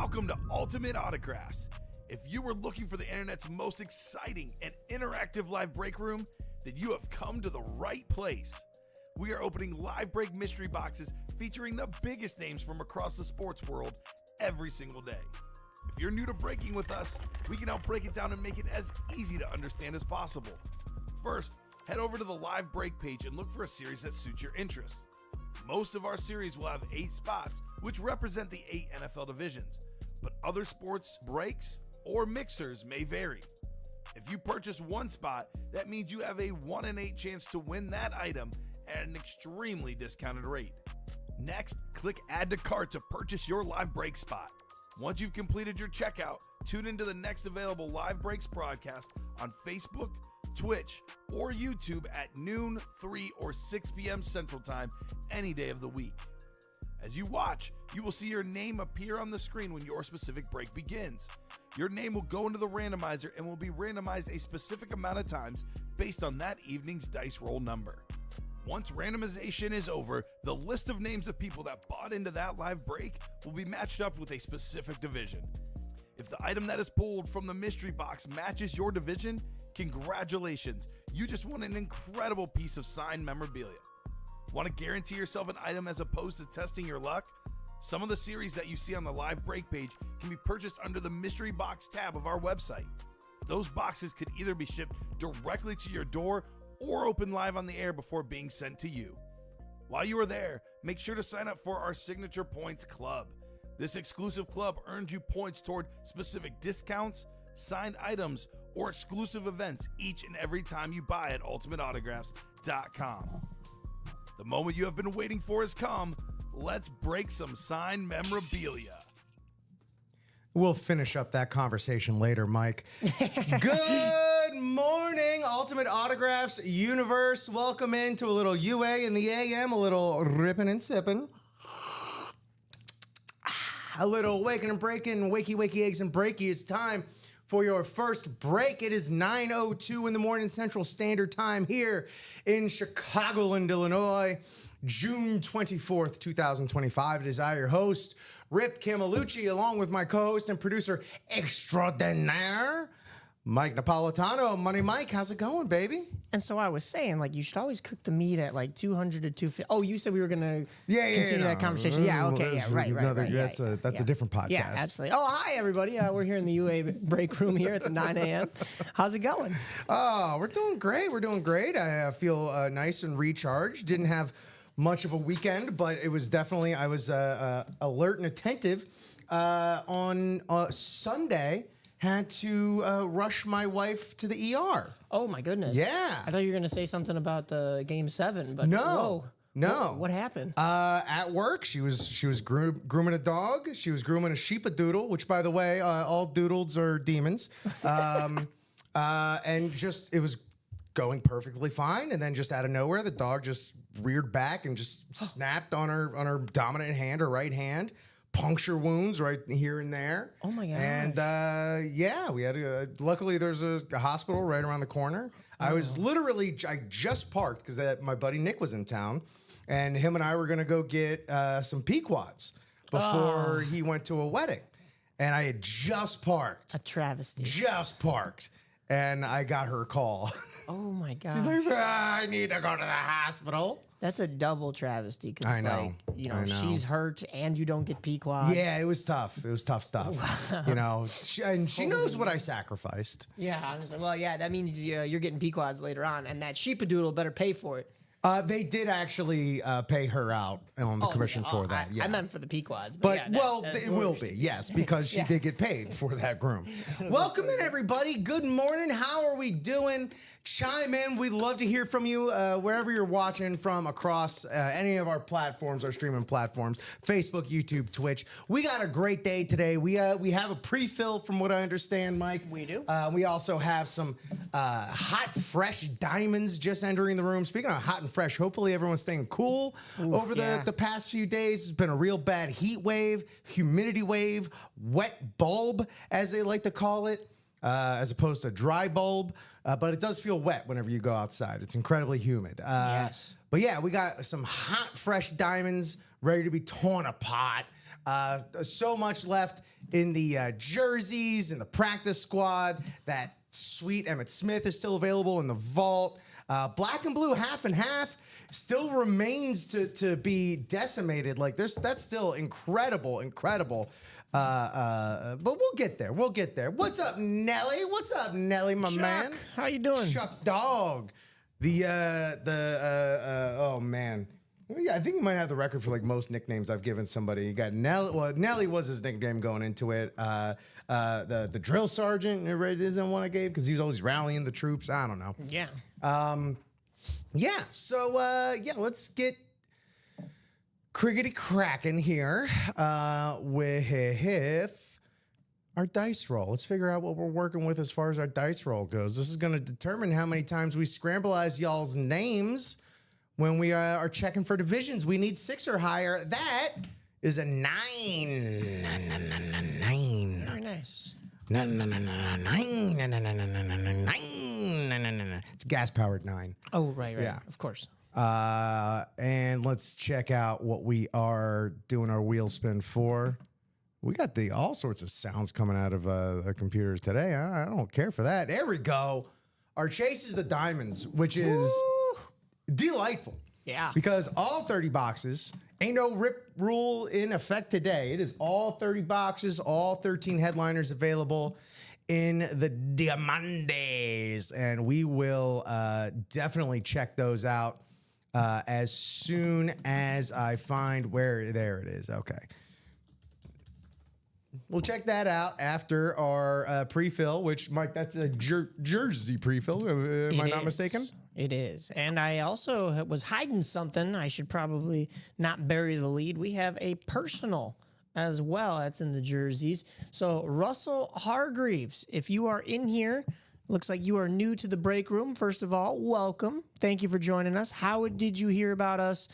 Welcome to Ultimate Autographs. If you were looking for the internet's most exciting and interactive live break room, then you have come to the right place. We are opening live break mystery boxes featuring the biggest names from across the sports world every single day. If you're new to breaking with us, we can help break it down and make it as easy to understand as possible. First, head over to the live break page and look for a series that suits your interests. Most of our series will have 8 spots, which represent the 8 NFL divisions, but other sports breaks or mixers may vary. If you purchase one spot, that means you have a 1 in 8 chance to win that item at an extremely discounted rate. Next, click Add to Cart to purchase your live break spot. Once you've completed your checkout, tune into the next available live breaks broadcast on Facebook, Twitch, or YouTube at noon, 3, or 6 p.m. Central Time any day of the week. As you watch, you will see your name appear on the screen when your specific break begins. Your name will go into the randomizer and will be randomized a specific amount of times based on that evening's dice roll number. Once randomization is over, the list of names of people that bought into that live break will be matched up with a specific division. If the item that is pulled from the mystery box matches your division, congratulations, you just won an incredible piece of signed memorabilia. Want to guarantee yourself an item as opposed to testing your luck? Some of the series that you see on the live break page can be purchased under the mystery box tab of our website. Those boxes could either be shipped directly to your door or open live on the air before being sent to you. While you are there, make sure to sign up for our Signature Points Club. This exclusive club earns you points toward specific discounts, signed items, or exclusive events each and every time you buy at ultimateautographs.com. The moment you have been waiting for has come. Let's break some signed memorabilia. We'll finish up that conversation later, Mike. Good morning, Ultimate Autographs universe. Welcome into a little UA in the AM, a little ripping and sipping. A little waking and breaking, wakey eggs and breaky. It's time for your first break. It is 9:02 in the morning Central Standard Time here in Chicagoland, Illinois, June 24th, 2025. It is I, your host, Rip Camelucci, along with my co-host and producer extraordinaire, Mike Napolitano. Money Mike, how's it going, baby? And so I was saying, like, you should always cook the meat at like 200 to 250. Oh, you said we were going to continue that conversation. Yeah, okay, yeah, right. That's a different podcast. Yeah, absolutely. Oh, hi, everybody. We're here in the UA break room here at the 9 a.m. How's it going? Oh, we're doing great. I feel nice and recharged. Didn't have much of a weekend, but it was definitely, I was alert and attentive. On Sunday, had to rush my wife to the ER. Oh, my goodness. Yeah. I thought you were going to say something about the Game 7, but no. What happened? At work, she was grooming a dog. She was grooming a sheepadoodle, which, by the way, all doodles are demons. And just, it was going perfectly fine, and then just out of nowhere, the dog just reared back and just snapped on her dominant hand, her right hand. Puncture wounds right here and there. Oh my god! And yeah, we had to. Luckily, there's a hospital right around the corner. I just parked because my buddy Nick was in town, and him and I were gonna go get some Pequods before he went to a wedding, and I had just parked. A travesty. Just parked, and I got her call. Oh my god! She's like, I need to go to the hospital. That's a double travesty. Cause I know. Like, I know. She's hurt and you don't get Pequods. Yeah, it was tough. It was tough stuff. Wow. She knows what I sacrificed. Yeah, I was like, well, yeah, that means you're getting Pequods later on, and that sheepadoodle better pay for it. They did actually pay her out on the commission for that. Yeah. I meant for the Pequods. But it will be, yes, because she did get paid for that groom. Welcome in, everybody. Good morning. How are we doing? Chime in. We'd love to hear from you wherever you're watching from across any of our platforms, our streaming platforms, Facebook, YouTube, Twitch. We got a great day today. We have a pre-fill from what I understand, Mike. We do. We also have some hot, fresh diamonds just entering the room. Speaking of hot and fresh, hopefully everyone's staying cool over the past few days. It's been a real bad heat wave, humidity wave, wet bulb, as they like to call it. As opposed to dry bulb, but it does feel wet whenever you go outside. It's incredibly humid. Yes. But yeah, we got some hot, fresh diamonds ready to be torn apart. So much left in the jerseys, in the practice squad. That sweet Emmitt Smith is still available in the vault. Black and blue half and half still remains to be decimated. Like that's still incredible. But we'll get there. What's up, Nelly? My Chuck, man? how you doing? Chuck Dog. Oh man. Yeah, I think he might have the record for like most nicknames I've given somebody. You got Nelly. Well, Nelly was his nickname going into it. The drill sergeant isn't one I gave because he was always rallying the troops. I don't know. Yeah. Yeah. So let's get crickety cracking here with our dice roll. Let's figure out what we're working with as far as our dice roll goes. This is going to determine how many times we scramblize y'all's names when we are checking for divisions. We need 6 or higher. That is a 9. Very nice. It's gas powered 9. Oh, right. Yeah. Of course. And let's check out what we are doing our wheel spin for. We got all sorts of sounds coming out of our computers today. I don't care for that. There we go. Our chase is the diamonds, which is delightful. Yeah. Because all 30 boxes, ain't no rip rule in effect today. It is all 30 boxes, all 13 headliners available in the Diamantes. And we will definitely check those out as soon as I find where. There it is. Okay. We'll check that out after our pre-fill, which, Mike, that's a Jersey pre-fill. Am I not mistaken? It is. And I also was hiding something. I should probably not bury the lead. We have a personal as well. That's in the jerseys. So Russell Hargreaves, if you are in here, looks like you are new to the break room. First of all, welcome. Thank you for joining us. How did you hear about us?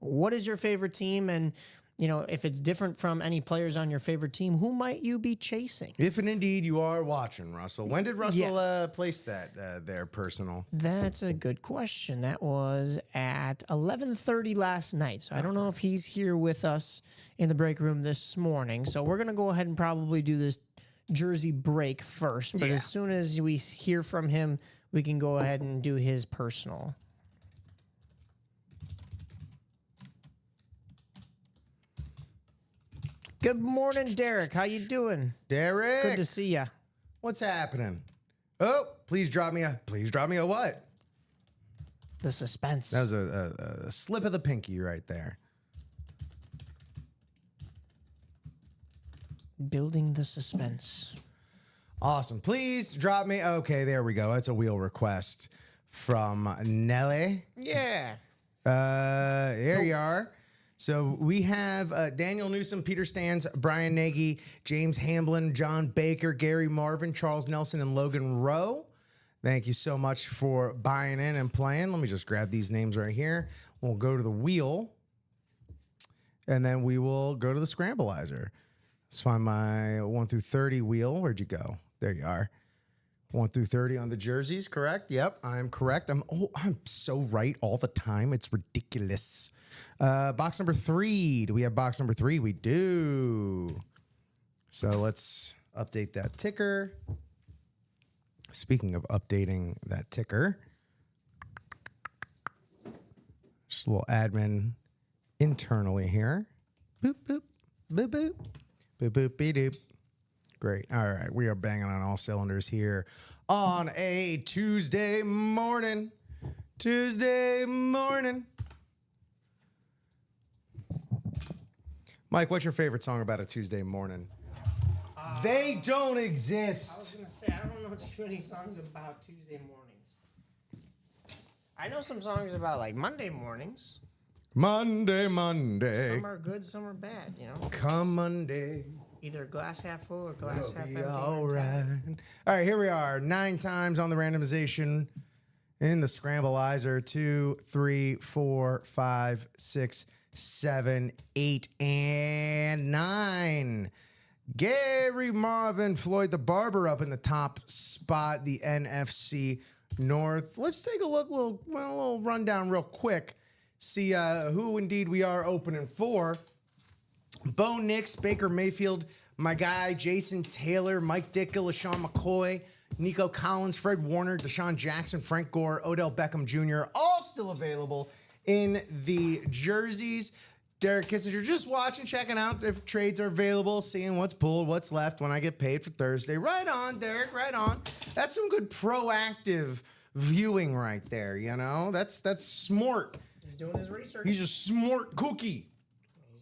What is your favorite team? And if it's different from any players on your favorite team, who might you be chasing? If and indeed you are watching, Russell. When did Russell place that there personal? That's a good question. That was at 11:30 last night. So I don't know if he's here with us in the break room this morning. So we're going to go ahead and probably do this jersey break first. But as soon as we hear from him, we can go ahead and do his personal. Good morning, Derek. How you doing? Derek. Good to see you. What's happening? Oh, please drop me a what? The suspense. That was a slip of the pinky right there. Building the suspense. Awesome. Please drop me. Okay, there we go. That's a wheel request from Nelly. Yeah. There you are. So we have Daniel Newsom, Peter Stans, Brian Nagy, James Hamblin, John Baker, Gary Marvin, Charles Nelson, and Logan Rowe. Thank you so much for buying in and playing. Let me just grab these names right here. We'll go to the wheel, and then we will go to the scramblizer. Let's find my 1 through 30 wheel. Where'd you go? There you are. 1 through 30 on the jerseys, correct? Yep, I'm correct. I'm so right all the time. It's ridiculous. Box number 3. Do we have box number 3? We do. So let's update that ticker. Speaking of updating that ticker, just a little admin internally here. Boop, boop, boop, boop, boop, boop, beep, doop. Great. All right. We are banging on all cylinders here on a Tuesday morning. Mike, what's your favorite song about a Tuesday morning? They don't exist. I was going to say, I don't know too many songs about Tuesday mornings. I know some songs about like Monday mornings. Monday. Some are good, some are bad, Come Monday. Either glass half full or glass half empty. All right. All right, here we are. 9 times on the randomization in the scramblizer. 2, 3, 4, 5, 6, 7, 8, and 9. Gary Marvin, Floyd the Barber up in the top spot, the NFC North. Let's take a look, a little rundown real quick. See who indeed we are opening for. Bo Nix, Baker Mayfield, My guy, Jason Taylor, Mike Ditka, LaShawn McCoy, Nico Collins, Fred Warner, Deshaun Jackson, Frank Gore, Odell Beckham Jr., all still available in the jerseys. Derek Kissinger just watching, checking out if trades are available, seeing what's pulled, what's left when I get paid for Thursday. Right on, Derek, right on. That's some good proactive viewing right there, you know? That's smart. He's doing his research. He's a smart cookie.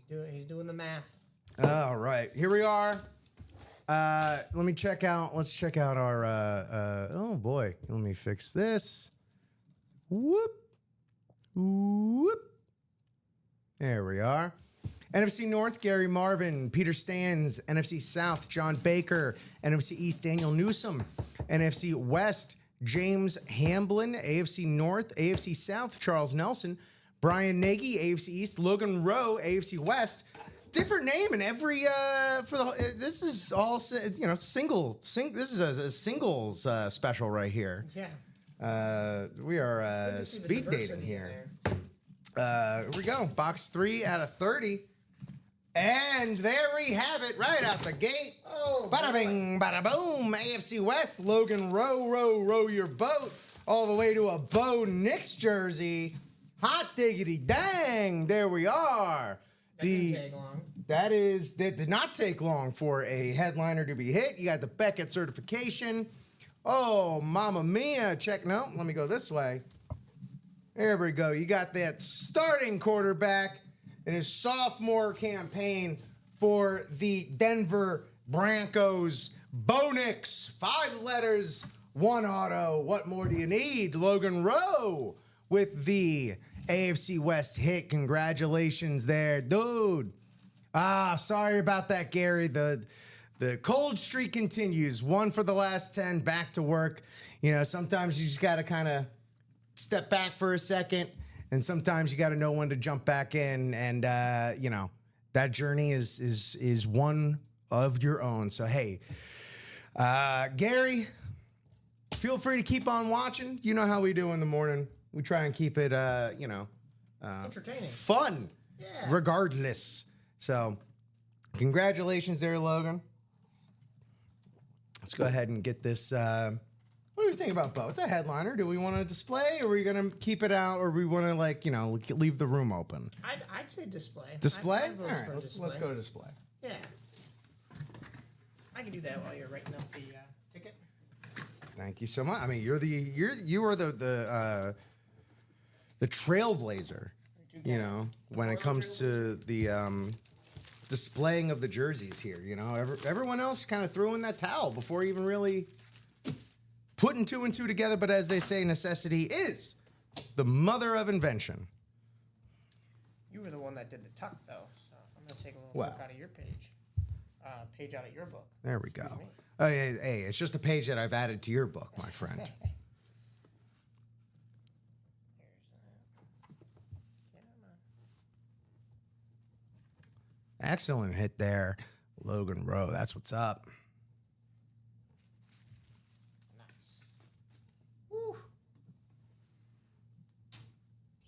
He's doing the math. All right, here we are. Let me check out. Let's check out our. Oh boy, let me fix this. Whoop, whoop. There we are. NFC North, Gary Marvin, Peter Stans. NFC South, John Baker. NFC East, Daniel Newsom. NFC West, James Hamblin. AFC North, AFC South, Charles Nelson. Brian Nagy, AFC East. Logan Rowe, AFC West. Different name in every for the. This is all single. This is a singles special right here. Yeah. We are speed dating here. Here we go. Box 3 out of 30. And there we have it, right out the gate. Oh, bada bing, bada boom. AFC West, Logan row your boat all the way to a Bo Nix jersey. Hot diggity dang! There we are. That didn't take long. That did not take long for a headliner to be hit. You got the Beckett certification. Oh, mamma mia! No, let me go this way. There we go. You got that starting quarterback in his sophomore campaign for the Denver Broncos. Bo Nix, 5 letters, 1 auto. What more do you need? Logan Rowe with the AFC West hit. Congratulations there, dude. Sorry about that, Gary. The cold streak continues. 1 for the last 10, back to work. You know, sometimes you just got to kind of step back for a second, and sometimes you got to know when to jump back in. And you know, that journey is one of your own. So hey, Gary, feel free to keep on watching. You know how we do in the morning. We try and keep it, Entertaining, fun, regardless. So, congratulations there, Logan. Let's go ahead and get this. What do you think about Bo? It's a headliner. Do we want to display, or are we going to keep it out, or we want to leave the room open? I'd say display. Display? I'd All right, display. let's go to display. Yeah. I can do that while you're writing up the ticket. Thank you so much. I mean, you are the trailblazer, you know, when it comes to the displaying of the jerseys here. You know, everyone else kind of threw in that towel before even really putting 2 and 2 together. But as they say, necessity is the mother of invention. You were the one that did the tuck, though, so I'm gonna take a little Wow. look out of your page out of your book. There we go. Oh, hey, it's just a page that I've added to your book, my friend. Excellent hit there, Logan Rowe. That's what's up. Nice. Woo.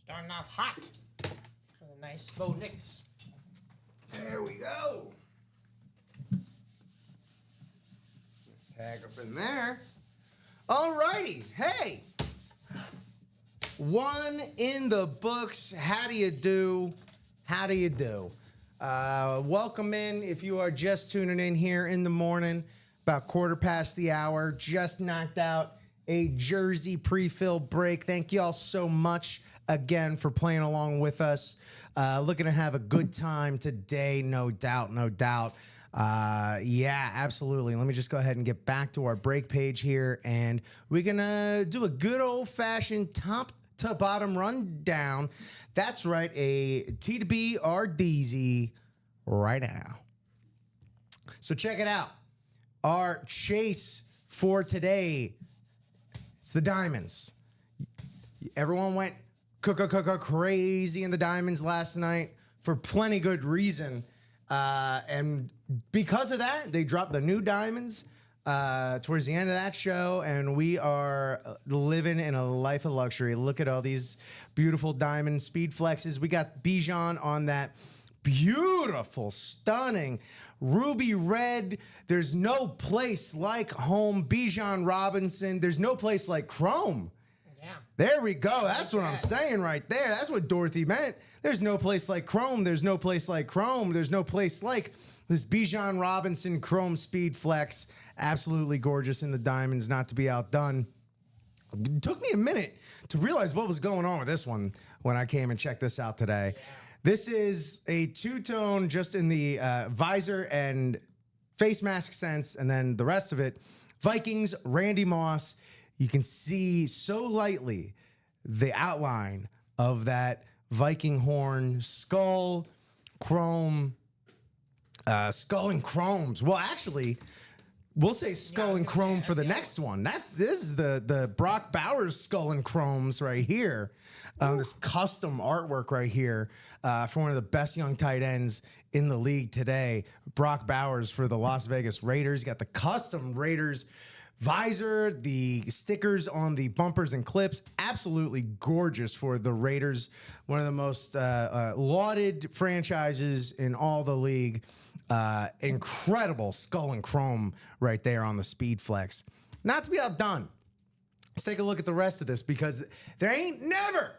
Starting off hot. With a nice Bo Nix. There we go. Tag up in there. All righty. Hey. 1 in the books. How do you do? How do you do? Welcome in if you are just tuning in here in the morning, about 1/4 the hour. Just knocked out a jersey pre-fill break. Thank you all so much again for playing along with us. Looking to have a good time today, no doubt, no doubt. Yeah, absolutely. Let me just go ahead and get back to our break page here, and we're gonna do a good old-fashioned top to bottom rundown. That's right, a T to B RDZ right now. So check it out. Our chase for today, it's the diamonds. Everyone went crazy in the diamonds last night for plenty good reason. And because of that, they dropped the new diamonds towards the end of that show, and we are living in a life of luxury. Look at all these beautiful diamond speed flexes. We got Bijan on that beautiful, stunning ruby red. There's no place like home. Bijan Robinson. There's no place like chrome. Yeah. There we go. That's what I'm saying right there. That's what Dorothy meant. There's no place like chrome. There's no place like chrome. There's no place like this Bijan Robinson Chrome Speed Flex. Absolutely gorgeous in the diamonds, not to be outdone. It took me a minute to realize what was going on with this one when I came and checked this out today. Yeah. This is a two-tone just in the visor and face mask sense, and then the rest of it, Vikings, Randy Moss. You can see so lightly the outline of that Viking horn, skull, chrome, skull and chromes. Well, actually, we'll say skull and chrome for the next one. This is the Brock Bowers skull and chromes right here. This custom artwork right here for one of the best young tight ends in the league today. Brock Bowers for the Las Vegas Raiders. Got the custom Raiders visor, the stickers on the bumpers and clips. Absolutely gorgeous for the Raiders. One of the most lauded franchises in all the league. Incredible skull and chrome right there on the Speed Flex. Not to be outdone. Let's take a look at the rest of this because there ain't never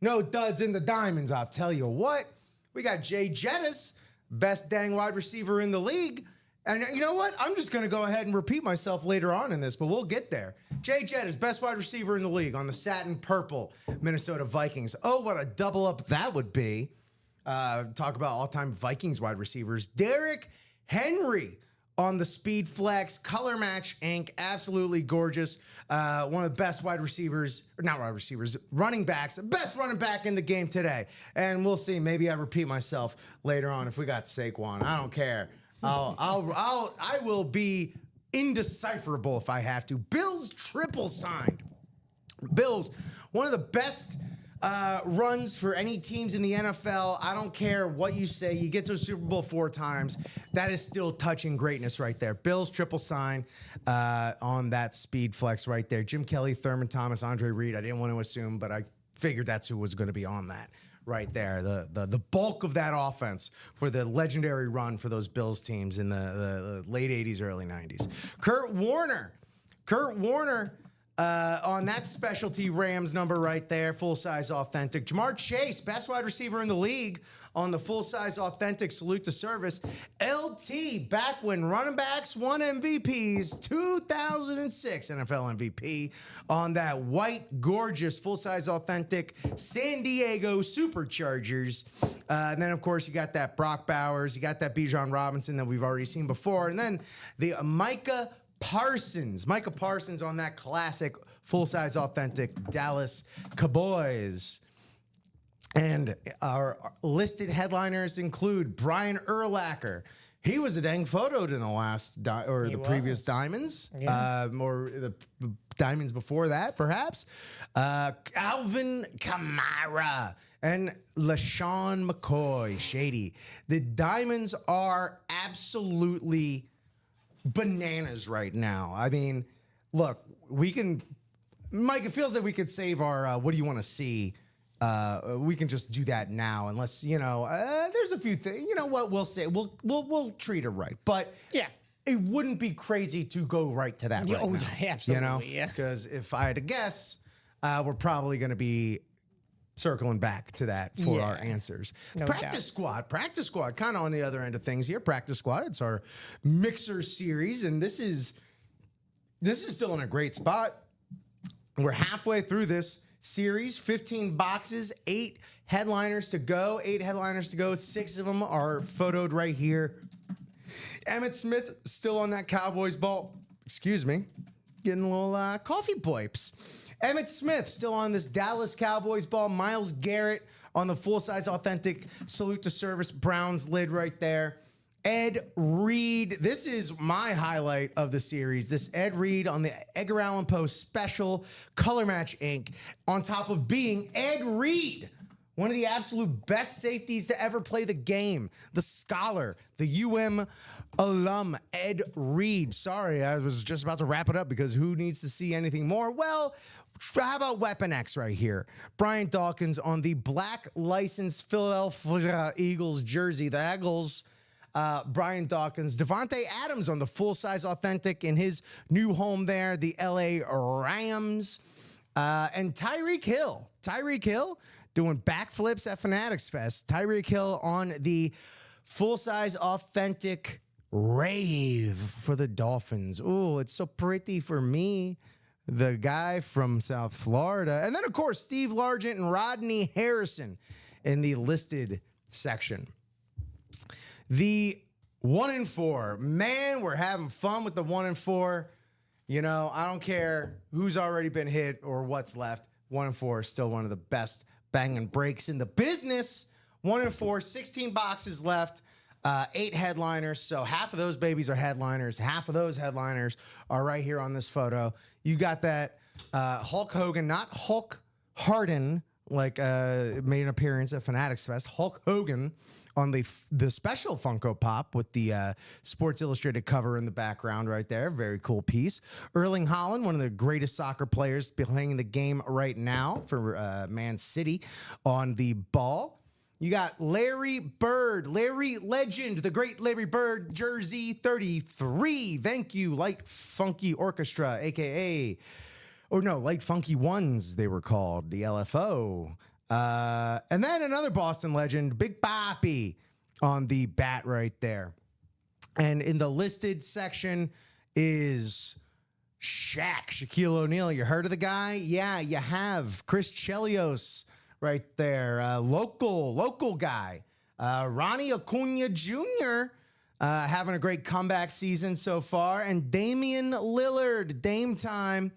no duds in the diamonds. I'll tell you what. We got Jay Jettis, best dang wide receiver in the league. And you know what? I'm just going to go ahead and repeat myself later on in this, but we'll get there. Jay Jettis, best wide receiver in the league on the satin purple Minnesota Vikings. Oh, what a double up that would be. Talk about all-time Vikings wide receivers. Derrick Henry on the Speed Flex color match ink. Absolutely gorgeous. One of the best wide receivers, or not wide receivers, running backs. Best running back in the game today. And we'll see. Maybe I repeat myself later on if we got Saquon. I don't care. I will be indecipherable if I have to. Bills triple signed. Bills, one of the best runs for any teams in the NFL. I don't care what you say. You get to a Super Bowl 4 times. That is still touching greatness right there. Bills triple sign on that Speed Flex right there. Jim Kelly, Thurman Thomas, Andre Reed. I didn't want to assume, but I figured that's who was going to be on that. Right there, the bulk of that offense for the legendary run for those Bills teams in the late 80s, early 90s. Kurt Warner on that specialty Rams number right there, full-size authentic. Jamar Chase, best wide receiver in the league on the full-size authentic salute to service. LT, back when running backs won MVPs, 2006 NFL MVP on that white, gorgeous, full-size authentic San Diego Superchargers. And then, of course, you got that Brock Bowers. You got that Bijan Robinson that we've already seen before. And then the Micah Parsons on that classic full-size authentic Dallas Cowboys. And our listed headliners include Brian Urlacher. He was a dang photoed in the last previous diamonds, or the diamonds before that, perhaps. Alvin Kamara and LaShawn McCoy, shady. The diamonds are absolutely bananas right now. I mean, look, Mike, it feels like we could save our what do you want to see? We can just do that now, unless there's a few things. You know what? We'll say we'll treat it right, but yeah, it wouldn't be crazy to go right to that. Right now, absolutely, yeah. Because if I had to guess, we're probably going to be circling back to that for our answers. No Practice Squad, kind of on the other end of things here. Practice Squad, it's our mixer series, and this is still in a great spot. We're halfway through this series, 15 boxes, 8 headliners to go. 6 of them are photoed right here. Emmitt Smith still on that Cowboys ball. Excuse me. Getting a little coffee pipes. Emmitt Smith still on this Dallas Cowboys ball. Myles Garrett on the full-size authentic salute to service Browns lid right there. Ed Reed. This is my highlight of the series. This Ed Reed on the Edgar Allan Poe special color match ink on top of being Ed Reed, one of the absolute best safeties to ever play the game. The scholar, the UM alum, Ed Reed. Sorry, I was just about to wrap it up because who needs to see anything more? Well, how about Weapon X right here? Brian Dawkins on the black licensed Philadelphia Eagles jersey. The Eagles, Brian Dawkins, Devontae Adams on the full-size authentic in his new home there, the LA Rams, and Tyreek Hill. Tyreek Hill doing backflips at Fanatics Fest. Tyreek Hill on the full-size authentic rave for the Dolphins. Ooh, it's so pretty for me. The guy from South Florida. And then, of course, Steve Largent and Rodney Harrison in the listed section. The 1 and 4. Man, we're having fun with the 1 and 4. You know, I don't care who's already been hit or what's left. 1 and 4 is still one of the best banging breaks in the business. 1 and 4, 16 boxes left. 8 headliners, so half of those babies are headliners. Half of those headliners are right here on this photo. You got that Hulk Hogan, not Hulk Harden, like made an appearance at Fanatics Fest. Hulk Hogan on the special Funko Pop with the Sports Illustrated cover in the background right there. Very cool piece. Erling Haaland, one of the greatest soccer players playing the game right now for Man City on the ball. You got Larry Bird, Larry Legend, the great Larry Bird, jersey 33. Thank you, Light Funky Orchestra, a.k.a. Light Funky Ones, they were called, the LFO. And then another Boston legend, Big Papi, on the bat right there. And in the listed section is Shaq, Shaquille O'Neal. You heard of the guy? Yeah, you have. Chris Chelios right there, local guy. Ronnie Acuna Jr. Having a great comeback season so far. And Damian Lillard, Dame time.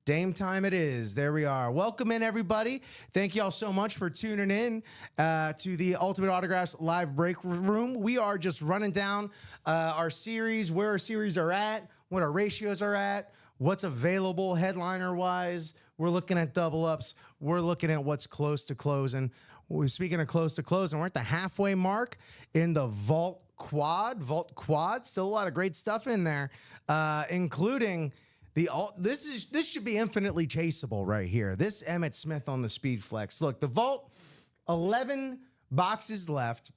Dame time it is. There we are. Welcome in, everybody. Thank you all so much for tuning in to the Ultimate Autographs live break room. We are just running down our series, where our series are at, what our ratios are at, what's available headliner-wise. We're looking at double ups. We're looking at what's close to closing. We're speaking of close to closing. We're at the halfway mark in the Vault Quad. Still a lot of great stuff in there, including this should be infinitely chaseable right here. This Emmitt Smith on the Speed Flex. Look, the Vault, 11 boxes left.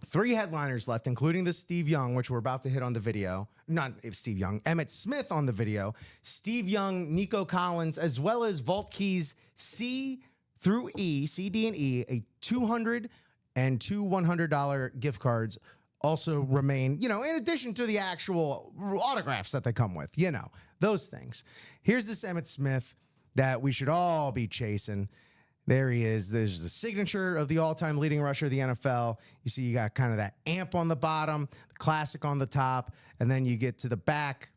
3 headliners left, including the Steve Young, which we're about to hit on the video. Not Steve Young, Emmitt Smith on the video. Steve Young, Nico Collins, as well as Vault Keys C through E, C, D, and E, a $200 and two $100 gift cards also remain, in addition to the actual autographs that they come with, those things. Here's this Emmitt Smith that we should all be chasing. There he is. There's the signature of the all-time leading rusher of the NFL. You see you got kind of that amp on the bottom, the classic on the top, and then you get to the back.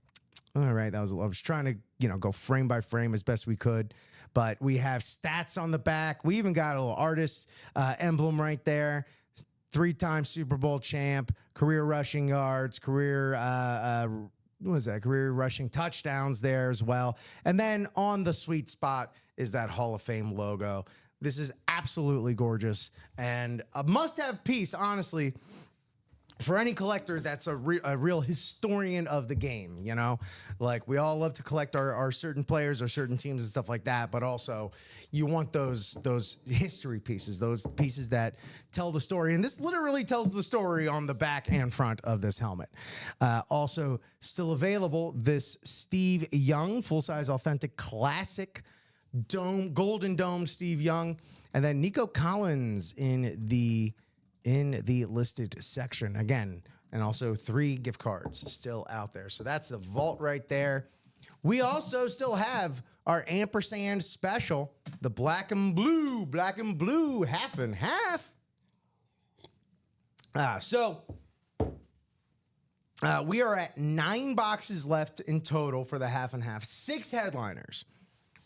All right, I was trying to, go frame by frame as best we could, but we have stats on the back. We even got a little artist emblem right there. 3-time Super Bowl champ, career rushing yards, career rushing touchdowns there as well. And then on the sweet spot is that Hall of Fame logo. This is absolutely gorgeous and a must-have piece, honestly, for any collector that's a real historian of the game, Like, we all love to collect our certain players or certain teams and stuff like that, but also you want those history pieces, those pieces that tell the story. And this literally tells the story on the back and front of this helmet. Also, still available, this Steve Young, full-size authentic classic golden dome Steve Young, and then Nico Collins in the listed section again, and also 3 gift cards still out there. So that's the Vault right there. We also still have our ampersand special, the black and blue half and half. We are at 9 boxes left in total for the half and half. 6 headliners.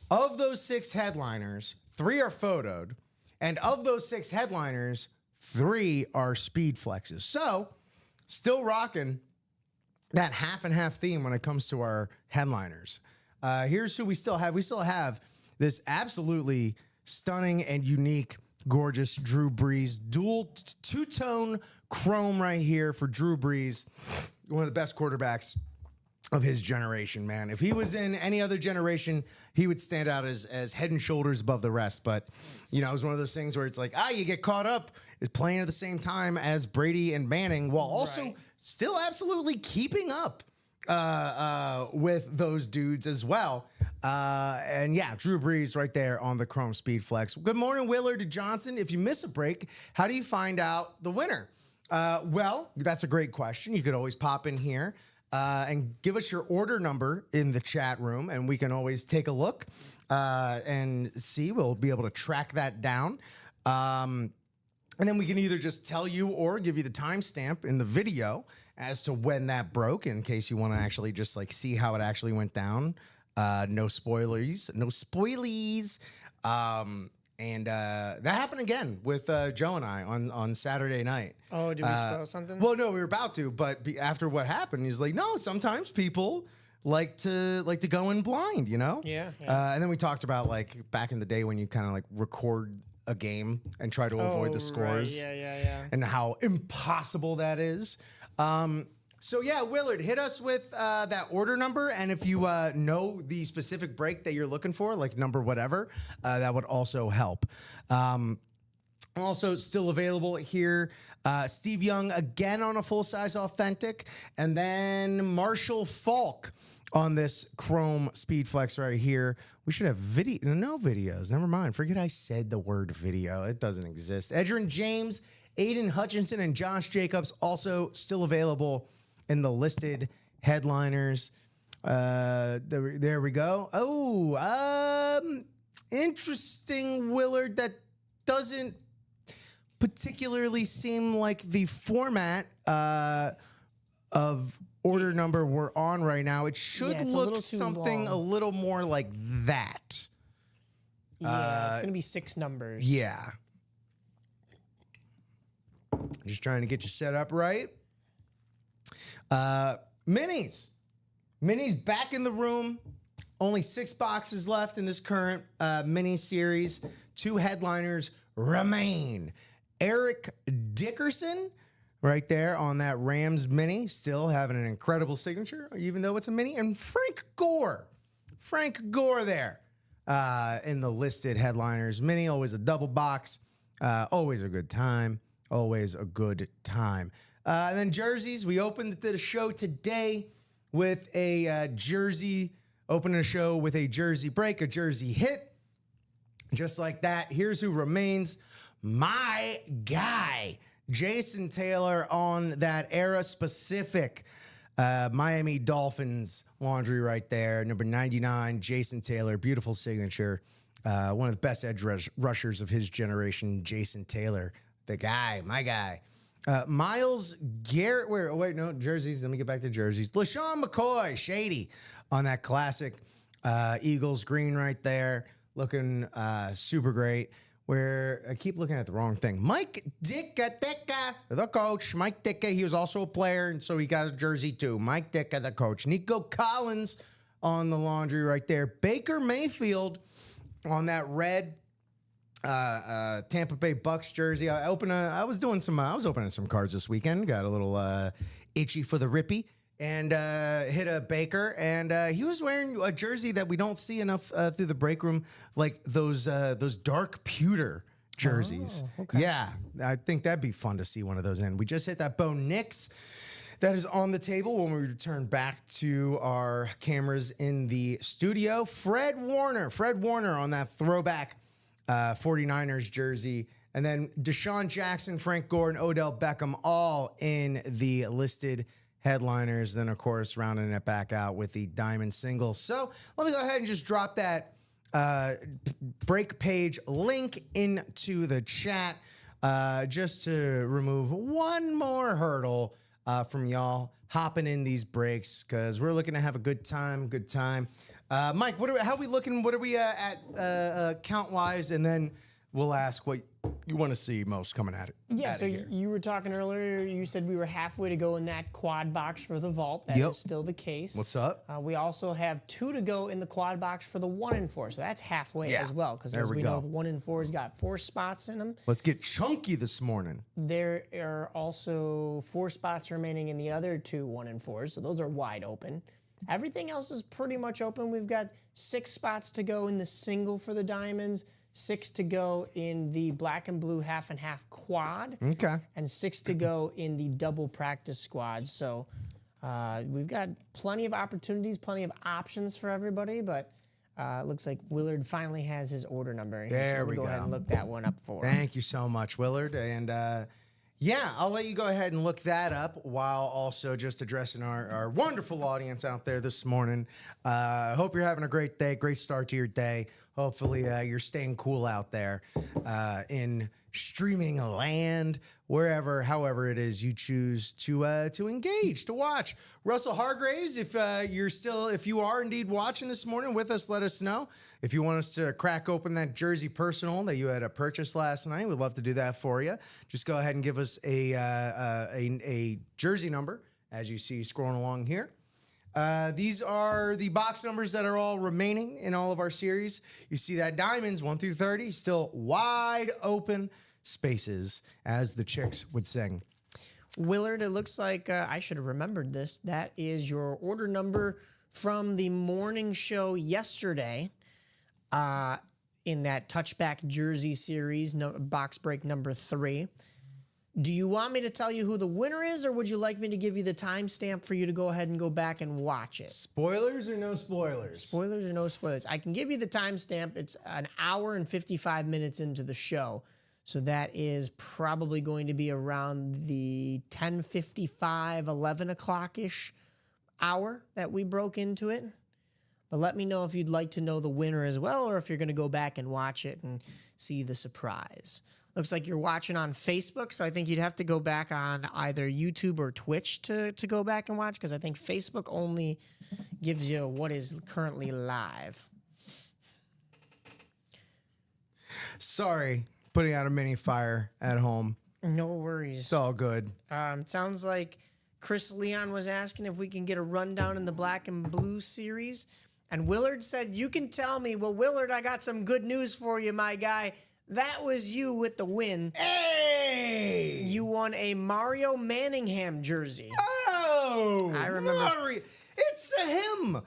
Of those 6 headliners, 3 are photoed, and of those 6 headliners, 3 are speed flexes. So, still rocking that half and half theme when it comes to our headliners. Here's who we still have. We still have this absolutely stunning and unique, gorgeous Drew Brees. Dual two-tone chrome right here for Drew Brees. One of the best quarterbacks of his generation, man. If he was in any other generation, he would stand out as head and shoulders above the rest. But, it was one of those things where it's like, you get caught up is playing at the same time as Brady and Manning while also still absolutely keeping up with those dudes as well. And yeah, Drew Brees right there on the Chrome Speed Flex. Good morning, Willard Johnson. If you miss a break, how do you find out the winner? Well, that's a great question. You could always pop in here and give us your order number in the chat room, and we can always take a look and see. We'll be able to track that down. And then we can either just tell you or give you the timestamp in the video as to when that broke, in case you want to actually just like see how it actually went down. No spoilers, no spoilies. And that happened again with Joe and I on Saturday night. Oh, did we spoil something? Well, no, we were about to, but after what happened, he's like, no, sometimes people like to go in blind, Yeah. And then we talked about like back in the day when you kind of like record a game and try to avoid the scores. Right. Yeah. And how impossible that is. So yeah, Willard, hit us with that order number, and if you know the specific break that you're looking for, like number whatever, that would also help. Also still available here, Steve Young again on a full-size authentic, and then Marshall Falk on this Chrome Speed Flex right here. We should have no videos. Never mind. Forget I said the word video. It doesn't exist. Edgerrin James, Aiden Hutchinson, and Josh Jacobs also still available in the listed headliners. There we go. Oh, interesting, Willard. That doesn't particularly seem like the format of order number we're on right now. It should look something a little more like that. Yeah, it's going to be 6 numbers. Yeah. Just trying to get you set up right. Minis back in the room. Only 6 boxes left in this current mini series. 2 headliners remain. Eric Dickerson right there on that Rams mini, still having an incredible signature, even though it's a mini. And Frank Gore there in the listed headliners mini. Always a double box. Always a good time. And then jerseys. We opened the show today with a jersey. Opening a show with a jersey break, a jersey hit. Just like that. Here's who remains. My guy, Jason Taylor, on that era-specific Miami Dolphins laundry right there. Number 99, Jason Taylor. Beautiful signature. One of the best edge rushers of his generation, Jason Taylor. The guy, my guy. Miles Garrett. No, jerseys. Let me get back to jerseys. LaShawn McCoy, shady on that classic Eagles green right there. Looking super great. Where I keep looking at the wrong thing. Mike Ditka, the coach. Mike Ditka, he was also a player, and so he got a jersey too. Mike Ditka, the coach. Nico Collins on the laundry right there. Baker Mayfield on that red Tampa Bay Bucks jersey. I was opening some cards this weekend. Got a little itchy for the rippy. And hit a Baker, and he was wearing a jersey that we don't see enough through the break room, like those dark pewter jerseys. Oh, okay. Yeah, I think that'd be fun to see one of those in. We just hit that Bo Nix that is on the table when we return back to our cameras in the studio. Fred Warner on that throwback 49ers jersey. And then Deshaun Jackson, Frank Gore, and Odell Beckham all in the listed headliners. Then, of course, rounding it back out with the diamond singles. So let me go ahead and just drop that break page link into the chat just to remove one more hurdle from y'all hopping in these breaks, because we're looking to have a good time. Mike, how are we looking? What are we at count-wise? And then we'll ask what you want to see most coming at it. Yeah, so you were talking earlier, you said we were halfway to go in that quad box for the vault. That is still the case. What's up? We also have 2 to go in the quad box for the 1 in 4. So that's halfway as well, because as we know, the 1 in 4's got 4 spots in them. Let's get chunky this morning. There are also 4 spots remaining in the other 2 1 in 4s, so those are wide open. Everything else is pretty much open. We've got 6 spots to go in the single for the Diamonds, 6 to go in the black and blue half and half quad, Okay. and 6 to go in the double practice squad. So we've got plenty of opportunities, plenty of options for everybody, but it looks like Willard finally has his order number. There we go ahead go. and look that one up for him. Thank you so much, Willard. And yeah, I'll let you go ahead and look that up while also just addressing our wonderful audience out there this morning. Hope you're having a great day, great start to your day. Hopefully you're staying cool out there in streaming land, wherever, however it is you choose to engage, to watch. Russell Hargraves, if you are indeed watching this morning with us, let us know. If you want us to crack open that Jersey Personal that you had purchased last night, we'd love to do that for you. Just go ahead and give us a jersey number, as you see scrolling along here. These are the box numbers that are all remaining in all of our series. You see that Diamonds 1 through 30, still wide open spaces, as the chicks would sing. Willard, it looks like I should have remembered this. That is your order number from the morning show yesterday in that touchback jersey series, box break number 3. Do you want me to tell you who the winner is, or would you like me to give you the timestamp for you to go ahead and go back and watch it? Spoilers or no spoilers? Spoilers or no spoilers? I can give you the timestamp. It's an hour and 55 minutes into the show. So that is probably going to be around the 10:55, 11 o'clock-ish hour that we broke into it. But let me know if you'd like to know the winner as well, or if you're going to go back and watch it and see the surprise. Looks like you're watching on Facebook, so I think you'd have to go back on either YouTube or Twitch to go back and watch, because I think Facebook only gives you what is currently live. Sorry, putting out a mini fire at home. No worries. It's all good. Sounds like Chris Leon was asking if we can get a rundown in the black and blue series. And Willard said, you can tell me. Well, Willard, I got some good news for you, my guy. That was you with the win. Hey! You won a Mario Manningham jersey. Oh! I remember. Mario. It's a him,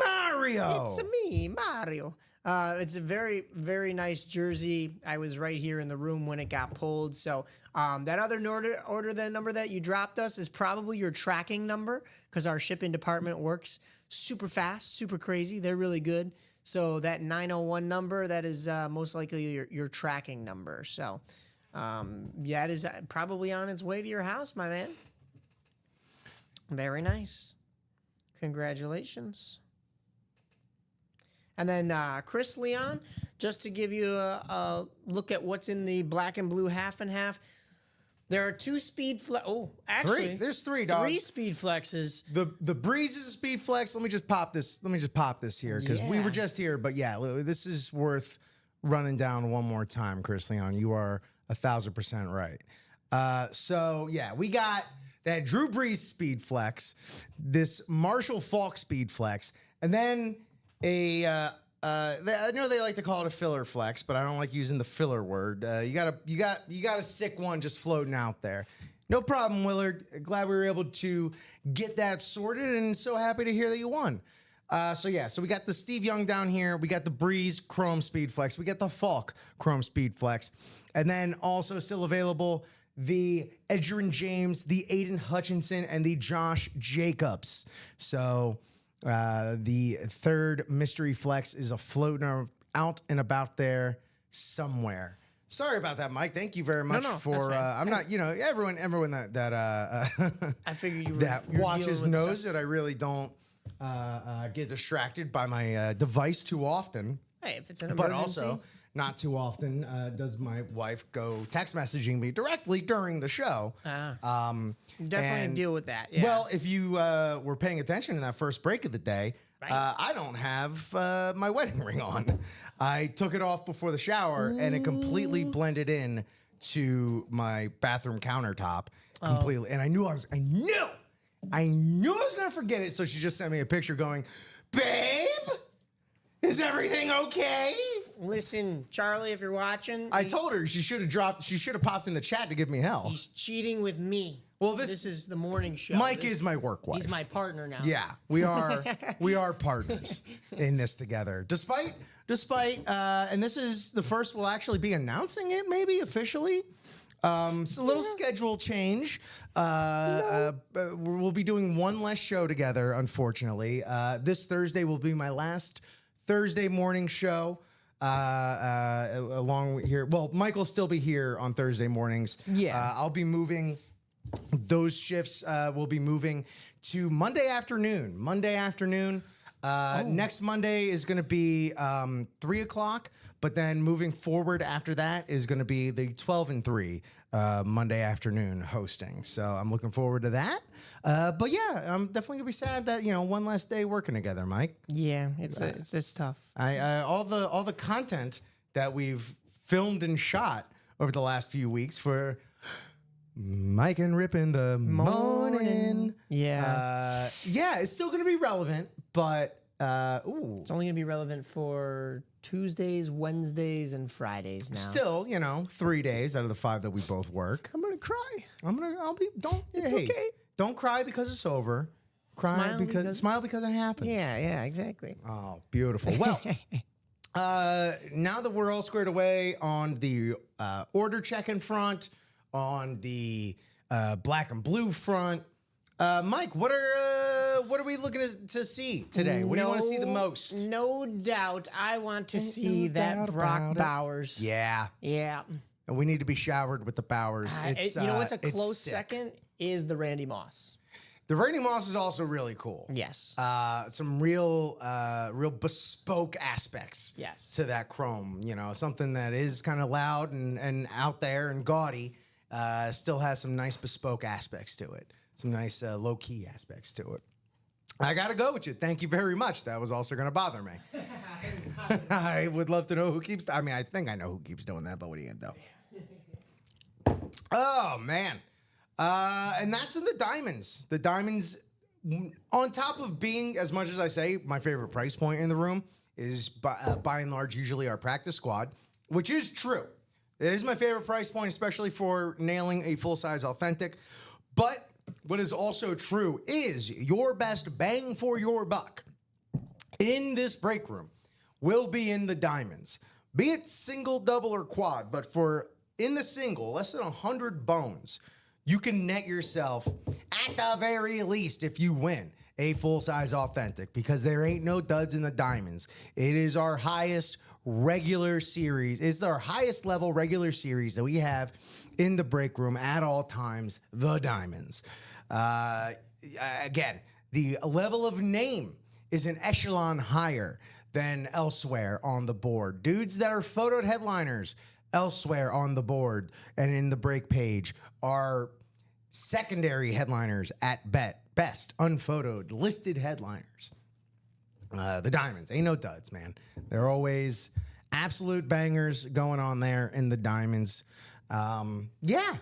Mario. It's me, Mario. It's a very, very nice jersey. I was right here in the room when it got pulled. So that other order that number that you dropped us is probably your tracking number, because our shipping department works super fast, super crazy. They're really good. So that 901 number, that is most likely your tracking number. So yeah, it is probably on its way to your house, my man. Very nice. Congratulations. And then Chris Leon, just to give you a look at what's in the black and blue half and half. There are 2 speed flex. Oh, actually, 3. There's 3, dog. 3 speed flexes. The Breeze is a speed flex. Let me just pop this here, because we Yeah. were just here. But yeah, this is worth running down one more time, Chris Leon. You are 1,000% right. So yeah, we got that Drew Brees speed flex, this Marshall Faulk speed flex, and then I know they like to call it a filler flex, but I don't like using the filler word. You got a sick one just floating out there. No problem, Willard. Glad we were able to get that sorted, and so happy to hear that you won. So we got the Steve Young down here. We got the Breeze Chrome Speed Flex. We got the Falk Chrome Speed Flex. And then also still available, the Edgerrin James, the Aiden Hutchinson, and the Josh Jacobs. So the third mystery flex is floating out and about there somewhere. Sorry about that, Mike. Thank you very much for. I'm not, everyone that I figured you were that you're watches dealing with knows that I really don't get distracted by my device too often. Hey, if it's an But emergency. also, not too often does my wife go text messaging me directly during the show. Definitely and- deal with that. Yeah. Well, if you were paying attention in that first break of the day, Right. I don't have my wedding ring on. I took it off before the shower, and it completely blended in to my bathroom countertop completely. And I knew I was going to forget it. So she just sent me a picture going, "Babe, is everything okay?" Listen, Charlie, if you're watching, I told her she should have popped in the chat to give me hell. he's cheating with me. Well, This is the morning show. Mike is my work wife. He's my partner now. Yeah, we are partners in this together. Despite, and this is the first we'll actually be announcing it, maybe officially. It's a little schedule change. We'll be doing one less show together, unfortunately. This Thursday will be my last Thursday morning show. Along here, well, Mike will still be here on Thursday mornings. Yeah. I'll be moving. Those shifts will be moving to Monday afternoon. Next Monday is going to be 3 o'clock, but then moving forward after that is going to be the 12 and 3 Monday afternoon hosting. So I'm looking forward to that. But yeah, I'm definitely gonna be sad that one less day working together, Mike. Yeah, it's tough. All the content that we've filmed and shot over the last few weeks for Mike and Rip in the morning. Yeah. It's still gonna be relevant, but It's only gonna be relevant for Tuesdays, Wednesdays, and Fridays now. still, 3 days out of the 5 that we both work. I'm gonna cry. It's okay. Don't cry because it's over. Smile because it happened. Yeah, exactly. Oh, beautiful. Well, now that we're all squared away on the order check-in front, on the black and blue front, Mike, what are we looking to see today? What do you want to see the most? No doubt, I want to see no that doubt Brock about it. Bowers. Yeah. Yeah. And we need to be showered with the Bowers. It's, you know what's a it's close sick. second is the Randy Moss. The Randy Moss is also really cool. Yes. Some real bespoke aspects. Yes. To that chrome, something that is kind of loud and out there and gaudy, still has some nice bespoke aspects to it. Some nice low key aspects to it. I gotta go with you. Thank you very much. That was also gonna bother me. I would love to know who keeps. I mean, I think I know who keeps doing that, but what do you do? Oh man. And that's in the diamonds. The diamonds, on top of being, as much as I say, my favorite price point in the room is by and large usually our practice squad, which is true. It is my favorite price point, especially for nailing a full-size authentic. But what is also true is your best bang for your buck in this break room will be in the diamonds. Be it single, double, or quad, but for in the single, less than 100 bones, you can net yourself, at the very least, if you win, a full-size authentic, because there ain't no duds in the diamonds. It is our highest regular series. It's our highest level regular series that we have in the break room at all times, the diamonds. Again, the level of name is an echelon higher than elsewhere on the board. Dudes that are photoed headliners elsewhere on the board and in the break page are secondary headliners at best, unphotoed, listed headliners. The diamonds, ain't no duds, man. They're always absolute bangers going on there in the diamonds. Yeah,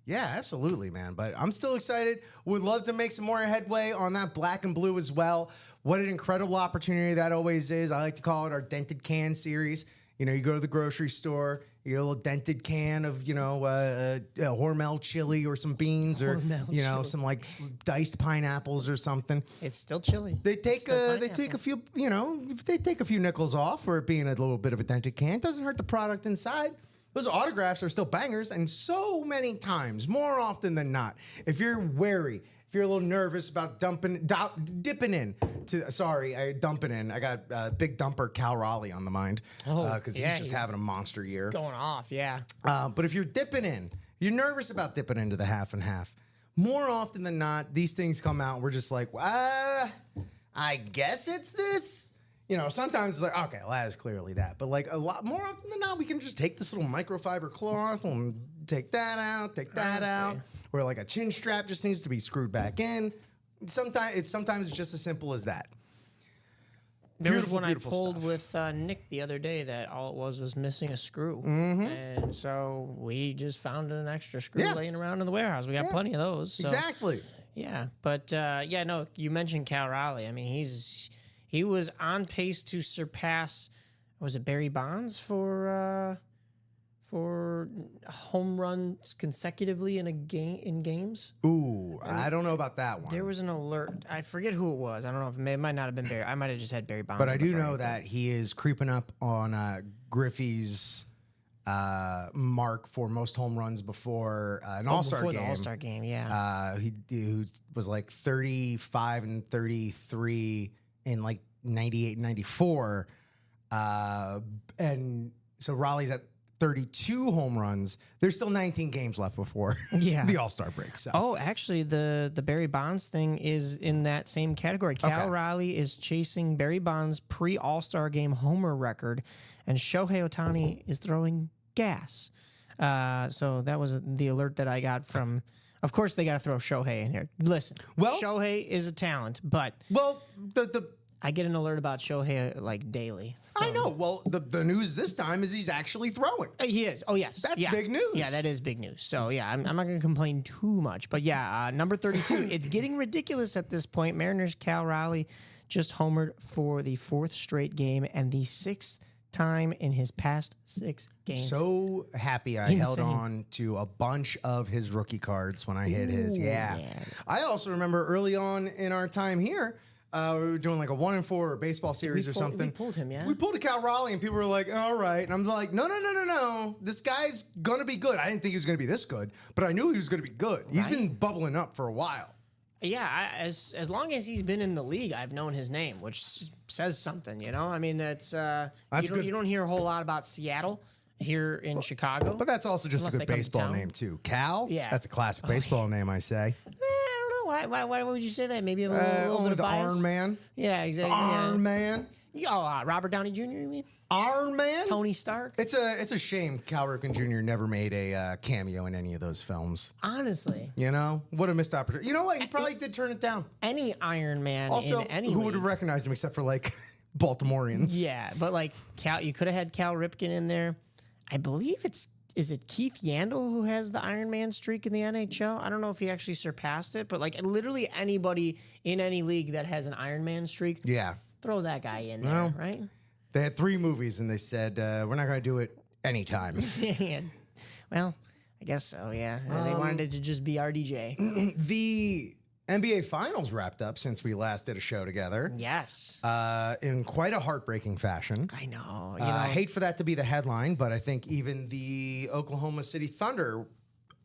absolutely, man. But I'm still excited. Would love to make some more headway on that black and blue as well. What an incredible opportunity that always is. I like to call it our dented can series. You go to the grocery store, you get a little dented can of, Hormel chili or some beans or, Chili. some like diced pineapples or something. It's still chilly. They take a few, if they take a few nickels off for it being a little bit of a dented can. It doesn't hurt the product inside. Those autographs are still bangers, and so many times, more often than not, if you're wary, if you're a little nervous about dumping in, I got big dumper Cal Raleigh on the mind because he's just having a monster year. Going off, yeah. But if you're dipping in, you're nervous about dipping into the half and half. More often than not, these things come out and we're just like, I guess it's this. Sometimes it's like, okay, well, that is clearly that. But like a lot more often than not, we can just take this little microfiber cloth and take that out, out. Or like a chin strap just needs to be screwed back in. Sometimes it's just as simple as that. There was Beautiful, one I beautiful pulled stuff. with Nick the other day that all it was missing a screw. Mm-hmm. And so we just found an extra screw Yeah. laying around in the warehouse. We got plenty of those. So, Exactly. Yeah. But you mentioned Cal Raleigh. I mean, he was on pace to surpass, was it Barry Bonds for for home runs consecutively in a game in games. Ooh, I don't know about that one. There was an alert. I forget who it was. I don't know if it might not have been Barry. I might have just had Barry Bonds. But I in the do brain. know that he is creeping up on Griffey's mark for most home runs before an All-Star before game. the All-Star game. Yeah. He was like 35 and 33 in like 98 and 94. And so Raleigh's at 32 home runs. There's still 19 games left before Yeah. the All-Star break. So. Oh, actually, the Barry Bonds thing is in that same category. Cal Raleigh is chasing Barry Bonds' pre-All-Star game homer record, and Shohei Ohtani is throwing gas. So that was the alert that I got from. Of course, they got to throw Shohei in here. Listen, Well- Shohei is a talent, but Well, the I get an alert about Shohei like daily. I know. Well, the news this time is he's actually throwing. He is. Oh, yes. That's yeah. big news. Yeah, that is big news. So, yeah, I'm not going to complain too much. But, yeah, number 32. It's getting ridiculous at this point. Mariners' Cal Raleigh just homered for the 4th straight game and the 6th time in his past 6 games. So happy I held on to a bunch of his rookie cards when I hit his. Yeah. yeah. I also remember early on in our time here, we were doing like a 1-4 baseball series or something. We pulled him, yeah. We pulled a Cal Raleigh, and people were like, all right. And I'm like, no. This guy's going to be good. I didn't think he was going to be this good, but I knew he was going to be good. He's been bubbling up for a while. Yeah, as long as he's been in the league, I've known his name, which says something, you know? I mean, that's good. You don't hear a whole lot about Seattle here in Chicago. But that's also just Unless a they good come to baseball town. name, too. Cal? Yeah. That's a classic baseball name, I say. I don't know. Why would you say that? Maybe a little Only bit of the bias? Iron Man. Yeah, exactly. Iron Man. Oh, Robert Downey Jr., you mean? Iron Man? Tony Stark? It's a shame Cal Ripken Jr. never made a cameo in any of those films. Honestly, You know? What a missed opportunity. You know what? He probably did turn it down. any Iron Man Also, in any who would have league. recognized him except for like Baltimoreans? Yeah, but like you could have had Cal Ripken in there. I believe is it Keith Yandel who has the Iron Man streak in the NHL? I don't know if he actually surpassed it, but like literally anybody in any league that has an Iron Man streak, Yeah. throw that guy in there, Well, right? They had 3 movies and they said, we're not going to do it anytime. Yeah. Well, I guess so, yeah. They wanted it to just be RDJ. The NBA Finals wrapped up since we last did a show together Yes. in quite a heartbreaking fashion. I know. You I know, hate for that to be the headline, but I think even the Oklahoma City Thunder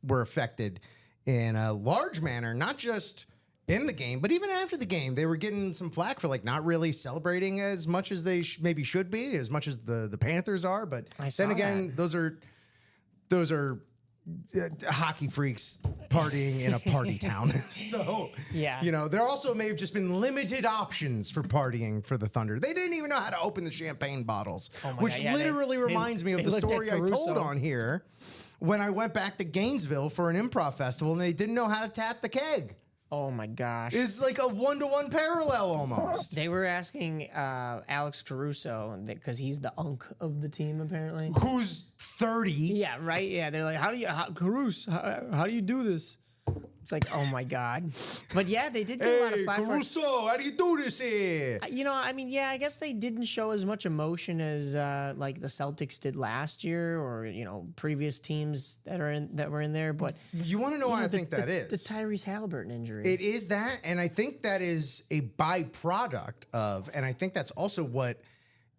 were affected in a large manner, not just in the game, but even after the game. They were getting some flack for like not really celebrating as much as they maybe should be, as much as the Panthers are. But I saw then again, those are hockey freaks partying in a party town. So, Yeah. you know, there also may have just been limited options for partying for the Thunder. They didn't even know how to open the champagne bottles, Oh my which God, yeah, literally reminds me of they the looked at story I told Caruso. on here when I went back to Gainesville for an improv festival and they didn't know how to tap the keg. oh my gosh. It's like a 1-to-1 parallel almost. They were asking Alex Caruso because he's the unk of the team apparently. Who's 30? Yeah, right. Yeah, they're like, Caruso, how do you do this? It's like, oh my god. But yeah, they did get a lot of Hey, flack for it. Caruso, how do you do this here? You know, I mean, yeah, I guess they didn't show as much emotion as like the Celtics did last year, or you know, previous teams that were in there. But You want to know why I think that is? the Tyrese Halliburton injury. It is that, and I think that is a byproduct of, and I think that's also what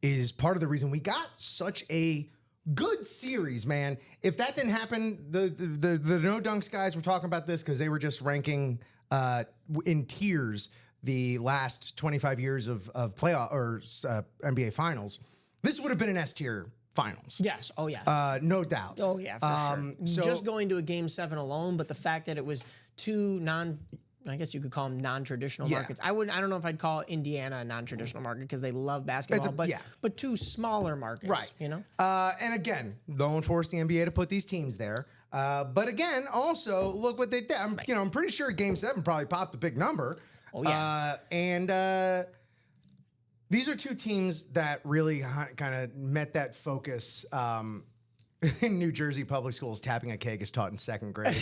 is part of the reason we got such a good series, man. If that didn't happen, the No Dunks guys were talking about this because they were just ranking in tiers the last 25 years of playoff or NBA finals. This would have been an S tier finals. yes. Oh yeah. No doubt. Oh yeah, for so- sure. Just going to a game 7 alone, but the fact that it was two I guess you could call them non-traditional Yeah. markets. I don't know if I'd call Indiana a non-traditional market because they love basketball, yeah. but two smaller markets, Right. you know? And again, no one forced the NBA to put these teams there. But again, also look what they did. I'm pretty sure Game 7 probably popped a big number. Oh, yeah. And these are two teams that really kind of met that focus. In New Jersey public schools, tapping a keg is taught in 2nd grade.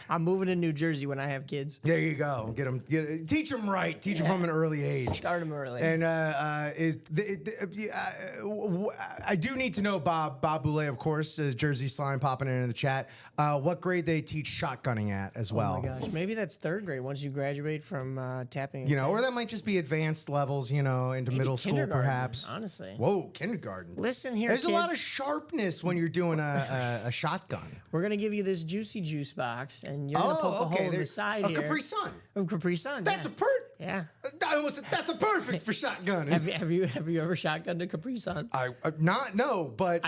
I'm moving to New Jersey when I have kids. There you go. Teach them right. Teach them from an early age. Start them early. And I do need to know Bob Boulay, of course, Jersey Slime popping in the chat. What grade they teach shotgunning at as well? Oh my gosh, maybe that's third grade once you graduate from tapping. You know, or that might just be advanced levels. You know, into middle school kindergarten, perhaps. honestly. Whoa, kindergarten. Listen here, There's kids. a lot of sharpness when you're doing a shotgun. We're gonna give you this juicy juice box, and you're gonna poke a hole in the side here. A Capri Sun. A Capri Sun. That's yeah. a Yeah. I almost said that's a perfect for shotgun. Have you ever shotgunned a Capri Sun? But I've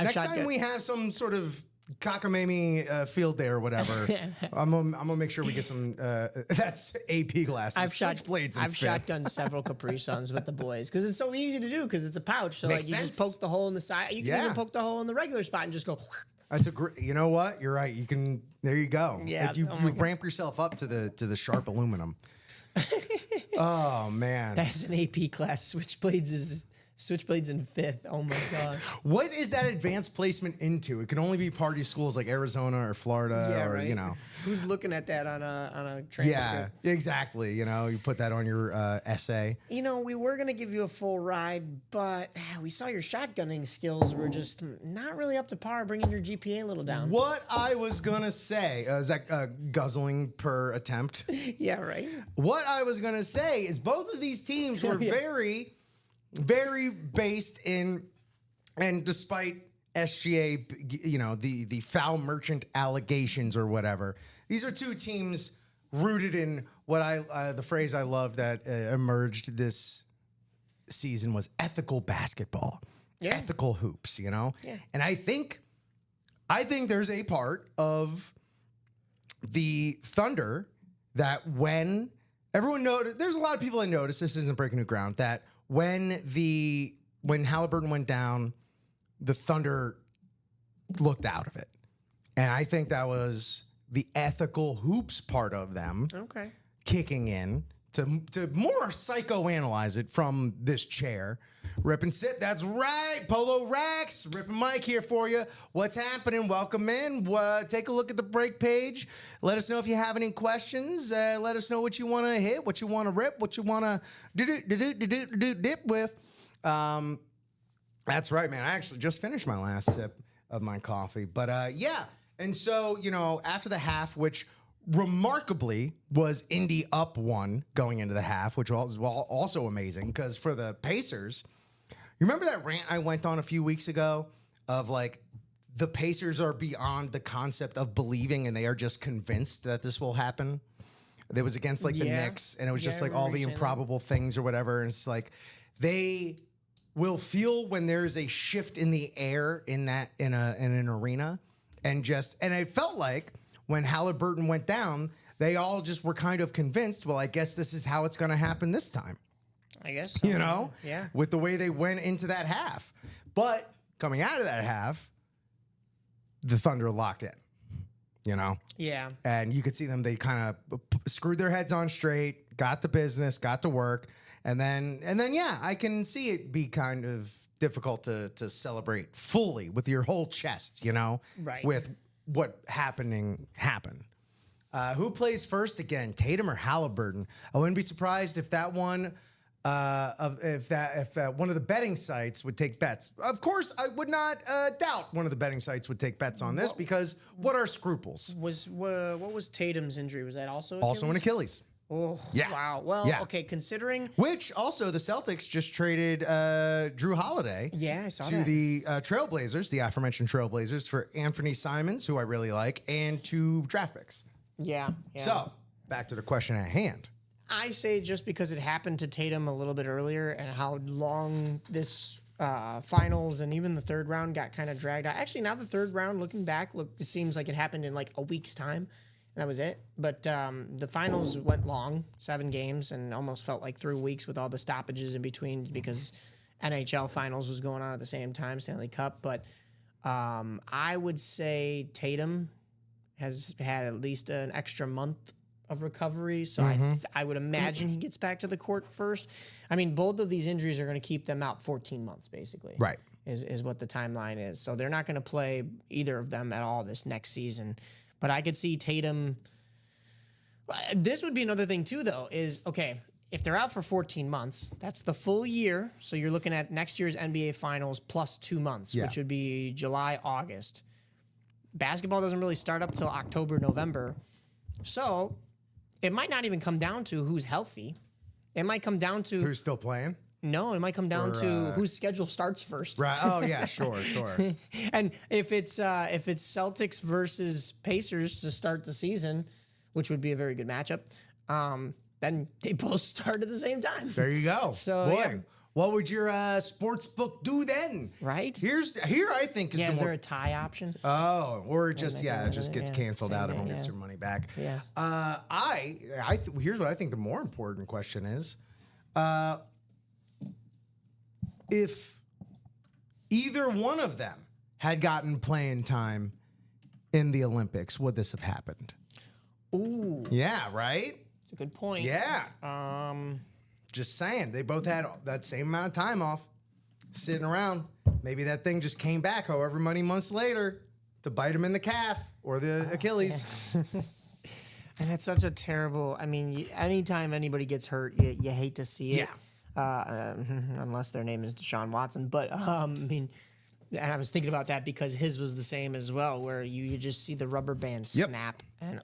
next time shotgun- we have some sort of cockamamie field day or whatever, I'm gonna make sure we get some. That's AP glasses. I've Switchblades and fifth. shotgunned several Capri Suns with the boys because it's so easy to do because it's a pouch. So Makes you sense. just poke the hole in the side. You can even poke the hole in the regular spot and just go. That's a great. You know what? You're right. You can. There you go. Yeah, Like you oh my God. ramp yourself up to the sharp aluminum. Oh man. That's an AP class. Switchblades in fifth. Oh my god. What is that advanced placement into? It can only be party schools like Arizona or Florida or you know. Who's looking at that on a transcript? Yeah, exactly. You know, you put that on your essay. You know, we were gonna give you a full ride, but we saw your shotgunning skills were just not really up to par, bringing your GPA a little down. What I was gonna say is that guzzling per attempt. Yeah, right. What I was gonna say is both of these teams were very, very based in, and despite SGA, you know, the foul merchant allegations or whatever, these are two teams rooted in what the phrase I loved that emerged this season was ethical basketball, ethical hoops, you know? Yeah. And I think there's a part of the Thunder that when everyone noticed, there's a lot of people that noticed, this isn't breaking new ground, that when Halliburton went down, the Thunder looked out of it. And I think that was the ethical hoops part of them kicking in to more psychoanalyze it from this chair. Rip and sip, that's right. Polo Racks, Rip and Mike here for you. What's happening? Welcome in. Take a look at the break page. Let us know if you have any questions. Let us know what you want to hit, what you want to rip, what you want to dip with. That's right, man. I actually just finished my last sip of my coffee. But yeah, and so, you know, after the half, which remarkably was Indy up one going into the half, which was also amazing because for the Pacers, you remember that rant I went on a few weeks ago of like the Pacers are beyond the concept of believing and they are just convinced that this will happen? It was against like the Knicks, and it was just like all the improbable things or whatever. And it's like they will feel when there's a shift in the air in an arena, and I felt like when Halliburton went down, they all just were kind of convinced, well, I guess this is how it's going to happen this time. I guess so, you know, yeah, with the way they went into that half. But coming out of that half, the Thunder locked in. You know? Yeah. And you could see them, they kind of screwed their heads on straight, got the business, got to work. And then, yeah, I can see it be kind of difficult to celebrate fully with your whole chest, you know? Right. With what happened. Who plays first again, Tatum or Halliburton? I wouldn't be surprised if that one... if one of the betting sites would take bets. Of course, I would not doubt one of the betting sites would take bets on this because what are scruples? What was Tatum's injury? Was that also Also an Achilles. Oh, Yeah. wow. Well, Yeah. okay, considering... Which also the Celtics just traded Drew Holiday Yeah, I saw to that. the Trailblazers, the aforementioned Trailblazers, for Anthony Simons, who I really like, and 2 draft picks. Yeah. So, back to the question at hand. I say just because it happened to Tatum a little bit earlier and how long this finals and even the third round got kind of dragged out. Actually, now the third round, looking back, it seems like it happened in like a week's time. And that was it. But the finals went long, 7 games, and almost felt like 3 weeks with all the stoppages in between because NHL finals was going on at the same time, Stanley Cup. But I would say Tatum has had at least an extra month of recovery, so I would imagine he gets back to the court first. I mean, both of these injuries are going to keep them out 14 months, basically. Right. Is what the timeline is. So they're not going to play either of them at all this next season. But I could see Tatum. This would be another thing too, though. Is okay if they're out for 14 months. That's the full year. So you're looking at next year's NBA Finals plus 2 months, which would be July, August. Basketball doesn't really start up till October, November. So it might not even come down to who's healthy. It might come down to Who's still playing? no. It might come down to whose schedule starts first. Right. Oh yeah, sure. And if it's Celtics versus Pacers to start the season, which would be a very good matchup, then they both start at the same time. There you go. So, boy, yeah. what would your sports book do then? Right? Here I think is Yeah, the is more there a tie option? or it just it just gets yeah, canceled same out. Everyone thing, gets yeah. their money back. Yeah. Here's what I think the more important question is: if either one of them had gotten playing time in the Olympics, would this have happened? Ooh, Yeah, right. that's a good point. Yeah. Just saying, they both had that same amount of time off, sitting around. Maybe that thing just came back however many months later to bite them in the calf or the Achilles. And that's such a terrible. I mean, anytime anybody gets hurt, you hate to see it. Yeah. Unless their name is Deshaun Watson. But I mean, and I was thinking about that because his was the same as well, where you just see the rubber band snap, and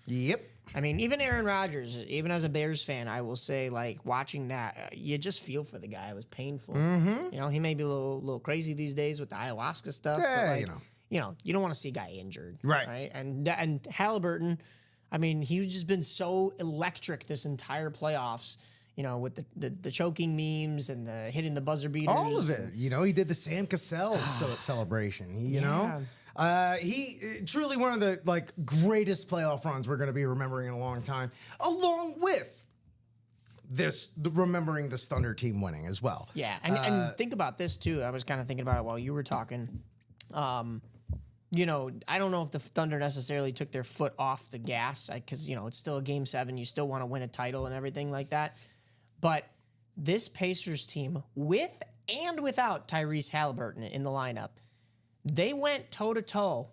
Yep. I mean, even Aaron Rodgers, even as a Bears fan, I will say, like, watching that, you just feel for the guy. It was painful. Mm-hmm. You know, he may be a little crazy these days with the ayahuasca stuff. Yeah, but like, you don't want to see a guy injured. Right. And Halliburton, I mean, he's just been so electric this entire playoffs, you know, with the choking memes and the hitting the buzzer beaters. All of it. You know, he did the Sam Cassell celebration. You know? He truly one of the greatest playoff runs we're going to be remembering in a long time, along with remembering this Thunder team winning as well. Yeah, and think about this too. I was kind of thinking about it while you were talking. You know, I don't know if the Thunder necessarily took their foot off the gas because, you know, it's still a Game 7. You still want to win a title and everything like that. But this Pacers team, with and without Tyrese Halliburton in the lineup, they went toe-to-toe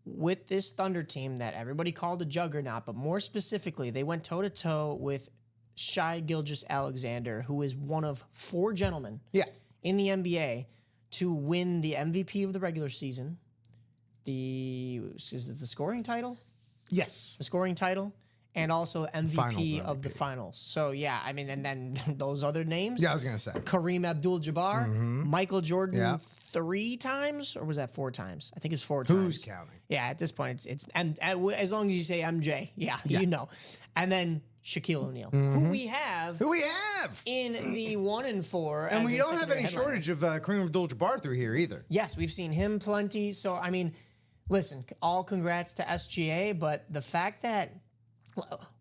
with this Thunder team that everybody called a juggernaut, but more specifically, they went toe-to-toe with Shai Gilgeous-Alexander, who is one of 4 gentlemen in the NBA to win the MVP of the regular season, is it the scoring title? Yes. The scoring title, and also MVP Finals of the MVP. finals. So, yeah, I mean, and then those other names. Yeah, I was going to say. Kareem Abdul-Jabbar, Michael Jordan 3 times, or was that 4 times? I think it's 4 times. Who's counting? Yeah, at this point, it's and as long as you say MJ, you know. And then Shaquille O'Neal, who we have in the 1 and 4. And as we a don't have secondary any headliner. shortage of Kareem Abdul-Jabbar through here either. Yes, we've seen him plenty. So, I mean, listen, all congrats to SGA, but the fact that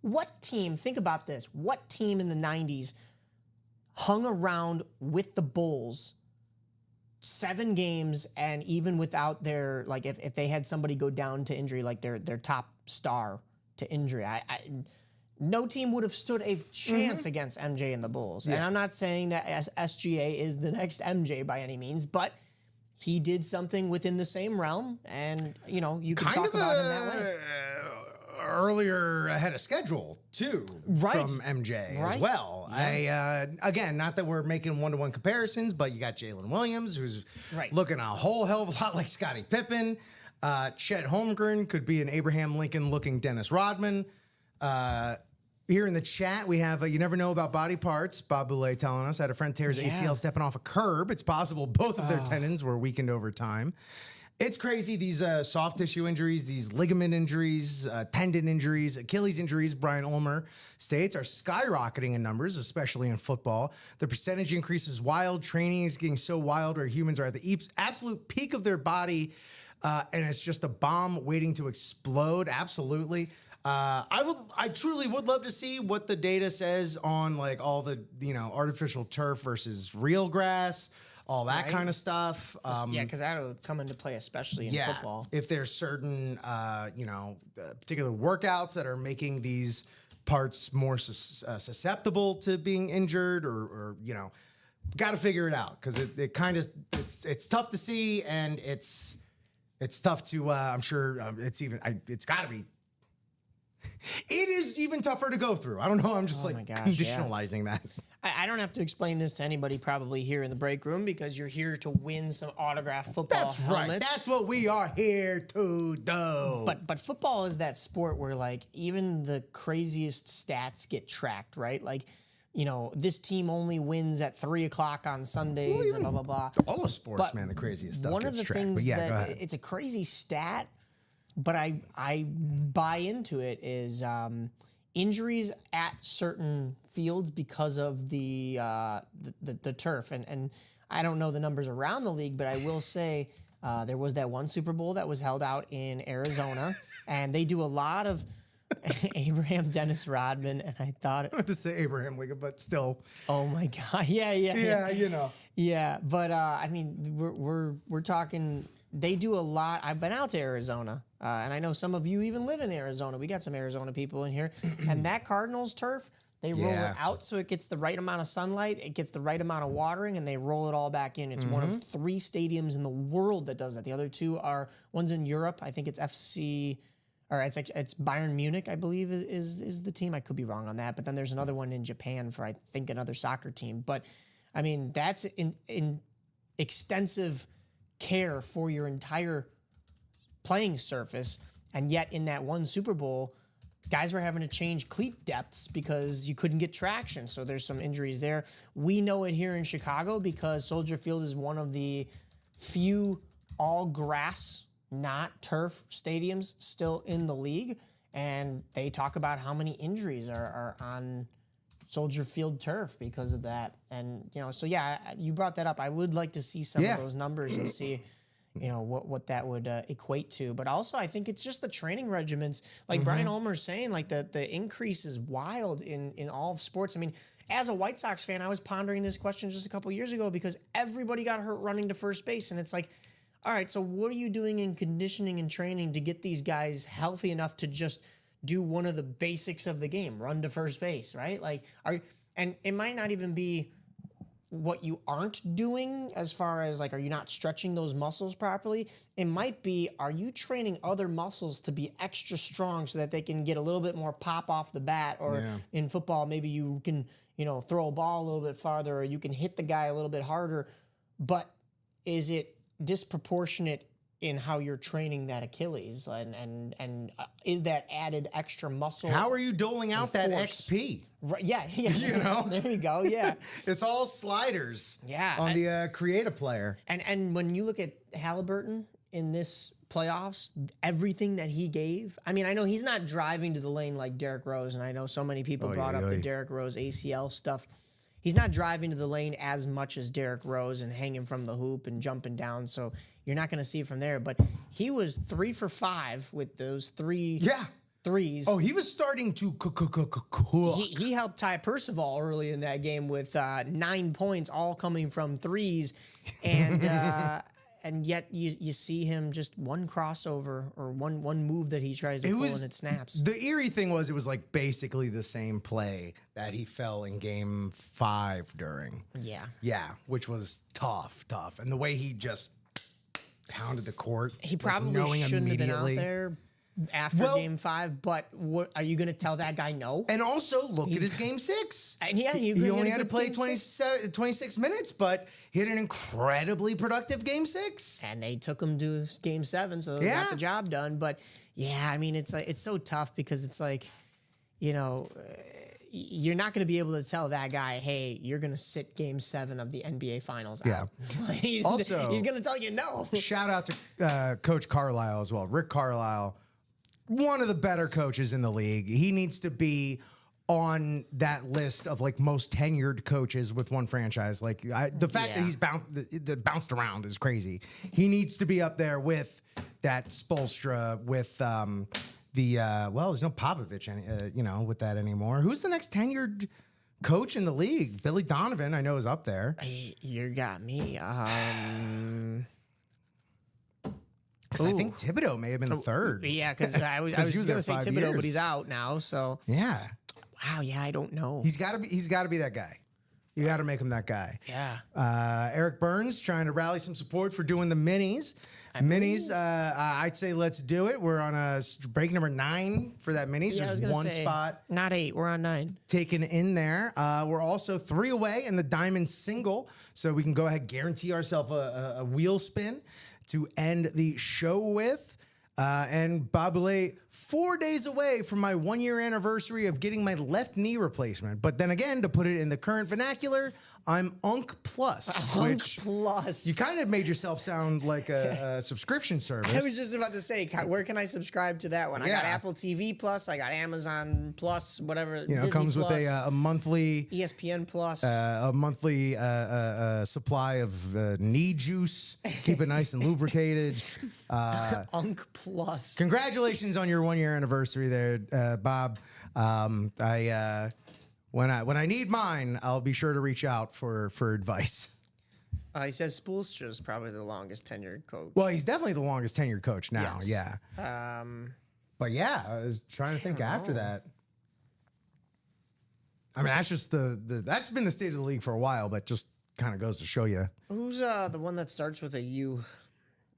what team, think about this, what team in the 90s hung around with the Bulls 7 games, and even without their, like, if they had somebody go down to injury, like their top star to injury, no team would have stood a chance against MJ and the Bulls. And I'm not saying that SGA is the next MJ by any means, but he did something within the same realm, and, you know, you can talk about him that way. Earlier ahead of schedule too, Right. from MJ Right. as well. Yeah. Again, not that we're making one-to-one comparisons, but you got Jalen Williams, who's Right. looking a whole hell of a lot like Scottie Pippen. Chet Holmgren could be an Abraham Lincoln-looking Dennis Rodman. Here in the chat, we have you never know about body parts. Bob Boulay telling us, I had a friend tear his ACL stepping off a curb. It's possible both of their tendons were weakened over time. It's crazy, these soft tissue injuries, these ligament injuries, tendon injuries, Achilles injuries, Brian Ulmer states, are skyrocketing in numbers, especially in football. The percentage increase is wild. Training is getting so wild where humans are at the absolute peak of their body, and it's just a bomb waiting to explode. Absolutely. I truly would love to see what the data says on like all the, artificial turf versus real grass, all that kind of stuff. Yeah, because that'll come into play, especially in football. If there's certain, particular workouts that are making these parts more susceptible to being injured, or got to figure it out, because it kind of it's tough to see, and it's It's tough to. I'm sure it's even. It's got to be. It is even tougher to go through. I don't know. I'm just Oh like my gosh, conditionalizing that. I don't have to explain this to anybody probably here in the break room because you're here to win some autographed football That's helmets. right. That's what we are here to do. But football is that sport where like even the craziest stats get tracked, right? Like, this team only wins at 3:00 on Sundays and blah blah blah. all the sports, But man, the craziest stuff One gets of the tracked. things But yeah, go that ahead. it's a crazy stat, but I buy into it is injuries at certain fields because of the turf, and I don't know the numbers around the league, but I will say there was that one Super Bowl that was held out in Arizona, and they do a lot of Abraham Dennis Rodman, and I thought, I wanted to say Abraham Lincoln, but still, oh my god, yeah. Yeah, but I mean, we're talking. They do a lot. I've been out to Arizona, and I know some of you even live in Arizona. We got some Arizona people in here, and that Cardinals turf, they roll Yeah. it out so it gets the right amount of sunlight, it gets the right amount of watering, and they roll it all back in. It's one of 3 stadiums in the world that does that. The other 2 are one's in Europe. I think it's FC. Or it's Bayern Munich, I believe, is the team. I could be wrong on that. But then there's another one in Japan for, I think, another soccer team. But, I mean, that's in extensive care for your entire playing surface. And yet in that one Super Bowl, guys were having to change cleat depths because you couldn't get traction. So there's some injuries there. We know it here in Chicago because Soldier Field is one of the few all-grass, not turf stadiums still in the league, and they talk about how many injuries are on Soldier Field turf because of that. And so yeah, you brought that up. I would like to see some of those numbers and see what that would equate to. But also I think it's just the training regimens, like Brian Ulmer's saying, like the increase is wild in all of sports. I mean, as a White Sox fan, I was pondering this question just a couple years ago because everybody got hurt running to first base, and it's like, all right, so what are you doing in conditioning and training to get these guys healthy enough to just do one of the basics of the game, run to first base, right? Like, and it might not even be what you aren't doing as far as like, are you not stretching those muscles properly? It might be, are you training other muscles to be extra strong so that they can get a little bit more pop off the bat? Or in football, maybe you can, throw a ball a little bit farther, or you can hit the guy a little bit harder. But is it disproportionate in how you're training that Achilles, and is that added extra muscle? How are you doling out that force. XP? Right, yeah. There you go. Yeah, It's all sliders. Yeah, on the creative player. and when you look at Halliburton in this playoffs, everything that he gave. I mean, I know he's not driving to the lane like Derrick Rose, and I know so many people brought up the Derrick Rose ACL stuff. He's not driving to the lane as much as Derrick Rose and hanging from the hoop and jumping down, so you're not going to see it from there. But he was 3 for 5 with those 3 threes. Oh, he was starting to cook. He helped Ty Percival early in that game with 9 points, all coming from threes, and and yet you see him just one crossover or one move that he tries to pull and it snaps. The eerie thing was it was like basically the same play that he fell in game 5 during. Yeah, which was tough. And the way he just pounded the court. He probably shouldn't have been out there after game 5, but what are you going to tell that guy no? And also look at his game 6. And yeah, he only had to play 26 minutes, but he had an incredibly productive game 6. And they took him to game 7, so they got the job done. But yeah, I mean, it's like it's so tough because it's like, you're not going to be able to tell that guy, hey, you're going to sit game 7 of the NBA Finals out. he's going to tell you no. Shout out to Coach Carlisle as well. Rick Carlisle, one of the better coaches in the league. He needs to be on that list of like most tenured coaches with one franchise. Like the fact that he's bounced around is crazy. He needs to be up there with that Spoelstra, with there's no Popovich, with that anymore. Who's the next tenured coach in the league? Billy Donovan, I know, is up there. You got me. Because I think Thibodeau may have been the third. Yeah, because I was going to say Thibodeau, years. but he's out now. So yeah. Wow. Yeah, I don't know. He's got to be that guy. You got to make him that guy. Yeah. Eric Burns trying to rally some support for doing the minis. Minis, I'd say let's do it. We're on a break number 9 for that mini. So Yeah, I was there's gonna one say, spot not 8. We're on 9. taken in there. We're also 3 away in the diamond single. So we can go ahead, guarantee ourselves a wheel spin to end the show with. And Bob Boulay, 4 days away from my 1-year anniversary of getting my left knee replacement. But then again, to put it in the current vernacular, I'm Unk Plus, which Plus. you kind of made yourself sound like a subscription service. I was just about to say, where can I subscribe to that one? I got Yeah. Apple TV Plus, I got Amazon Plus, whatever. you know, Disney comes with Plus, a monthly ESPN Plus. a monthly supply of knee juice. Keep it nice and lubricated. Unk Plus. Congratulations on your 1-year anniversary there, Bob. When I need mine, I'll be sure to reach out for advice. He says Spoelstra's probably the longest tenured coach. Well, he's definitely the longest tenured coach now. Yes. Yeah. But yeah, I was trying to think after that. I mean, that's just that's been the state of the league for a while, but just kind of goes to show you. Who's the one that starts with a U?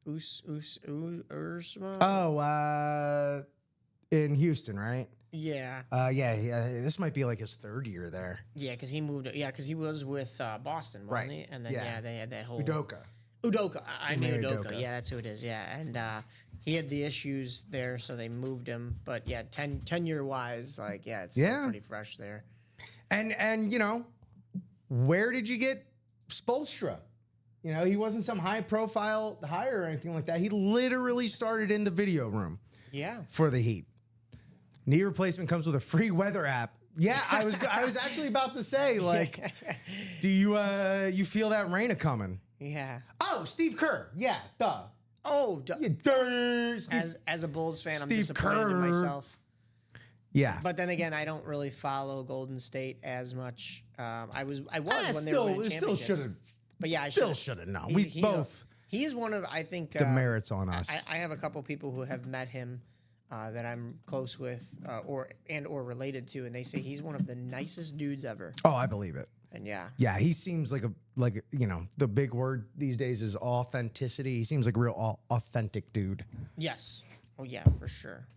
Ursma? Oh, in Houston, right? Yeah. Yeah. This might be like his 3rd year there. Yeah, because he moved. Yeah, because he was with Boston, wasn't Right. he? And then Yeah. they had that whole Udoka. Udoka. I mean Ime Udoka. Udoka. Yeah, that's who it is. Yeah, and he had the issues there, so they moved him. But yeah, tenure wise, like it's still Yeah. pretty fresh there. And you know, where did you get Spoelstra? You know, he wasn't some high profile hire or anything like that. He literally started in the video room Yeah. for the Heat. Knee replacement comes with a free weather app. Yeah, I was actually about to say, like, do you feel that rain a coming? Yeah. Oh, Steve Kerr. Yeah, duh. Oh, Yeah, duh. Steve- as a Bulls fan, I'm Steve disappointed in Kerr. myself. yeah. But then again, I don't really follow Golden State as much. I was when they were still, winning we still championships. should have. But yeah, I Still should've. should have known. He's- We both He's one of, I think, demerits on us. I have a couple people who have met him that I'm close with or related to, and they say he's one of the nicest dudes ever. Oh, I believe it. And yeah, Yeah, he seems like you know, the big word these days is authenticity. He seems like a real authentic dude. yes, oh yeah, for sure.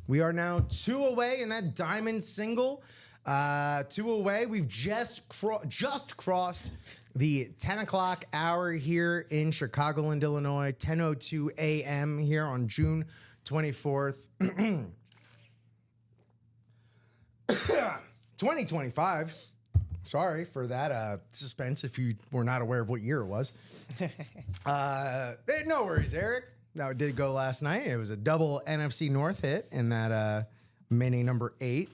We are now 2 away in that diamond single. 2 away. We've just crossed the 10 o'clock hour here in Chicagoland, Illinois. 10:02 a.m. here on June 24th, 2025. Sorry for that suspense if you were not aware of what year it was. No worries, Eric. That did go last night. It was a double NFC North hit in that mini number 8.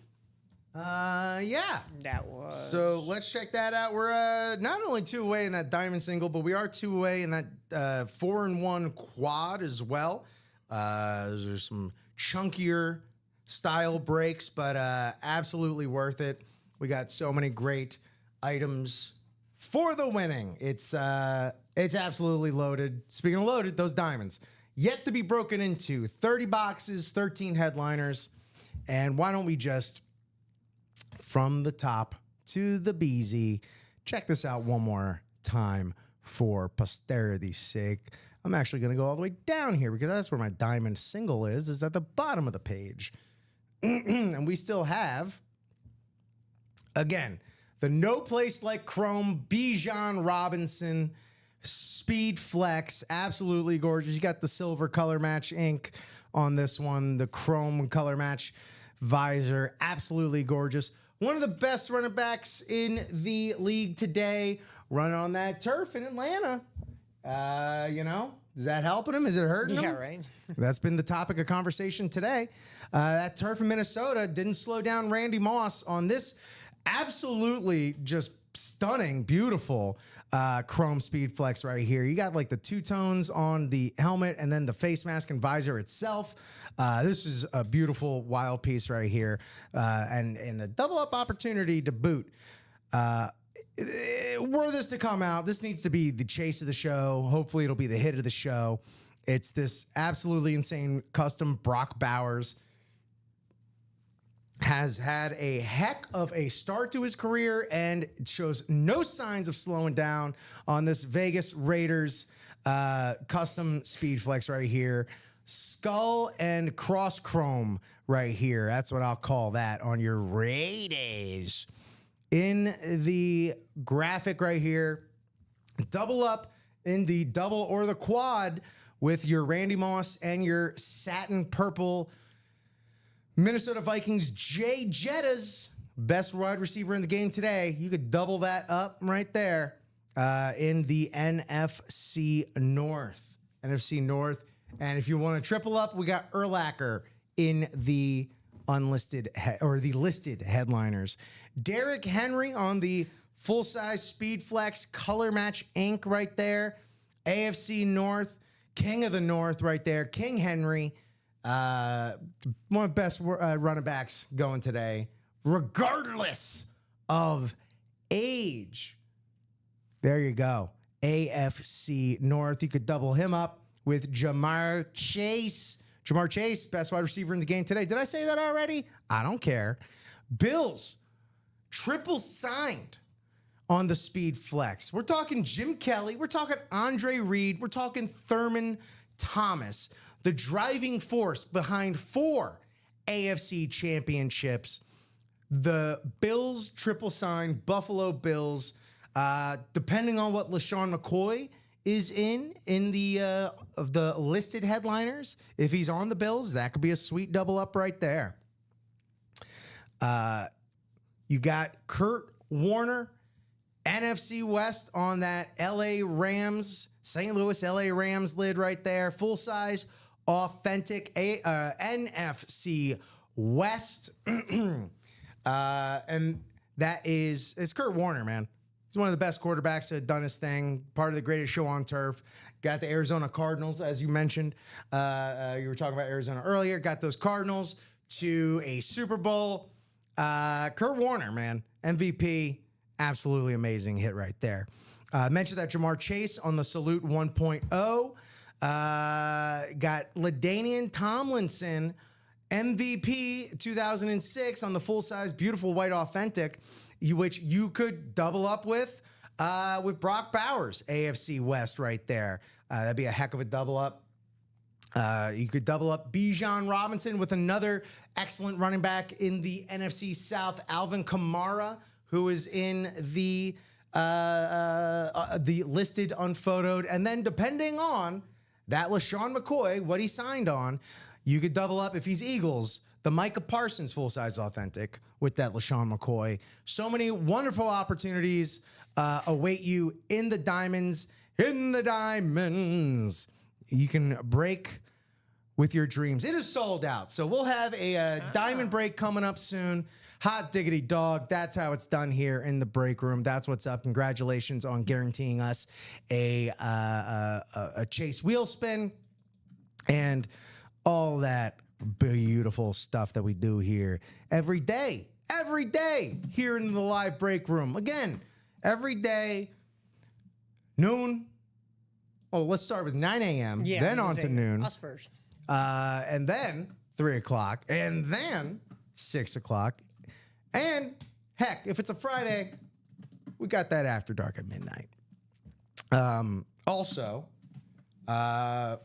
Yeah. That was So let's check that out. We're not only 2 away in that diamond single, but we are 2 away in that 4-in-1 quad as well. Those are some chunkier style breaks, but absolutely worth it. We got so many great items for the winning. It's absolutely loaded. Speaking of loaded, those diamonds yet to be broken into. 30 boxes, 13 headliners, and why don't we just from the top to the BZ, check this out one more time for posterity's sake. I'm actually going to go all the way down here because that's where my diamond single is at the bottom of the page. And we still have, again, the No Place Like Chrome Bijan Robinson Speed Flex. Absolutely gorgeous. You got the silver color match ink on this one, the chrome color match visor. Absolutely gorgeous. One of the best running backs in the league today, running on that turf in Atlanta. You know, is that helping him? Is it hurting him? yeah, right. That's been the topic of conversation today. That turf in Minnesota didn't slow down Randy Moss on this absolutely just stunning, beautiful chrome speed flex right here. You got like the 2 tones on the helmet and then the face mask and visor itself. This is a beautiful wild piece right here, and a double up opportunity to boot. Were this to come out, this needs to be the chase of the show. Hopefully it'll be the hit of the show. It's this absolutely insane custom Brock Bowers. Has had a heck of a start to his career and shows no signs of slowing down on this Vegas Raiders Custom speed flex right here. Skull and cross chrome right here. That's what I'll call that on your Raiders. In the graphic right here, double up in the double or the quad with your Randy Moss and your satin purple Minnesota Vikings Jay Jettas, best wide receiver in the game today. You could double that up right there in the NFC North. NFC North. And if you want to triple up, we got Urlacher in the unlisted or the listed headliners. Derrick Henry on the full-size Speed Flex color match ink right there. AFC North, King of the North right there. King Henry, one of the best running backs going today, regardless of age. There you go. AFC North. You could double him up with Ja'Marr Chase. Ja'Marr Chase, best wide receiver in the game today. Did I say that already? I don't care. Bills, triple signed on the Speed Flex. We're talking Jim Kelly. We're talking Andre Reed. We're talking Thurman Thomas, the driving force behind 4 AFC championships. The Bills triple signed, Buffalo Bills. Depending on what LaShawn McCoy is in the of the listed headliners, if he's on the Bills, that could be a sweet double up right there. You got Kurt Warner, NFC West on that LA Rams, St. Louis LA Rams lid right there. Full size, authentic NFC West. And that is, it's Kurt Warner, man. He's one of the best quarterbacks that have done his thing. Part of the greatest show on turf. Got the Arizona Cardinals, as you mentioned. You were talking about Arizona earlier. Got those Cardinals to a Super Bowl. Kurt Warner, man. MVP. Absolutely amazing hit right there. Mentioned that Ja'Marr Chase on the Salute 1.0. Got LaDainian Tomlinson, MVP 2006 on the full-size, beautiful white authentic, which you could double up with Brock Bowers, AFC West right there. That'd be a heck of a double up. You could double up Bijan Robinson with another excellent running back in the NFC South, Alvin Kamara, who is in the listed unphotoed. And then depending on that LaShawn McCoy, what he signed on, you could double up if he's Eagles, the Micah Parsons full-size authentic with that LaShawn McCoy. So many wonderful opportunities await you in the diamonds. In the diamonds. You can break with your dreams. It is sold out. So we'll have a diamond break coming up soon. Hot diggity dog. That's how it's done here in the break room. That's what's up. Congratulations on guaranteeing us a Chase wheel spin and all that beautiful stuff that we do here every day here in the live break room. Again, every day, noon. Oh, let's start with 9 a.m. Yeah, then on to noon. Us first. And then 3 o'clock. And then 6 o'clock. And heck, if it's a Friday, we got that after dark at midnight. Also, 4th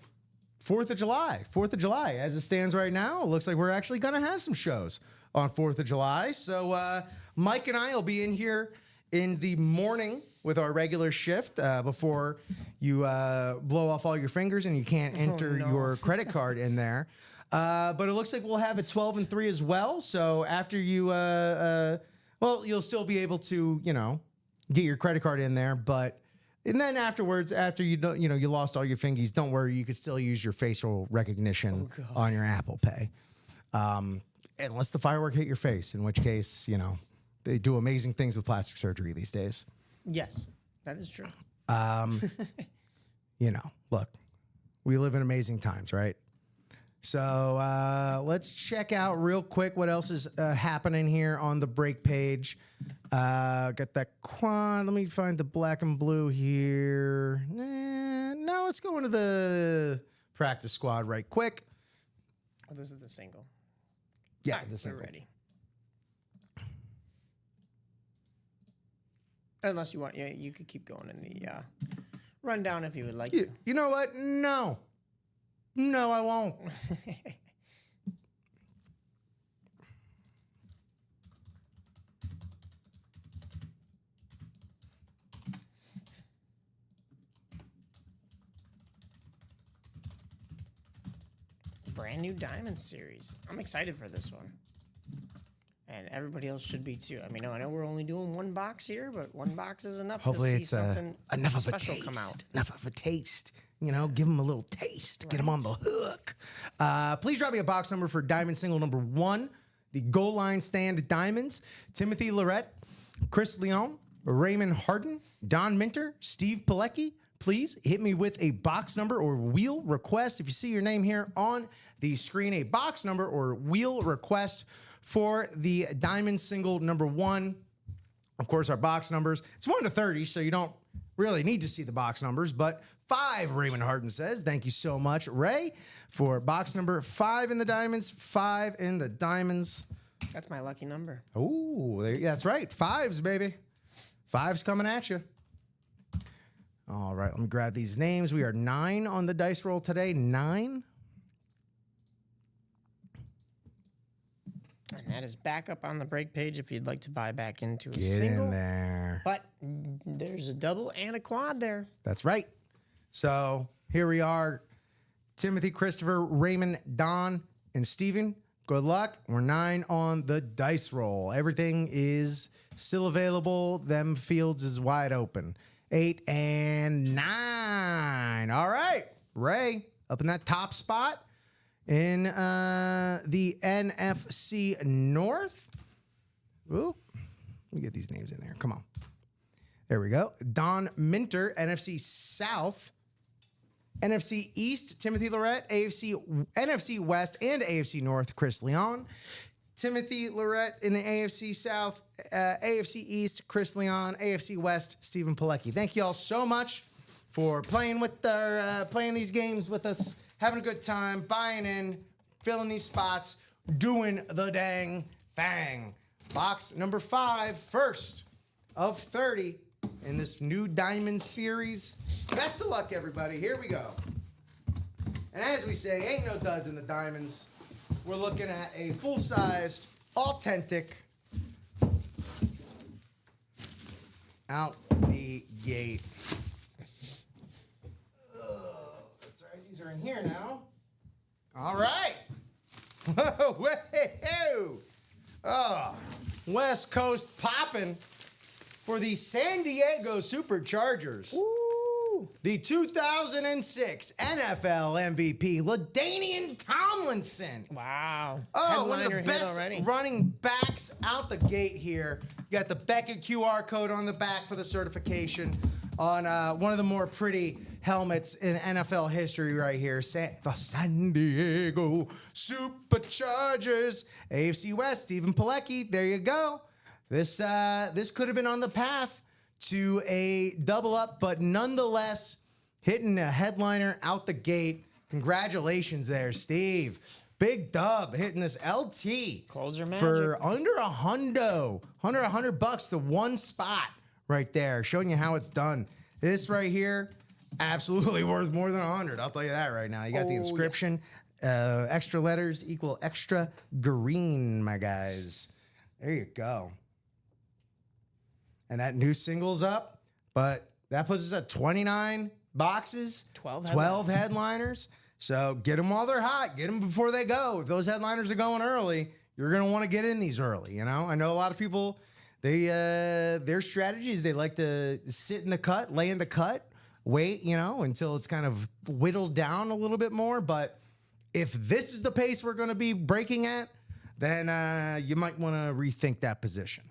of July. 4th of July, as it stands right now, it looks like we're actually going to have some shows on 4th of July. So Mike and I will be in here in the morning with our regular shift before you blow off all your fingers and you can't enter your credit card in there. But it looks like we'll have a 12 and 3 as well. So after you, well, you'll still be able to, get your credit card in there. And then afterwards, after you lost all your fingies, don't worry, you could still use your facial recognition on your Apple Pay. Unless the firework hit your face, in which case, they do amazing things with plastic surgery these days. Yes, that is true. Look, we live in amazing times, right? So let's check out real quick what else is happening here on the break page. Got that quad. Let me find the black and blue here. No, let's go into the practice squad right quick. Oh, this is the single. Yeah, All right, the single. we're ready. Unless you want, you could keep going in the rundown if you would like to. You know what? No. No, I won't. Brand new Diamond Series. I'm excited for this one. And everybody else should be too. I mean, I know we're only doing one box here, but one box is enough Hopefully to see it's something enough of a special taste. come out. Enough of a taste. You know, give them a little taste. Get them on the hook. Please drop me a box number for Diamond Single number 1. The Goal Line Stand Diamonds. Timothy Lorette, Chris Leon, Raymond Harden, Don Minter, Steve Pilecki. Please hit me with a box number or wheel request. If you see your name here on the screen, a box number or wheel request for the Diamond Single number 1. Of course, our box numbers, it's 1 to 30, so you don't really need to see the box numbers, but 5, Raymond Harden says. Thank you so much, Ray, for box number 5 in the Diamonds, 5 in the Diamonds. That's my lucky number. Oh, that's right. 5s, baby. 5s coming at you. All right, let me grab these names. We are 9 on the dice roll today. 9. And that is back up on the break page if you'd like to buy back into a Get single. in there. But there's a double and a quad there. That's right. So here we are. Timothy, Christopher, Raymond, Don, and Steven. Good luck. We're 9 on the dice roll. Everything is still available. Them fields is wide open. 8 and 9. All right. Ray, up in that top spot in the NFC North. Ooh, let me get these names in there. Come on. There we go. Don Minter, NFC South. NFC East, Timothy Lorette. NFC West and AFC North, Chris Leon. Timothy Lorette in the AFC South, AFC East, Chris Leon, AFC West, Stephen Pilecki. Thank you all so much for playing these games with us, having a good time, buying in, filling these spots, doing the dang thing. Box number 5, first of 30 in this new Diamond Series. Best of luck, everybody. Here we go. And as we say, ain't no duds in the Diamonds. We're looking at a full-sized, authentic, out the gate. That's right. These are in here now. All right. Whoa, whoa. Oh, West Coast popping for the San Diego Superchargers. Woo! The 2006 NFL MVP, LaDainian Tomlinson. Wow. Oh, one of Headliner the hit best already. running backs out the gate here. You got the Beckett QR code on the back for the certification on one of the more pretty helmets in NFL history right here. The San Diego Superchargers. AFC West, Stephen Pilecki. There you go. This could have been on the path to a double up, but nonetheless, hitting a headliner out the gate. Congratulations there, Steve. Big dub hitting this LT Closer magic. for under $100 to one spot right there, showing you how it's done. This right here, absolutely worth more than 100. I'll tell you that right now. You got the inscription, extra letters equal extra green, my guys. There you go. And that new single's up, but that puts us at 29 boxes, 12 headliners. So get them while they're hot. Get them before they go. If those headliners are going early, you're going to want to get in these early, you know? I know a lot of people, their strategy is they like to sit in the cut, lay in the cut, wait, you know, until it's kind of whittled down a little bit more. But if this is the pace we're going to be breaking at, then you might want to rethink that position.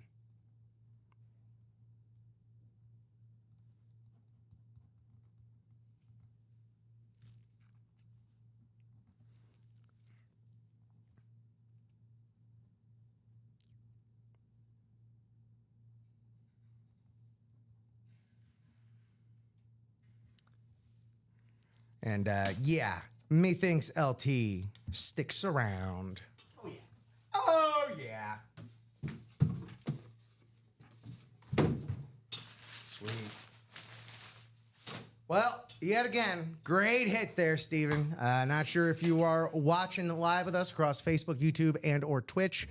And yeah, methinks LT sticks around. Oh yeah. Oh yeah. Sweet. Well. Well, yet again, great hit there, Steven. Not sure if you are watching live with us across Facebook, YouTube, and or Twitch,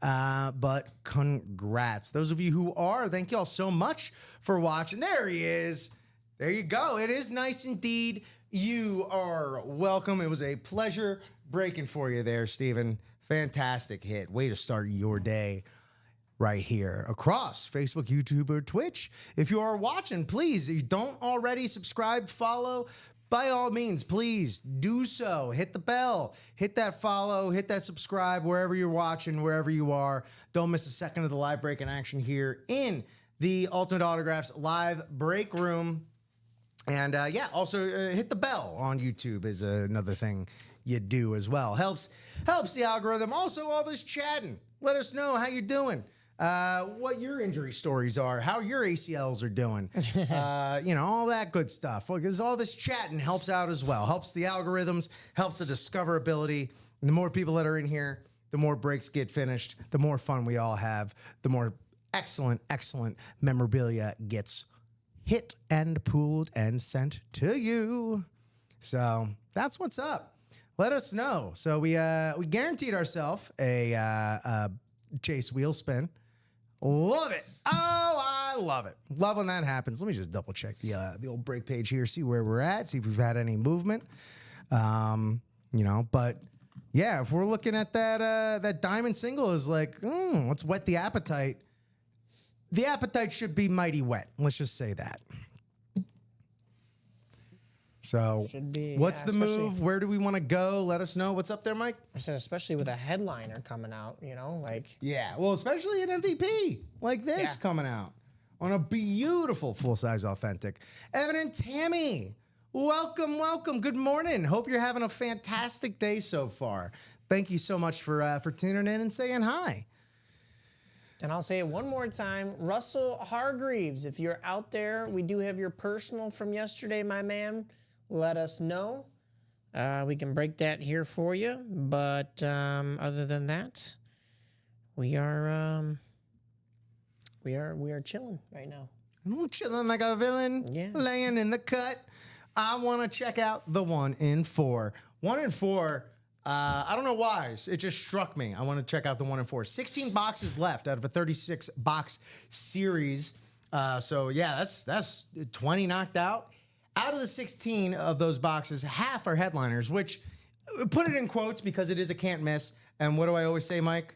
but congrats. Those of you who are, thank you all so much for watching. There he is. There you go. It is nice indeed. You are welcome. It was a pleasure breaking for you there, Steven. Fantastic hit. Way to start your day right here across Facebook, YouTube, or Twitch. If you are watching, please, if you don't already subscribe, follow, by all means, please do so. Hit the bell, hit that follow, hit that subscribe wherever you're watching, wherever you are. Don't miss a second of the live break in action here in the Ultimate Autographs live break room. And yeah, also hit the bell on YouTube is another thing you do as well. Helps the algorithm. Also, all this chatting. Let us know how you're doing. What your injury stories are, how your ACLs are doing, all that good stuff. Because all this chatting helps out as well. Helps the algorithms, helps the discoverability. And the more people that are in here, the more breaks get finished, the more fun we all have, the more excellent memorabilia gets hit and pooled and sent to you. So that's what's up. Let us know. So we guaranteed ourselves a Chase wheel spin. Love it. Oh, I love it. Love when that happens. Let me just double check the old break page here, see where we're at, see if we've had any movement. But yeah, if we're looking at that diamond single is like, let's whet the appetite. The appetite should be mighty wet. Let's just say that. So, what's the move? Where do we want to go? Let us know. What's up there, Mike? I said, especially with a headliner coming out, Yeah, well, especially an MVP like this coming out on a beautiful full-size authentic. Evan and Tammy, welcome. Good morning. Hope you're having a fantastic day so far. Thank you so much for tuning in and saying hi. And I'll say it one more time. Russell Hargreaves, if you're out there, we do have your personal from yesterday, my man. Let us know. We can break that here for you. But other than that, we are chilling right now. I'm chilling like a villain, laying in the cut. I want to check out the 1 in 4. 1 in 4. I don't know why. It just struck me. I want to check out the 1 in 4. 16 boxes left out of a 36 box series. So yeah, that's 20 knocked out. Out of the 16 of those boxes, half are headliners, which put it in quotes because it is a can't miss. And what do I always say, Mike?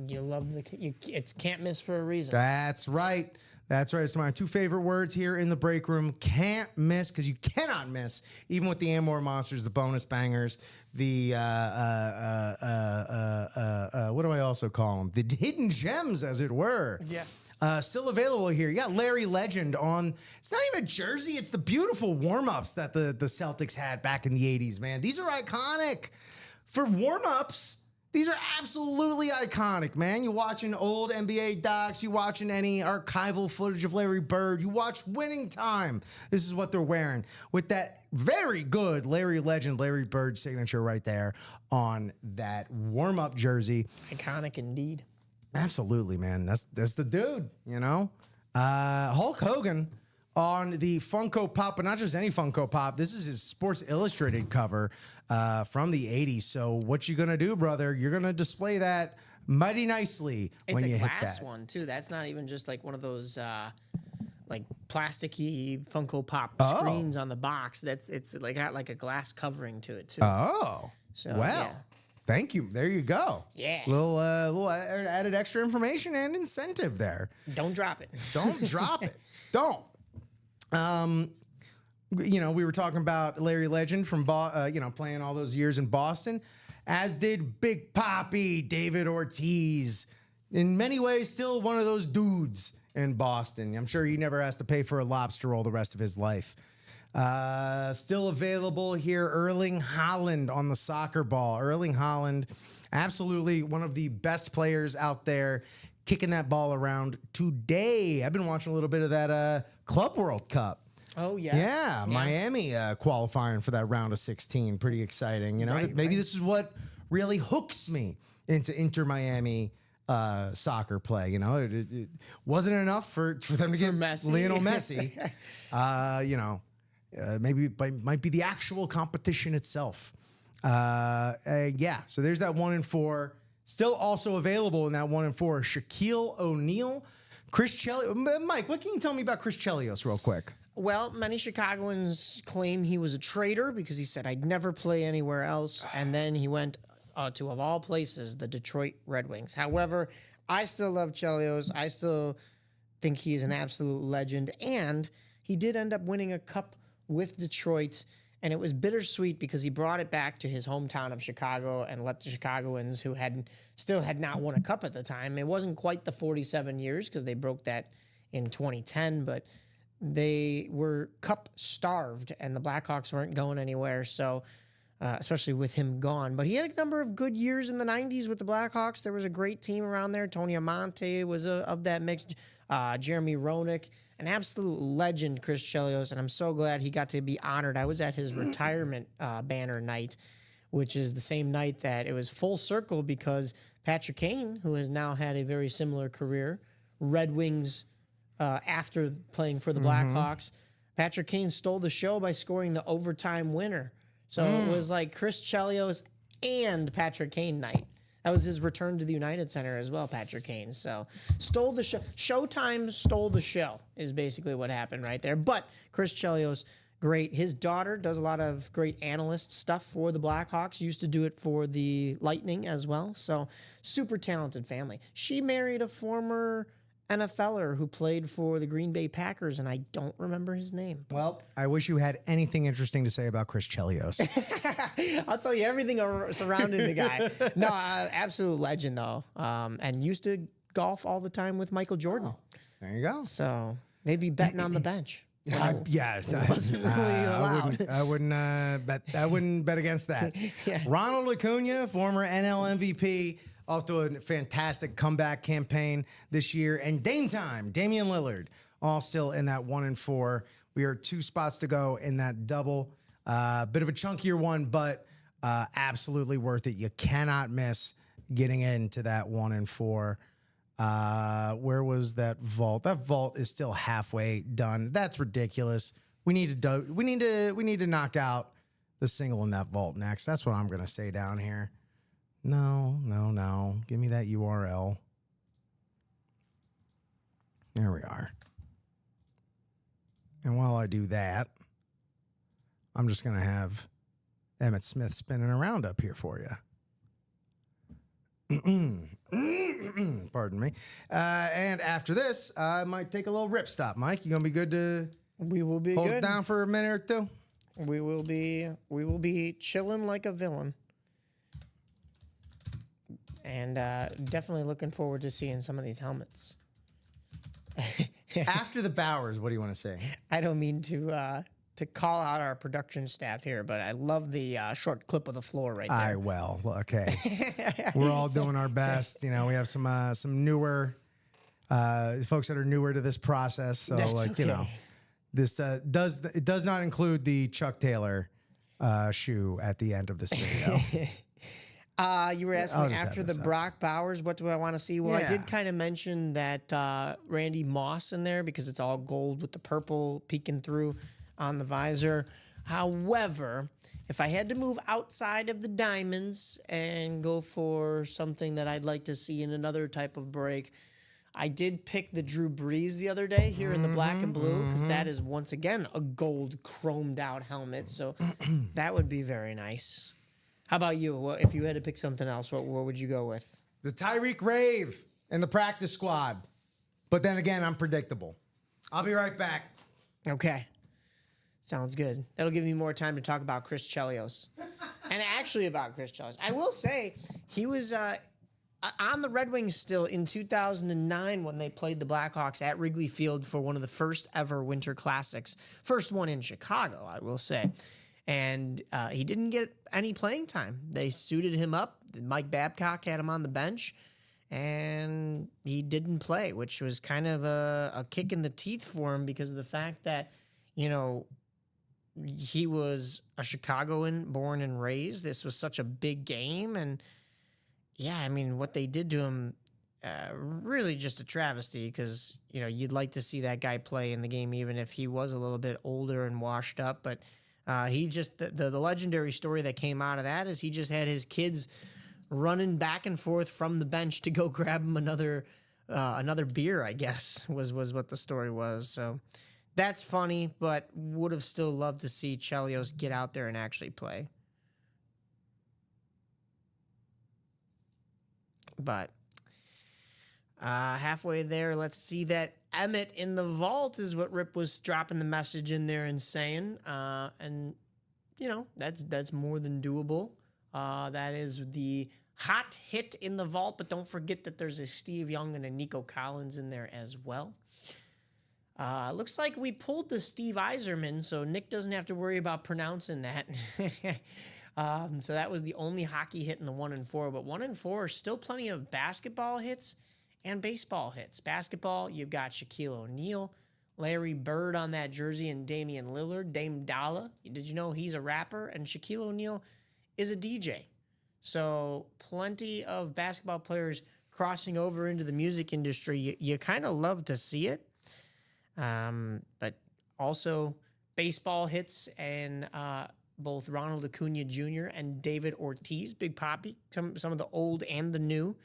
You love it's can't miss for a reason. That's right. It's my 2 favorite words here in the break room. Can't miss, because you cannot miss, even with the Amor Monsters, the bonus bangers, the what do I also call them? The hidden gems, as it were. Yeah. Still available here. You got Larry Legend on. It's not even a jersey. It's the beautiful warm-ups that the Celtics had back in the 80s, man. These are iconic. For warm-ups, these are absolutely iconic, man. You watching old NBA docs, you watching any archival footage of Larry Bird, you watch Winning Time. This is what they're wearing with that very good Larry Legend, Larry Bird signature right there on that warm-up jersey. Iconic indeed. Absolutely, man. That's the dude, Hulk Hogan on the Funko Pop, but not just any Funko Pop. This is his Sports Illustrated cover from the 80s. So what you going to do, brother? You're going to display that mighty nicely when you hit that. It's a glass one, too. That's not even just like one of those like plasticky Funko Pop screens on the box. It's like got like a glass covering to it, too. Oh, so, well. Yeah. Thank you. There you go. Yeah. Little added extra information and incentive there. Don't drop it. Don't drop it. Don't. We were talking about Larry Legend from playing all those years in Boston, as did Big Papi, David Ortiz. In many ways, still one of those dudes in Boston. I'm sure he never has to pay for a lobster roll the rest of his life. Still available here, Erling Haaland on the soccer ball. Erling Haaland, absolutely one of the best players out there, kicking that ball around today. I've been watching a little bit of that Club World Cup. Oh, yes. Yeah, Miami qualifying for that round of 16. Pretty exciting. Maybe this is what really hooks me into Inter Miami soccer play. It wasn't enough for them to get Messi. Lionel Messi. Maybe it might be the actual competition itself. Yeah, so there's that 1-4. Still also available in that 1-4, Shaquille O'Neal, Chris Chelios. Mike, what can you tell me about Chris Chelios real quick? Well, many Chicagoans claim he was a traitor because he said, I'd never play anywhere else. And then he went to, of all places, the Detroit Red Wings. However, I still love Chelios. I still think he's an absolute legend. And he did end up winning a cup with Detroit. And it was bittersweet because he brought it back to his hometown of Chicago and let the Chicagoans, who still had not won a cup at the time. It wasn't quite the 47 years because they broke that in 2010, but they were cup starved and the Blackhawks weren't going anywhere. So, especially with him gone, but he had a number of good years in the 90s with the Blackhawks. There was a great team around there. Tony Amonte was of that mix. Jeremy Roenick, an absolute legend, Chris Chelios, and I'm so glad he got to be honored. I was at his retirement banner night, which is the same night that it was full circle because Patrick Kane, who has now had a very similar career, Red Wings after playing for the Blackhawks, Patrick Kane stole the show by scoring the overtime winner. So it was like Chris Chelios and Patrick Kane night. That was his return to the United Center as well, Patrick Kane. So stole the show. Showtime stole the show is basically what happened right there. But Chris Chelios, great. His daughter does a lot of great analyst stuff for the Blackhawks. Used to do it for the Lightning as well. So super talented family. She married a former NFLer who played for the Green Bay Packers, and I don't remember his name. Well, I wish you had anything interesting to say about Chris Chelios. I'll tell you everything surrounding the guy. No, absolute legend, though. And used to golf all the time with Michael Jordan. There you go. So they'd be betting on the bench. Yeah, wasn't really allowed. I wouldn't bet against that. Yeah. Ronald Acuna, former NL MVP, off to a fantastic comeback campaign this year, and Damian Lillard, all still in that 1-4. We are 2 spots to go in that double. Bit of a chunkier one, but absolutely worth it. You cannot miss getting into that 1-4. Where was that vault? That vault is still halfway done. That's ridiculous. We need to knock out the single in that vault next. That's what I'm gonna say down here. No. Give me that URL. There we are. And while I do that, I'm just gonna have Emmett Smith spinning around up here for you. Pardon me. And after this, I might take a little rip stop. Mike, you gonna be good to We will be hold good. it down for a minute or two? We will be chilling like a villain. And definitely looking forward to seeing some of these helmets. After the Bowers, what do you want to say? I don't mean to call out our production staff here, but I love the short clip of the floor right there. Okay. We're all doing our best. You know, we have some newer folks that are newer to this process. So, That's like, okay. you know, this does not include the Chuck Taylor shoe at the end of this video. You were asking just after have the this up. Brock Bowers, what do I want to see? Well, I Yeah. did kind of mention that Randy Moss in there because it's all gold with the purple peeking through on the visor. However, if I had to move outside of the diamonds and go for something that I'd like to see in another type of break, I did pick the Drew Brees the other day here in the black and blue because that is once again a gold chromed out helmet. So that would be very nice. How about you? What, if you had to pick something else, what would you go with? The Tyreek Rave and the practice squad. But then again, I'm predictable. I'll be right back. Okay. Sounds good. That'll give me more time to talk about Chris Chelios. And actually about Chris Chelios. I will say, he was on the Red Wings still in 2009 when they played the Blackhawks at Wrigley Field for one of the first ever Winter Classics. First one in Chicago, I will say. And he didn't get any playing time. They suited him up. Mike Babcock had him on the bench, and he didn't play, which was kind of a kick in the teeth for him because of the fact that, you know, he was a Chicagoan born and raised. This was such a big game. And, yeah, I mean, what they did to him really just a travesty because, you know, you'd like to see that guy play in the game even if he was a little bit older and washed up. But he just, the legendary story that came out of that is he just had his kids running back and forth from the bench to go grab him another beer, I guess, was what the story was. So that's funny, but would have still loved to see Chelios get out there and actually play. But halfway there, let's see that Emmett in the vault is what Rip was dropping the message in there and saying. And, you know, that's more than doable. That is the hot hit in the vault, but don't forget that there's a Steve Young and a Nico Collins in there as well. Looks like we pulled the Steve Yzerman, so Nick doesn't have to worry about pronouncing that. So that was the only hockey hit in the 1 and 4, but 1 and 4 are still plenty of basketball hits and baseball hits. Basketball, you've got Shaquille O'Neal, Larry Bird on that jersey, and Damian Lillard, Dame Dalla. Did you know he's a rapper? And Shaquille O'Neal is a DJ. So plenty of basketball players crossing over into the music industry. You kind of love to see it. But also baseball hits and both Ronald Acuna Jr. and David Ortiz, Big Papi, some of the old and the new.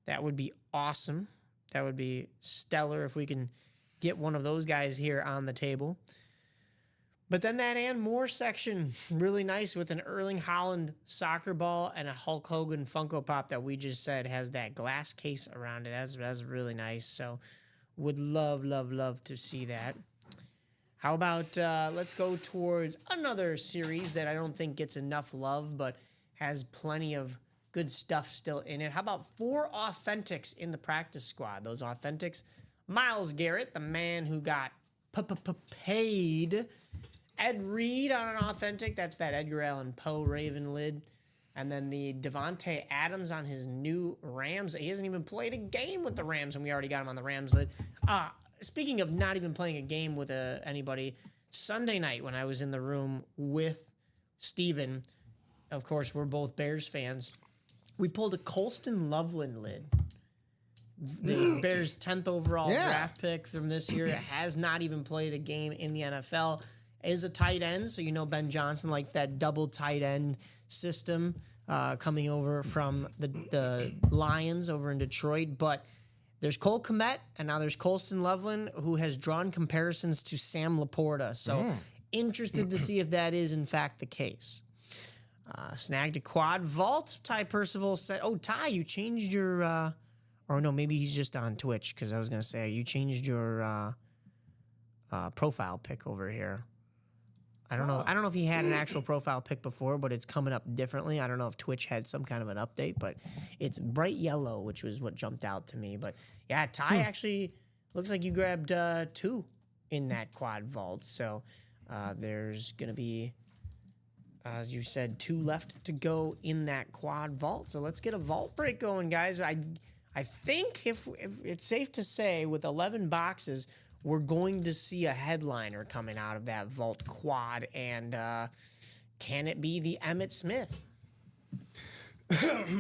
That would be awesome. That would be stellar if we can get one of those guys here on the table. But then that and more section, really nice with an Erling Haaland soccer ball and a Hulk Hogan Funko Pop that we just said has that glass case around it. That's really nice. So would love to see that. How about let's go towards another series that I don't think gets enough love, but has plenty of good stuff still in it. How about 4 Authentics in the practice squad? Those Authentics, Myles Garrett, the man who got paid. Ed Reed on an Authentic, that's that Edgar Allan Poe Raven lid. And then the Devontae Adams on his new Rams. He hasn't even played a game with the Rams, and we already got him on the Rams lid. Speaking of not even playing a game with anybody, Sunday night when I was in the room with Steven, of course, we're both Bears fans, we pulled a Colston Loveland lid. The Bears' 10th overall draft pick from this year. Has not even played a game in the NFL. Is a tight end, so you know Ben Johnson likes that double tight end system coming over from the Lions over in Detroit. But there's Cole Kmet, and now there's Colston Loveland, who has drawn comparisons to Sam Laporta. So interested to see if that is, in fact, the case. Snagged a quad vault. Ty Percival said, oh, Ty, you changed your... or no, maybe he's just on Twitch, because I was going to say, you changed your profile pic over here. I don't know. I don't know if he had an actual profile pic before, but it's coming up differently. I don't know if Twitch had some kind of an update, but it's bright yellow, which was what jumped out to me. But yeah, Ty actually looks like you grabbed 2 in that quad vault. So there's going to be, as you said, 2 left to go in that quad vault. So let's get a vault break going, guys. I think if it's safe to say with 11 boxes, we're going to see a headliner coming out of that vault quad, and can it be the Emmitt Smith?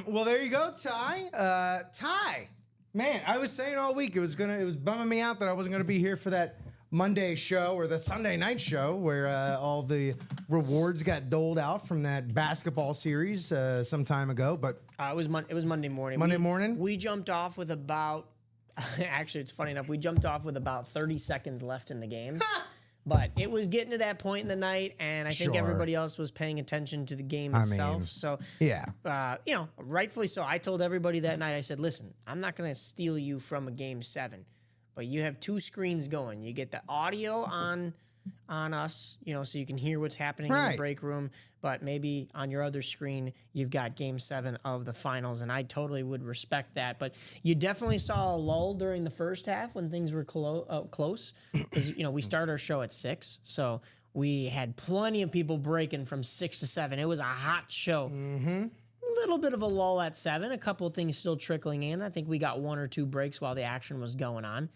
Well, there you go, Ty. Ty, man, I was saying all week it was bumming me out that I wasn't gonna be here for that Monday show or the Sunday night show where all the rewards got doled out from that basketball series some time ago. But it was Monday morning. Monday morning. We jumped off with about. Actually, it's funny enough. We jumped off with about 30 seconds left in the game. But it was getting to that point in the night, and I think everybody else was paying attention to the game itself. So, yeah. Rightfully so. I told everybody that night, I said, listen, I'm not going to steal you from a Game 7, but you have 2 screens going. You get the audio on us, so you can hear what's happening in the break room, but maybe on your other screen, you've got Game 7 of the finals, and I totally would respect that. But you definitely saw a lull during the first half when things were close, because, we started our show at 6, so we had plenty of people breaking from 6 to 7. It was a hot show. Mm-hmm. A little bit of a lull at 7, a couple of things still trickling in. I think we got 1 or 2 breaks while the action was going on.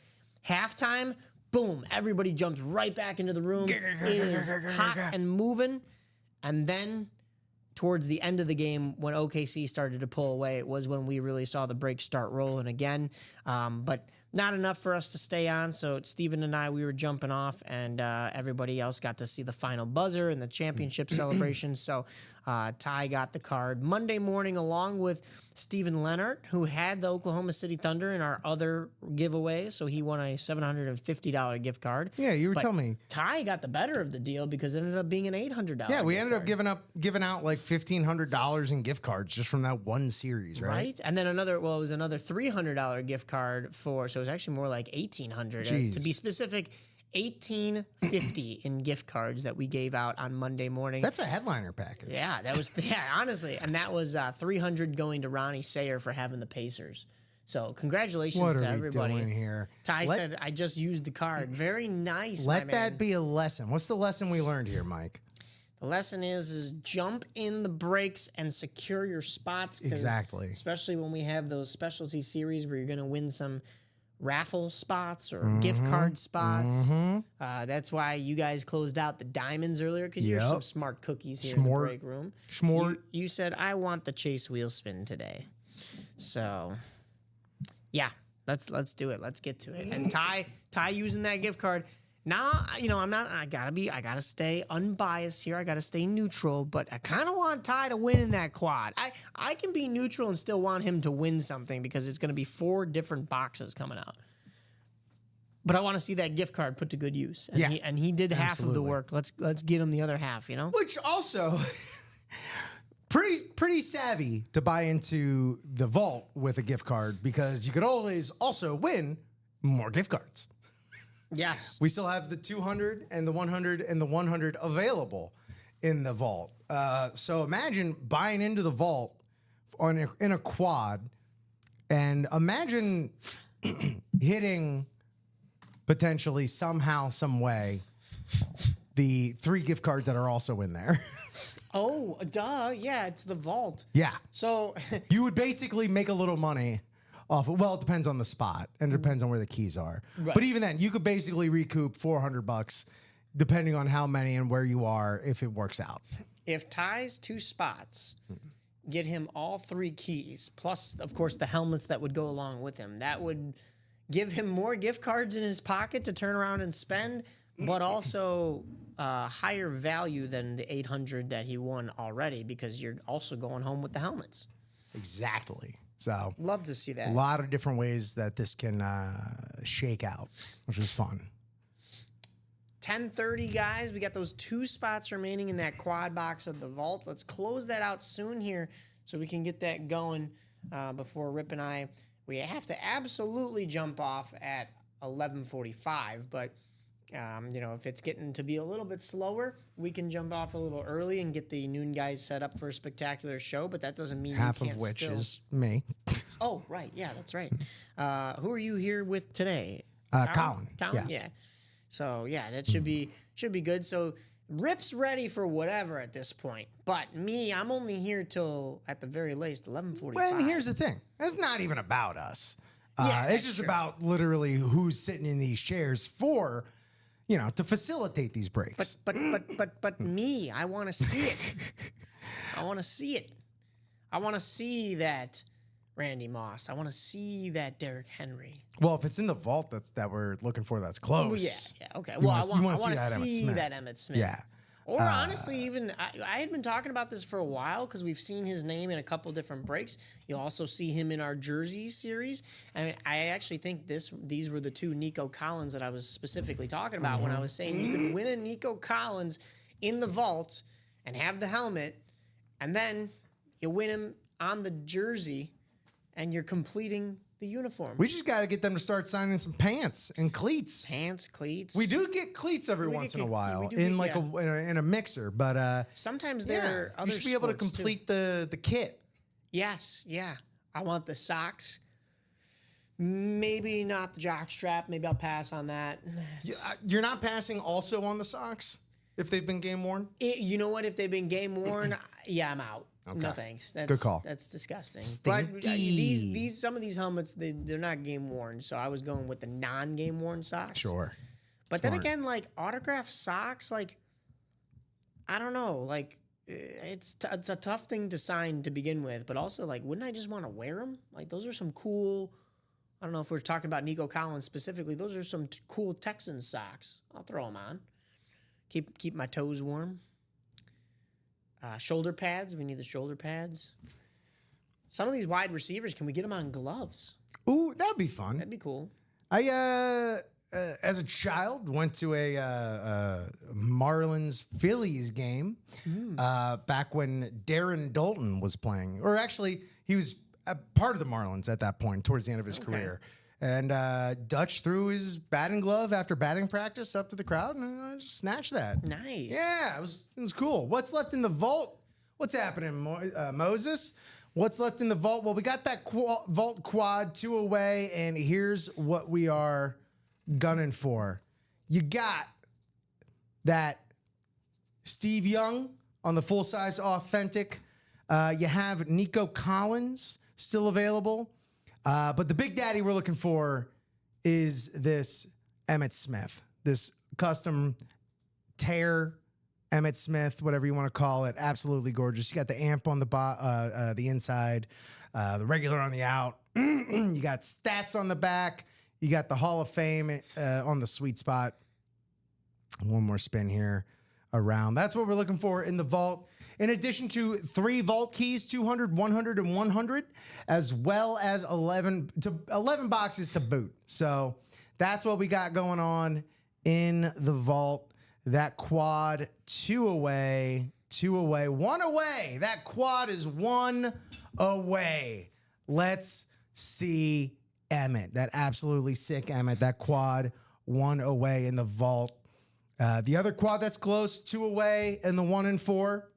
Halftime, boom, everybody jumps right back into the room. It is hot and moving. And then towards the end of the game when OKC started to pull away was when we really saw the break start rolling again. But not enough for us to stay on. So Steven and I, we were jumping off, and everybody else got to see the final buzzer and the championship celebration. So Ty got the card Monday morning along with Steven Leonard, who had the Oklahoma City Thunder in our other giveaway. So he won a $750 gift card. Yeah, you were But telling me. Ty got the better of the deal because it ended up being an $800. Yeah, we gift ended card. up giving out like $1,500 in gift cards just from that one series, right? Right, and then it was another $300 gift card for. So it was actually more like $1,800 to be Jeez. specific. $1,850 in gift cards that we gave out on Monday morning. That's a headliner package. Yeah, that was honestly, and that was $300 going to Ronnie Sayer for having the Pacers. So congratulations What to are we everybody. doing here? Ty said, "I just used the card." Very nice. Let my that man. be a lesson. What's the lesson we learned here, Mike? The lesson is jump in the breaks and secure your spots. 'cause Exactly. Especially when we have those specialty series where you're going to win some raffle spots or Mm-hmm. gift card spots. That's why you guys closed out the diamonds earlier because you're Yep. some smart cookies here in the Smart. break room. Schmort. You said, I want the chase wheel spin today. So, yeah, let's do it. Let's get to it. And Ty using that gift card. Now, I gotta stay unbiased here. I gotta stay neutral, but I kind of want Ty to win in that quad. I can be neutral and still want him to win something because it's gonna be 4 different boxes coming out. But I want to see that gift card put to good use. And Yeah, he did half of the absolutely. work. Let's get him the other half, you know? Which also pretty savvy to buy into the vault with a gift card because you could always also win more gift cards. Yes. We still have the 200 and the 100 and the 100 available in the vault. So imagine buying into the vault in a quad, and imagine hitting potentially somehow, some way, the 3 gift cards that are also in there. Oh, duh. Yeah, it's the vault. Yeah. So, You would basically make a little money off of, well, it depends on the spot and it depends on where the keys are. Right. But even then, you could basically recoup $400 depending on how many and where you are if it works out. if Ty's 2 spots get him all 3 keys, plus, of course, the helmets that would go along with him, that would give him more gift cards in his pocket to turn around and spend, but also higher value than the 800 that he won already because you're also going home with the helmets. Exactly. So Love to see that. a lot of different ways that this can shake out, which is fun. 10:30, guys. We got those 2 spots remaining in that quad box of the vault. Let's close that out soon here so we can get that going before Rip and I. We have to absolutely jump off at 11:45, but if it's getting to be a little bit slower, we can jump off a little early and get the noon guys set up for a spectacular show. But that doesn't mean Half we of can't which still... is me. Oh, right. Yeah, that's right. Who are you here with today? Colin. Colin? Yeah. So, yeah, that should be good. So, Rip's ready for whatever at this point. But me, I'm only here till, at the very least, 11:45. Well, and here's the thing. It's not even about us. Yeah, It's that's just true. about literally who's sitting in these chairs for, to facilitate these breaks. But me, I want to see it. I want to see it. I want to see that Randy Moss. I want to see that Derrick Henry. Well, if it's in the vault that we're looking for, that's close. Well, yeah, okay. You Well, wanna- I you want wanna to that Emmitt see Smith. that Emmitt Smith. Yeah. Or honestly, even I had been talking about this for a while because we've seen his name in a couple different breaks. You'll also see him in our jerseys series. I actually think these were the 2 Nico Collins that I was specifically talking about when I was saying you could win a Nico Collins in the vault and have the helmet, and then you win him on the jersey, and you're completing the uniform. We just got to get them to start signing some pants and cleats. Pants, cleats. We do get cleats every We once get in a we while do in get- like in a mixer, but Sometimes there are you other should be able to sports, too. complete the kit. Yes, yeah. I want the socks. Maybe not the jock strap. Maybe I'll pass on that. You're not passing also on the socks if they've been game worn. You know what? If they've been game worn, yeah, I'm out. No Okay. thanks. That's, Good call. That's disgusting. Stinky. But these some of these helmets they're not game worn, so I was going with the non-game worn socks. Sure. But then again, like autographed socks, like I don't know, like it's a tough thing to sign to begin with, but also like, wouldn't I just want to wear them? Like those are some cool. I don't know if we're talking about Nico Collins specifically. Those are some cool Texans socks. I'll throw them on. Keep my toes warm. Shoulder pads. We need the shoulder pads. Some of these wide receivers, can we get them on gloves? Ooh, that'd be fun. That'd be cool. I, as a child, went to a Marlins Phillies game back when Darren Dalton was playing. Or actually, he was a part of the Marlins at that point, towards the end of his career. And Dutch threw his batting glove after batting practice up to the crowd, and I just snatched that. Nice. Yeah, it was cool. What's left in the vault? What's happening, Moses? What's left in the vault? Well, we got that vault quad 2 away, and here's what we are gunning for. You got that Steve Young on the full-size authentic. You have Nico Collins still available. But the big daddy we're looking for is this Emmitt Smith, this custom tear Emmitt Smith, whatever you want to call it. Absolutely gorgeous. You got the amp on the inside, the regular on the out. You got stats on the back. You got the Hall of Fame on the sweet spot. One more spin here around. That's what we're looking for in the vault. In addition to 3 vault keys, 200, 100, and 100, as well as 11 boxes to boot. So that's what we got going on in the vault. That quad 2 away, 1 away. That quad is 1 away. Let's see Emmitt. That absolutely sick Emmitt. That quad 1 away in the vault. The other quad that's close, 2 away, and the 1 and 4.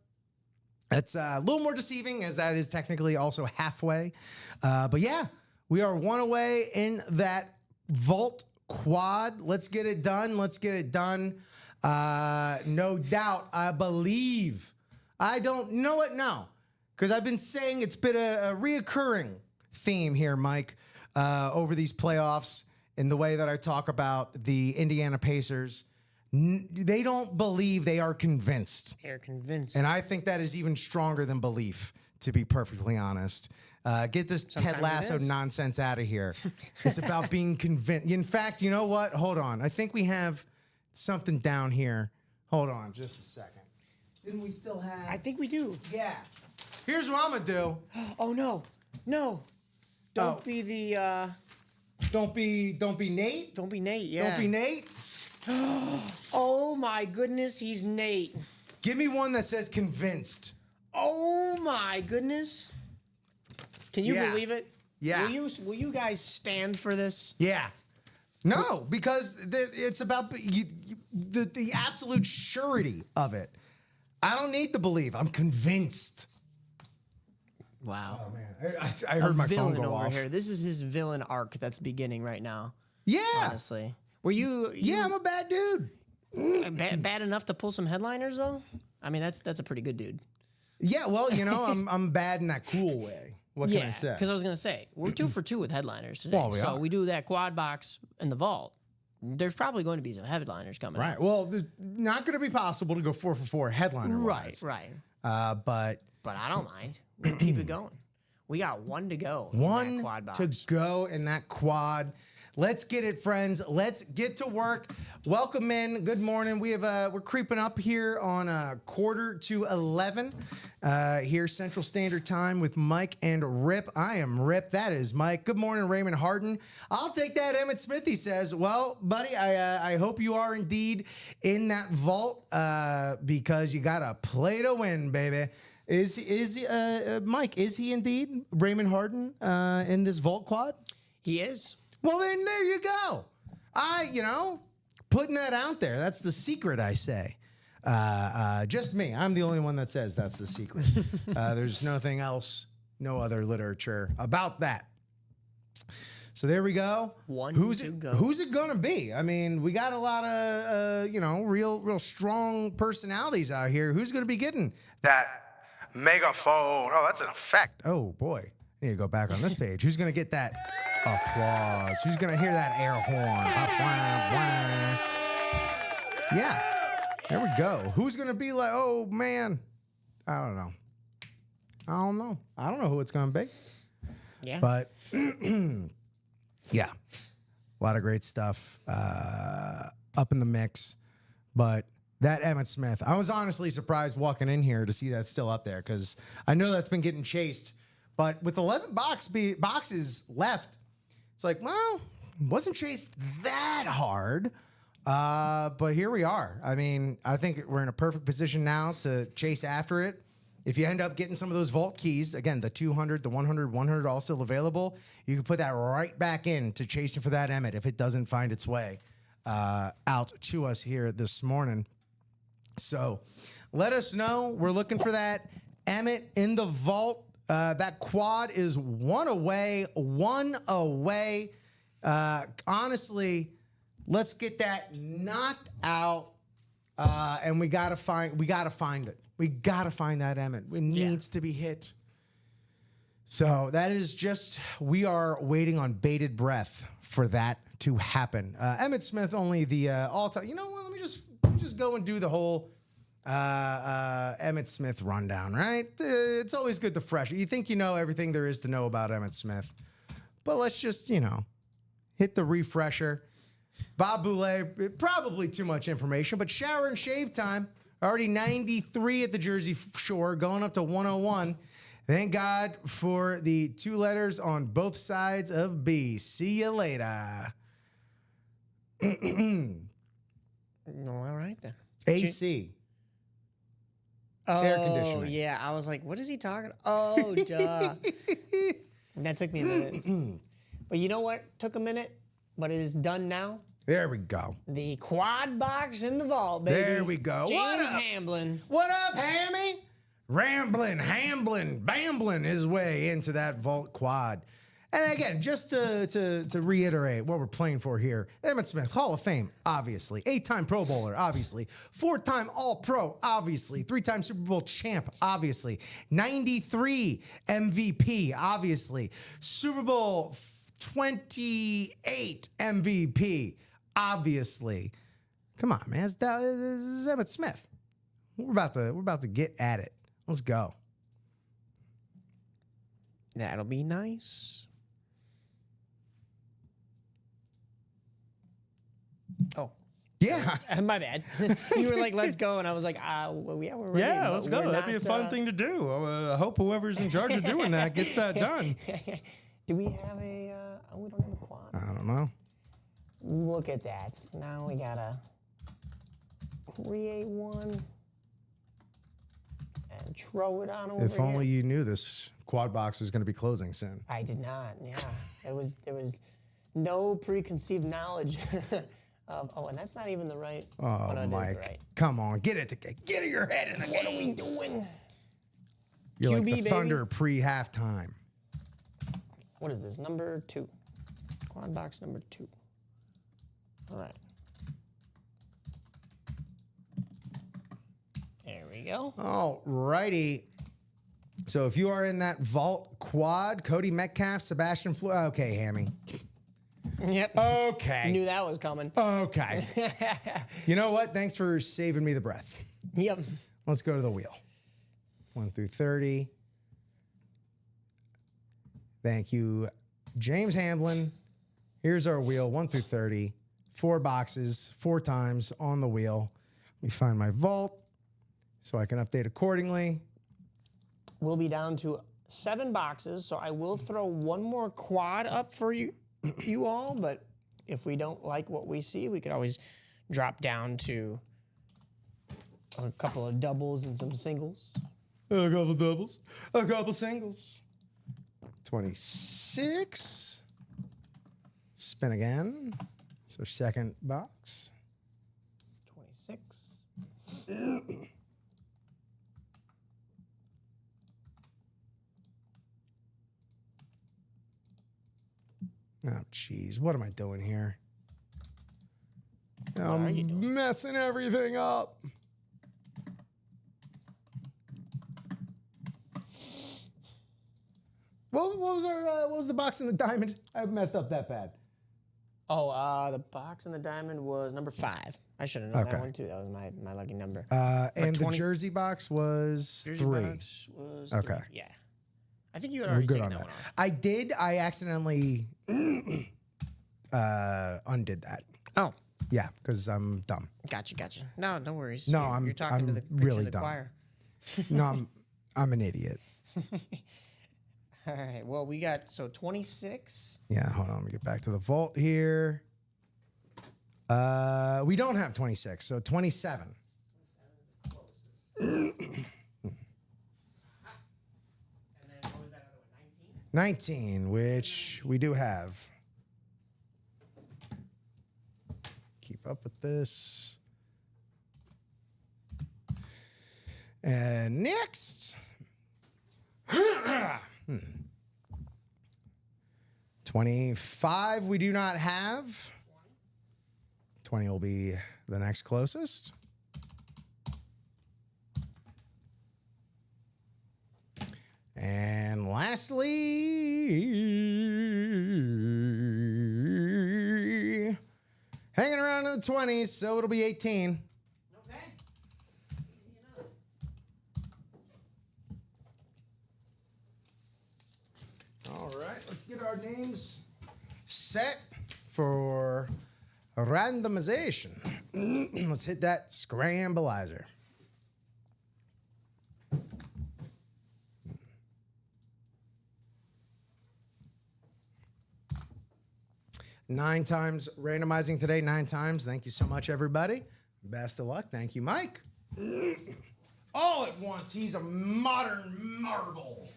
That's a little more deceiving, as that is technically also halfway. But yeah, we are 1 away in that vault quad. Let's get it done. Let's get it done. No doubt, I believe. I don't know it now, because I've been saying it's been a reoccurring theme here, Mike, over these playoffs in the way that I talk about the Indiana Pacers. They don't believe, they are convinced. They're convinced. And I think that is even stronger than belief, to be perfectly honest. Get this Sometimes Ted Lasso nonsense out of here. It's about being convinced. In fact, you know what? Hold on. I think we have something down here. Hold on just a second. Didn't we still have... I think we do. Yeah. Here's what I'm going to do. Oh, no. No. Don't be the... Don't be Nate. Don't be Nate, yeah. Don't be Nate. Oh, my goodness, he's Nate. Give me one that says convinced. Oh, my goodness. Can you believe it? Yeah. Will you guys stand for this? Yeah. No, because it's about the absolute surety of it. I don't need to believe. I'm convinced. Wow. Oh, man. I heard my phone go over off. here. This is his villain arc that's beginning right now. Yeah. Honestly. Were you Yeah, I'm a bad dude. bad enough to pull some headliners, though? I mean, that's a pretty good dude. Yeah, well, you know, I'm bad in that cool way. What can I say? Because I was going to say, we're 2 for 2 with headliners today. Well, we are. We do that quad box in the vault. There's probably going to be some headliners coming Right. out. Well, it's not going to be possible to go 4 for 4 headliner. Right. But I don't mind. We'll keep it going. We got 1 to go. in that one quad box. to go in that quad. Let's get it, friends. Let's get to work. Welcome in. Good morning. We're creeping up here on 11:45 here Central Standard Time with Mike and Rip. I am Rip. That is Mike. Good morning, Raymond Harden. I'll take that. Emmitt Smith, he says. Well, buddy, I hope you are indeed in that vault because you got to play to win, baby. Is Mike? Is he indeed Raymond Harden in this vault quad? He is. Well, then there you go. Putting that out there. That's the secret, I say. Just me. I'm the only one that says that's the secret. There's nothing else, no other literature about that. So there we go. Who's it going to be? I mean, we got a lot of, real strong personalities out here. Who's going to be getting that megaphone? Oh, that's an effect. Oh, boy. I need to go back on this page. Who's going to get that applause? Who's going to hear that air horn? Yeah, there we go. Who's going to be like, oh, man, I don't know. I don't know who it's going to be. Yeah. But yeah, a lot of great stuff up in the mix. But that Emmitt Smith, I was honestly surprised walking in here to see that still up there because I know that's been getting chased. But with 11 boxes left, it's like, well, wasn't chased that hard. But here we are. I mean, I think we're in a perfect position now to chase after it. If you end up getting some of those vault keys, again, the 200, the 100 all still available, you can put that right back in to chasing for that Emmitt if it doesn't find its way out to us here this morning. So let us know. We're looking for that Emmitt in the vault. That quad is one away. Honestly, let's get that knocked out. And we gotta find it. We gotta find that Emmitt. It needs to be hit. So that is just, we are waiting on bated breath for that to happen. Emmitt Smith, only the all-time. You know what? Let me just go and do the whole Emmitt Smith rundown, right? It's always good to fresh. You think you know everything there is to know about Emmitt Smith, but let's just, hit the refresher. Bob Boulay, probably too much information, but shower and shave time. Already 93 at the Jersey Shore, going up to 101. Thank God for the 2 letters on both sides of B. See you later. All right then. AC. Oh, Air conditioning. yeah. I was like, what is he talking? Oh, duh. That took me a minute. But you know what? Took a minute, but it is done now. There we go. The quad box in the vault, baby. There we go. James What up? Hamblin. What up, Hammy? Rambling, hambling, bambling his way into that vault quad. And again, just to reiterate what we're playing for here, Emmitt Smith, Hall of Fame, obviously. 8-time Pro Bowler, obviously. 4-time All-Pro, obviously. 3-time Super Bowl champ, obviously. 93 MVP, obviously. Super Bowl 28 MVP, obviously. Come on, man. This is Emmitt Smith. We're about to get at it. Let's go. That'll be nice. Oh. Yeah. My bad. You were like, let's go. And I was like, yeah, we're ready. Yeah, but let's go. we're That'd be a not, fun thing to do. I hope whoever's in charge of doing that gets that done. Do we have a, we don't have a quad. I don't know. Look at that. Now we gotta create one and throw it on over If only here. you knew this quad box was going to be closing soon. I did not, yeah. There was no preconceived knowledge of, and that's not even the right. Oh, no, it is Mike. right. Come on. Get your head in the What are game. we doing? You're like QB, the baby. Thunder pre-halftime. What is this? Number 2. Quad box number 2. All right. There we go. All righty. So if you are in that vault quad, Cody Metcalf, Sebastian Floyd. Okay, Hammy. Yep. Okay. Knew that was coming. Okay. You know what? Thanks for saving me the breath. Yep. Let's go to the wheel. 1 through 30. Thank you, James Hamblin. Here's our wheel, 1 through 30. 4 boxes, 4 times on the wheel. Let me find my vault so I can update accordingly. We'll be down to 7 boxes, so I will throw one more quad up for you all, but if we don't like what we see, we could always drop down to a couple of doubles and some singles. A couple doubles, a couple singles. 26. Spin again. So second box. 26. Oh, jeez. What am I doing here? are you doing? Messing everything up. What was the box in the diamond? I messed up that bad. Oh, the box and the diamond was number 5. I should have known Okay. that one too. That was my lucky number. And the 20 jersey box was Jersey 3. box was Okay. 3. Yeah. I think you had We're already good taken on that that. one off. I did. I accidentally undid that. Oh, Yeah, because I'm dumb. gotcha. No, no worries. No, You're talking to I'm the preacher really of the dumb. choir. No, I'm an idiot. All right. Well, we got 26. Yeah, hold on. Let me get back to the vault here. We don't have 26, so 27. And then what was that other one? 19? 19, which we do have. Keep up with this. And next. 25 we do not have. 20 will be the next closest. And lastly, hanging around in the 20s, so it'll be 18. Okay. Easy enough. All right, let's get our names set for randomization. Let's hit that scrambleizer. Nine times randomizing today, 9 times. Thank you so much, everybody. Best of luck. Thank you, Mike. All at once, he's a modern marvel.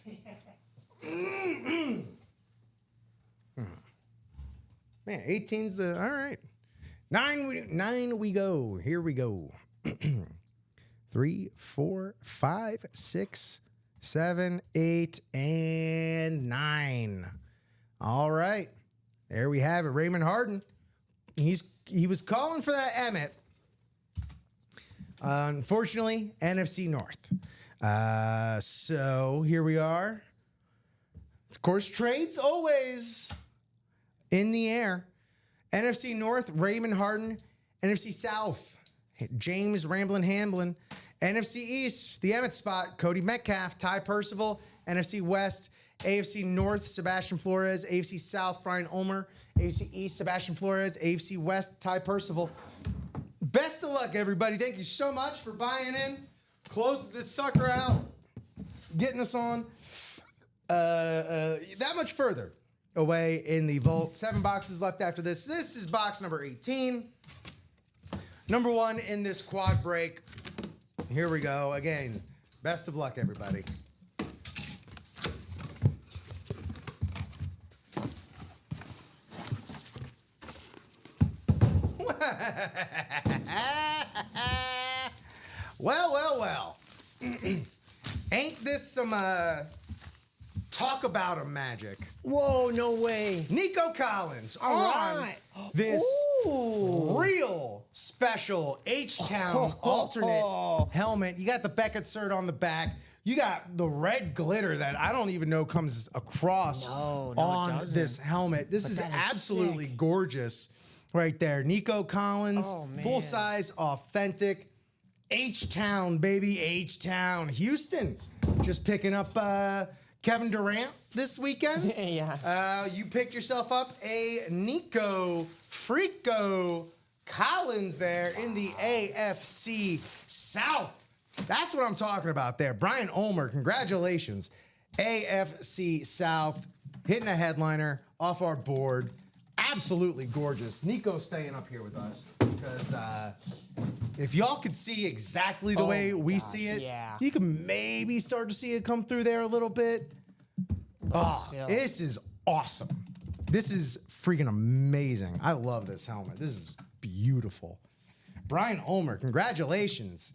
Man, 18's the all right. 9 we go. Here we go. 3, 4, 5, 6, 7, 8, and 9. All right. There we have it. Raymond Harden. He was calling for that Emmett. Unfortunately, NFC North. So here we are. Of course, trades always in the air. NFC North, Raymond Harden. NFC South, James Ramblin' Hamblin. NFC East, the Emmett spot, Cody Metcalf, Ty Percival. NFC West, AFC North, Sebastian Flores. AFC South, Brian Ulmer. AFC East, Sebastian Flores. AFC West, Ty Percival. Best of luck, everybody. Thank you so much for buying in. Close this sucker out. Getting us on that much further away in the vault. 7 boxes left after this. This is box number 18. Number 1 in this quad break. Here we go. Again, best of luck, everybody. Well. Ain't this some talk about a magic? Whoa, no way. Nico Collins All on right. this Ooh. real special H-Town alternate helmet. You got the Beckett cert on the back. You got the red glitter that I don't even know comes across No, it on doesn't. this helmet. This But is that is absolutely sick. gorgeous right there. Nico Collins, Oh, man. full size, authentic. H-Town, baby, H-Town. Houston just picking up Kevin Durant this weekend. Yeah. You picked yourself up a Nico Freako Collins there in the AFC South. That's what I'm talking about there. Brian Ulmer, congratulations. AFC South hitting a headliner off our board. Absolutely gorgeous. Nico's staying up here with us because if y'all could see exactly the way we see it, yeah. you can maybe start to see it come through there a little bit. Oh, Still. this is awesome. This is freaking amazing. I love this helmet. This is beautiful. Brian Ulmer, congratulations.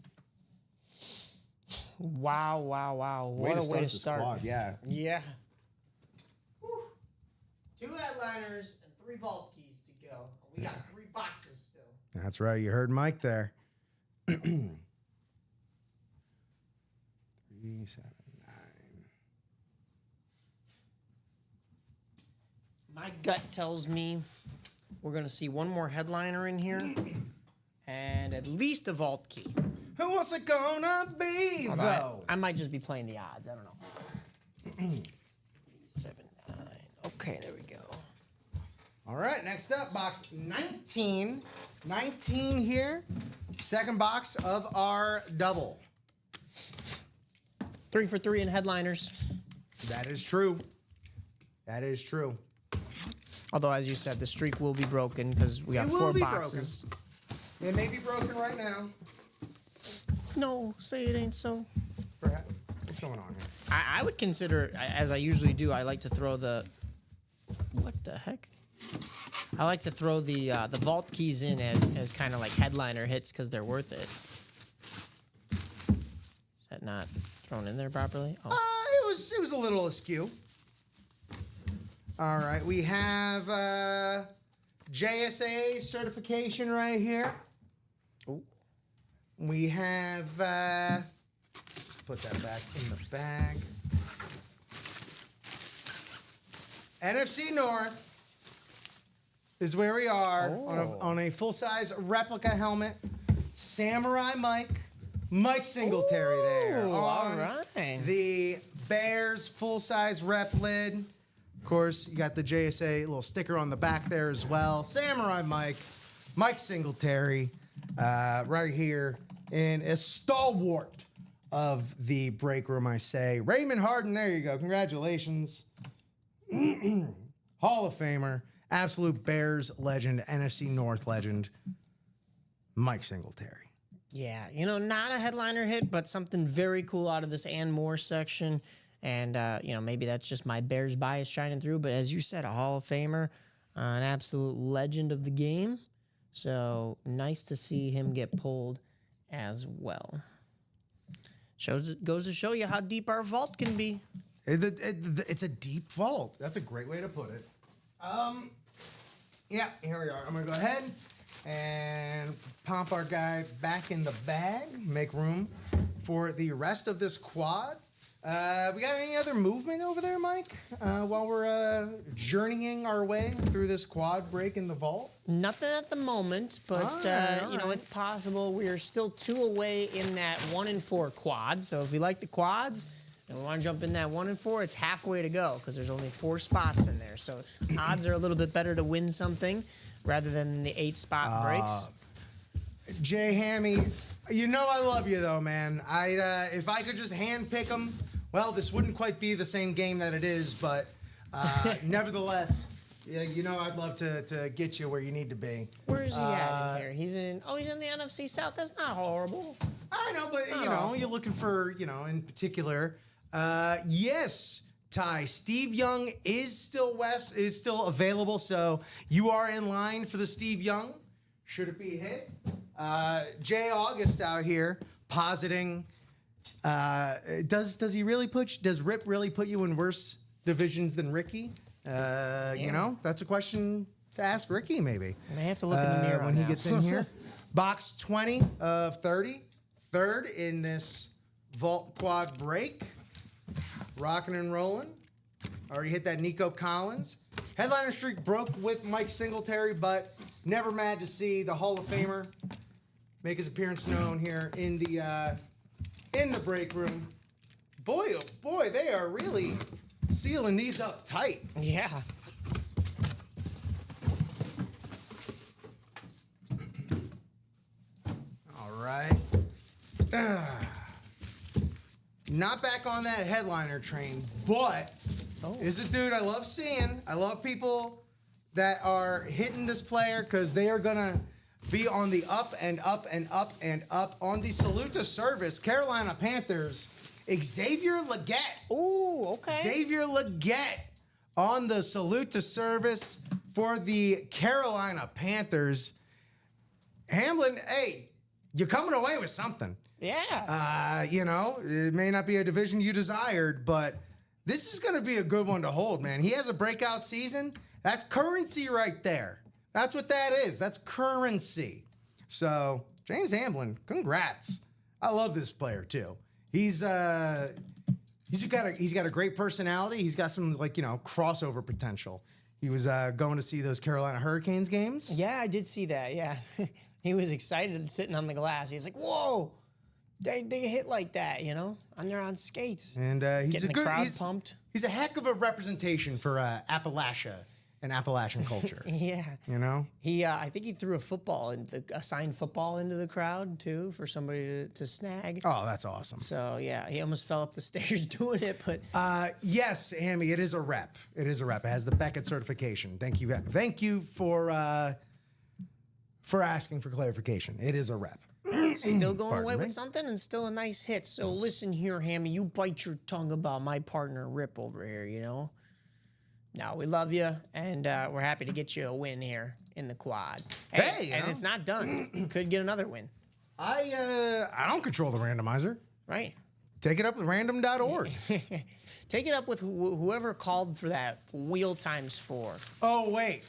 Wow. What a way to the start. squad, yeah. Yeah. Whew. 2 headliners and 3 vault keys to go. We got 3 boxes still. That's right. You heard Mike there. 3, 7, 9. My gut tells me we're going to see one more headliner in here and at least a vault key. Who was it gonna be, though? I might just be playing the odds. I don't know. 7, 9. Okay, there we go. All right, next up, box 19. 19 here. Second box of our double. 3 for 3 in headliners. That is true. That is true. Although, as you said, the streak will be broken because we got It will 4 be boxes. It may be broken right now. No, say it ain't so. Perhaps. What's going on here? I would consider, as I usually do, I like to throw the... What the heck? I like to throw the vault keys in as kind of like headliner hits because they're worth it. Is that not thrown in there properly? Oh. It was a little askew. All right, we have JSA certification right here. Ooh. We have let's put that back in the bag. NFC North is where we are on a full-size replica helmet. Samurai Mike Singletary there. Ooh, all right. The Bears full-size rep lid. Of course, you got the JSA little sticker on the back there as well. Samurai Mike Singletary, right here in a stalwart of the break room, I say. Raymond Harden, there you go. Congratulations. Hall of Famer, absolute Bears legend, NFC North legend, Mike Singletary. Yeah, not a headliner hit, but something very cool out of this and more section. And, maybe that's just my Bears bias shining through. But as you said, a Hall of Famer, an absolute legend of the game. So nice to see him get pulled as well. Goes to show you how deep our vault can be. It's a deep vault. That's a great way to put it. Yeah, here we are. I'm going to go ahead and pump our guy back in the bag. Make room for the rest of this quad. We got any other movement over there, Mike? While we're journeying our way through this quad break in the vault? Nothing at the moment, but All right. it's possible. We are still 2 away in that 1 and 4 quad. So if we like the quads and we want to jump in that 1 and 4, it's halfway to go because there's only 4 spots in there. So odds are a little bit better to win something rather than the 8-spot breaks. Jay Hammy, I love you though, man. If I could just hand pick them, well, this wouldn't quite be the same game that it is, but nevertheless, yeah, I'd love to get you where you need to be. Where is he at in here? He's in the NFC South. That's not horrible. I know, but you're looking for, in particular. Yes, Ty, Steve Young is still available, so you are in line for the Steve Young. Should it be hit? Jay August out here positing. Does Rip really put you in worse divisions than Ricky? That's a question to ask Ricky maybe. I may have to look in the mirror when he now. gets in here. Box 20 of 30, third in this vault quad break. Rocking and rolling. Already hit that Nico Collins. Headliner streak broke with Mike Singletary, but never mad to see the Hall of Famer make his appearance known here in the break room. Boy, oh boy, they are really sealing these up tight. Yeah. All right. Not back on that headliner train, but is a dude I love seeing. I love people that are hitting this player because they are going to be on the up and up and up and up on the salute to service. Carolina Panthers, Xavier Legette. Ooh, okay. Xavier Legette on the salute to service for the Carolina Panthers. Hamlin, hey, you're coming away with something. Yeah. It may not be a division you desired, but this is going to be a good one to hold, man. He has a breakout season. That's currency right there. That's what that is. That's currency. So, James Hamlin, congrats. I love this player too. He's got a great personality. He's got some crossover potential He was going to see those Carolina Hurricanes games. Yeah, I did see that. Yeah. He was excited sitting on the glass. He's like, whoa, they hit like that, you know? And they're on skates. And he's Getting a the good crowd he's, pumped. He's a heck of a representation for Appalachia and Appalachian culture. Yeah. You know? He, I think he threw a signed football into the crowd too for somebody to snag. Oh, that's awesome. So yeah, he almost fell up the stairs doing it, but Yes, Hammy, it is a rep. It is a rep. It has the Beckett certification. Thank you for asking for clarification. It is a rep. still going Pardon away me? with something and still a nice hit. So listen here, Hammy, you bite your tongue about my partner Rip over here, you know? No, we love you, and we're happy to get you a win here in the quad. Hey, you and know? it's not done. Could get another win, I don't control the randomizer. right? Take it up with random.org. Take it up with whoever called for that wheel times 4. Oh, wait.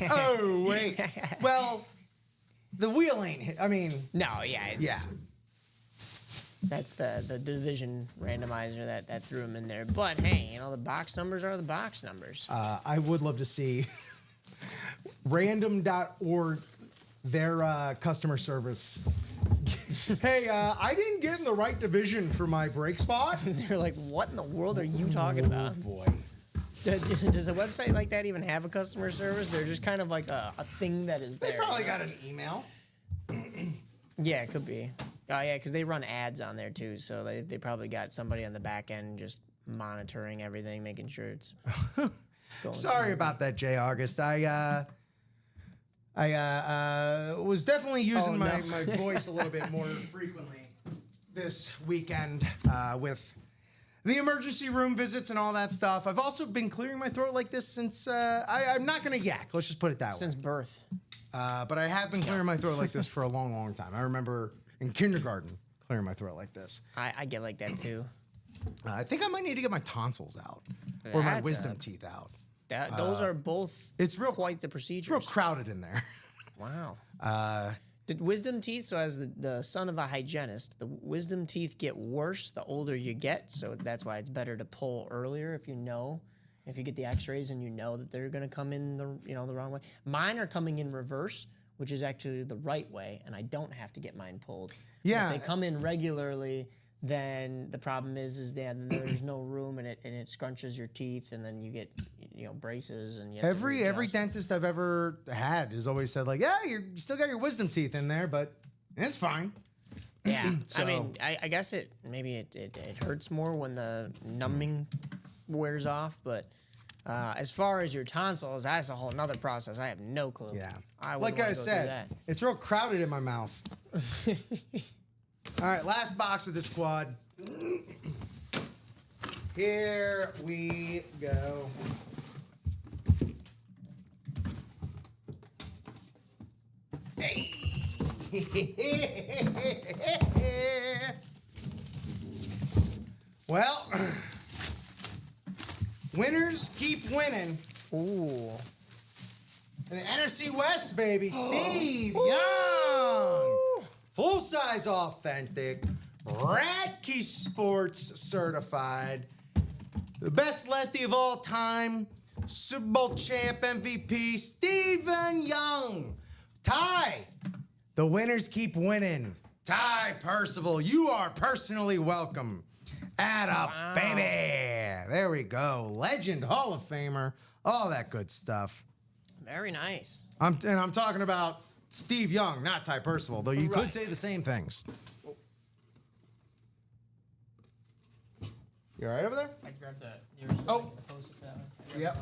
Oh, wait. Well, the wheel ain't hit. I mean, No, yeah, it's, yeah. That's the division randomizer that threw him in there. But hey, you know, the box numbers are the box numbers. I would love to see random.org, their customer service. Hey, I didn't get in the right division for my break spot. They're like, what in the world are you talking about? Oh, boy. Does a website like that even have a customer service? They're just kind of like a thing that is They there. probably got an email. Yeah, it could be. Oh, yeah, because they run ads on there too. So they probably got somebody on the back end just monitoring everything, making sure it's going Sorry about that, Jay August. I was definitely using my voice a little bit more frequently this weekend with the emergency room visits and all that stuff. I've also been clearing my throat like this since I'm not going to yak. Let's just put it that since birth. way. But I have been clearing my throat like this for a long, long time. I remember in kindergarten clearing my throat like this. I get like that too. I think I might need to get my tonsils out or my That's wisdom teeth out. Those are both It's real quite the It's procedures. real crowded in there. Wow. Did wisdom teeth, so as the son of a hygienist, the wisdom teeth get worse the older you get. So that's why it's better to pull earlier if you get the x-rays and you know that they're going to come in the wrong way. Mine are coming in reverse, which is actually the right way, and I don't have to get mine pulled. But Yeah. if they come in regularly, then the problem is that there's no room and it scrunches your teeth, and then you get braces and you have to Every readjust. dentist I've ever had has always said like, yeah, you still got your wisdom teeth in there, but it's fine. Yeah, So- I mean, I guess it hurts more when the numbing wears off, but as far as your tonsils, that's a whole nother process. I have no clue. Yeah. I Like I said, it's real crowded in my mouth. All right, last box of this quad. Here we go. Hey. Well, winners keep winning. Ooh, And the NFC West, baby, Steve Young. Full-size authentic, Radke Sports certified, the best lefty of all time, Super Bowl champ MVP, Stephen Young. Ty, the winners keep winning. Ty Percival, you are personally welcome. Add up, baby. There we go. Legend, Hall of Famer, all that good stuff. very nice. I'm talking about Steve Young, not Ty Percival, though you Right. could say the same things. You all right over there? I grabbed that. Oh. Yep.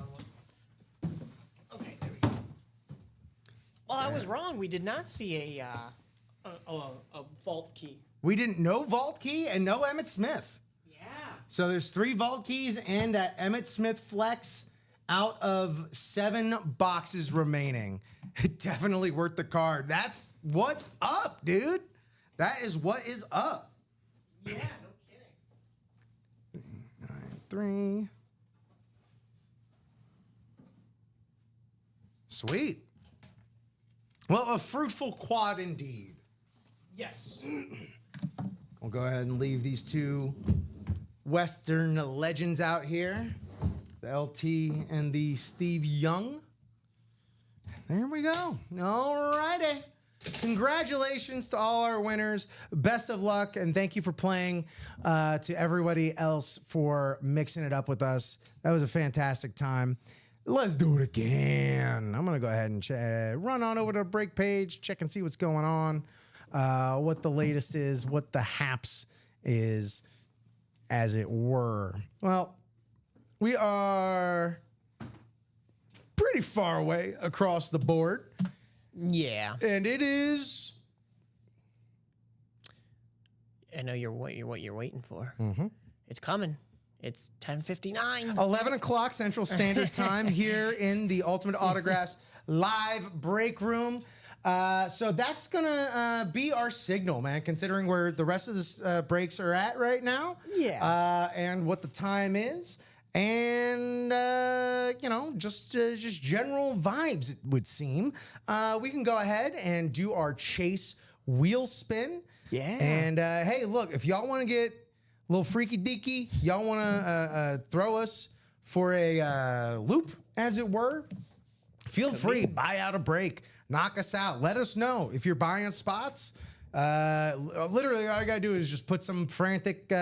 Okay, there we go. Well, I was wrong. We did not see a vault key. We didn't know Vault Key and no Emmett Smith. Yeah. So there's 3 Vault Keys and that Emmett Smith flex out of 7 boxes remaining. Definitely worth the card. That's what's up, dude. That is what is up. Yeah. No kidding. 3. Sweet. Well, a fruitful quad indeed. Yes. We'll go ahead and leave these 2 Western legends out here. The LT and the Steve Young. There we go. All righty. Congratulations to all our winners. Best of luck, and thank you for playing. To everybody else for mixing it up with us. That was a fantastic time. Let's do it again. I'm going to go ahead and run on over to the break page, check and see what's going on, what the latest is, what the haps is, as it were. Well, we are pretty far away across the board. Yeah. And it is. I know what you're waiting for. It's coming. It's 10:59. 11 o'clock Central Standard Time here in the Ultimate Autographs live break room. So that's going to be our signal, man, considering where the rest of the breaks are at right now. Yeah. And what the time is. And, just general vibes, it would seem. We can go ahead and do our chase wheel spin. Yeah. And, hey, look, if y'all want to get a little freaky deaky, y'all want to throw us for a loop, as it were, feel free. Buy out a break. Knock us out. Let us know if you're buying spots. Literally, all you got to do is just put some frantic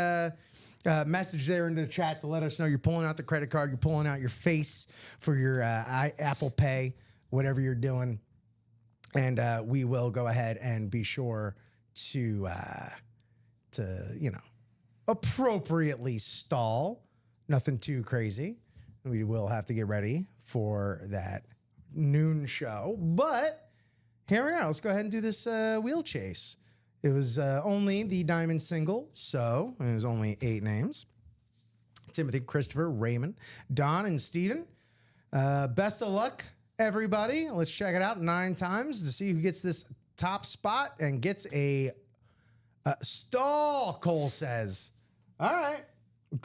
message there into the chat to let us know you're pulling out the credit card, you're pulling out your face for your Apple Pay, whatever you're doing. And we will go ahead and be sure to appropriately stall. Nothing too crazy. We will have to get ready for that noon show. But here we are. Let's go ahead and do this wheel chase. It was only the diamond single, so it was only 8 names. Timothy, Christopher, Raymond, Don, and Steven. Best of luck, everybody. Let's check it out 9 times to see who gets this top spot and gets a stall, Cole says. All right.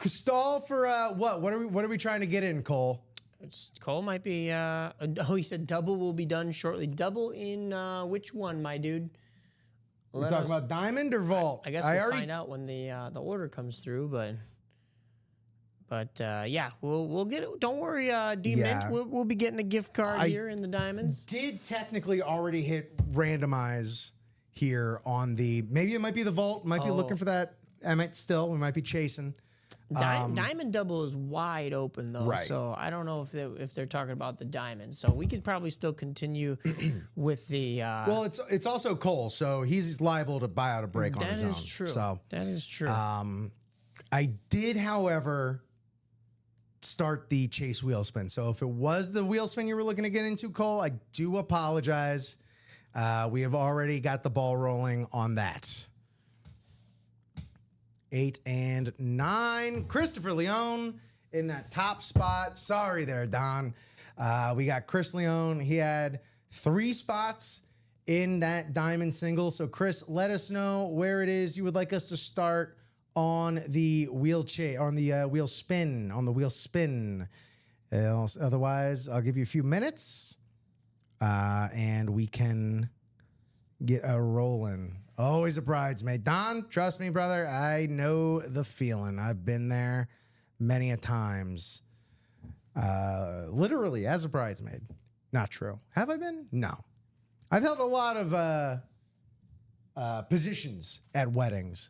Stall for what? What are we trying to get in, Cole? Cole might be. He said double will be done shortly. Double in which one, my dude? We're talking about diamond or vault? I guess we'll find out when the order comes through, but yeah, we'll get it. Don't worry, D-Mint. Yeah. We'll be getting a gift card here in the diamonds. Did technically already hit randomize here on the. Maybe it might be the vault. Might be looking for that Emmett still. We might be chasing. Diamond double is wide open though, Right. so I don't know if they're talking about the diamond. So we could probably still continue with the. Well, it's also Cole, so he's liable to buy out a break on his own. That is true. So that is true. I did, however, start the chase wheel spin. So if it was the wheel spin you were looking to get into, Cole, I do apologize. We have already got the ball rolling on that. 8 and 9. Christopher Leone in that top spot. Sorry there, Don. We got Chris Leone. He had 3 spots in that diamond single. So, Chris, let us know where it is you would like us to start on the wheel wheel spin. Otherwise, I'll give you a few minutes, and we can get a rolling. Always a bridesmaid. Don, trust me, brother. I know the feeling. I've been there many a times. Literally as a bridesmaid. Not true. Have I been? No. I've held a lot of positions at weddings.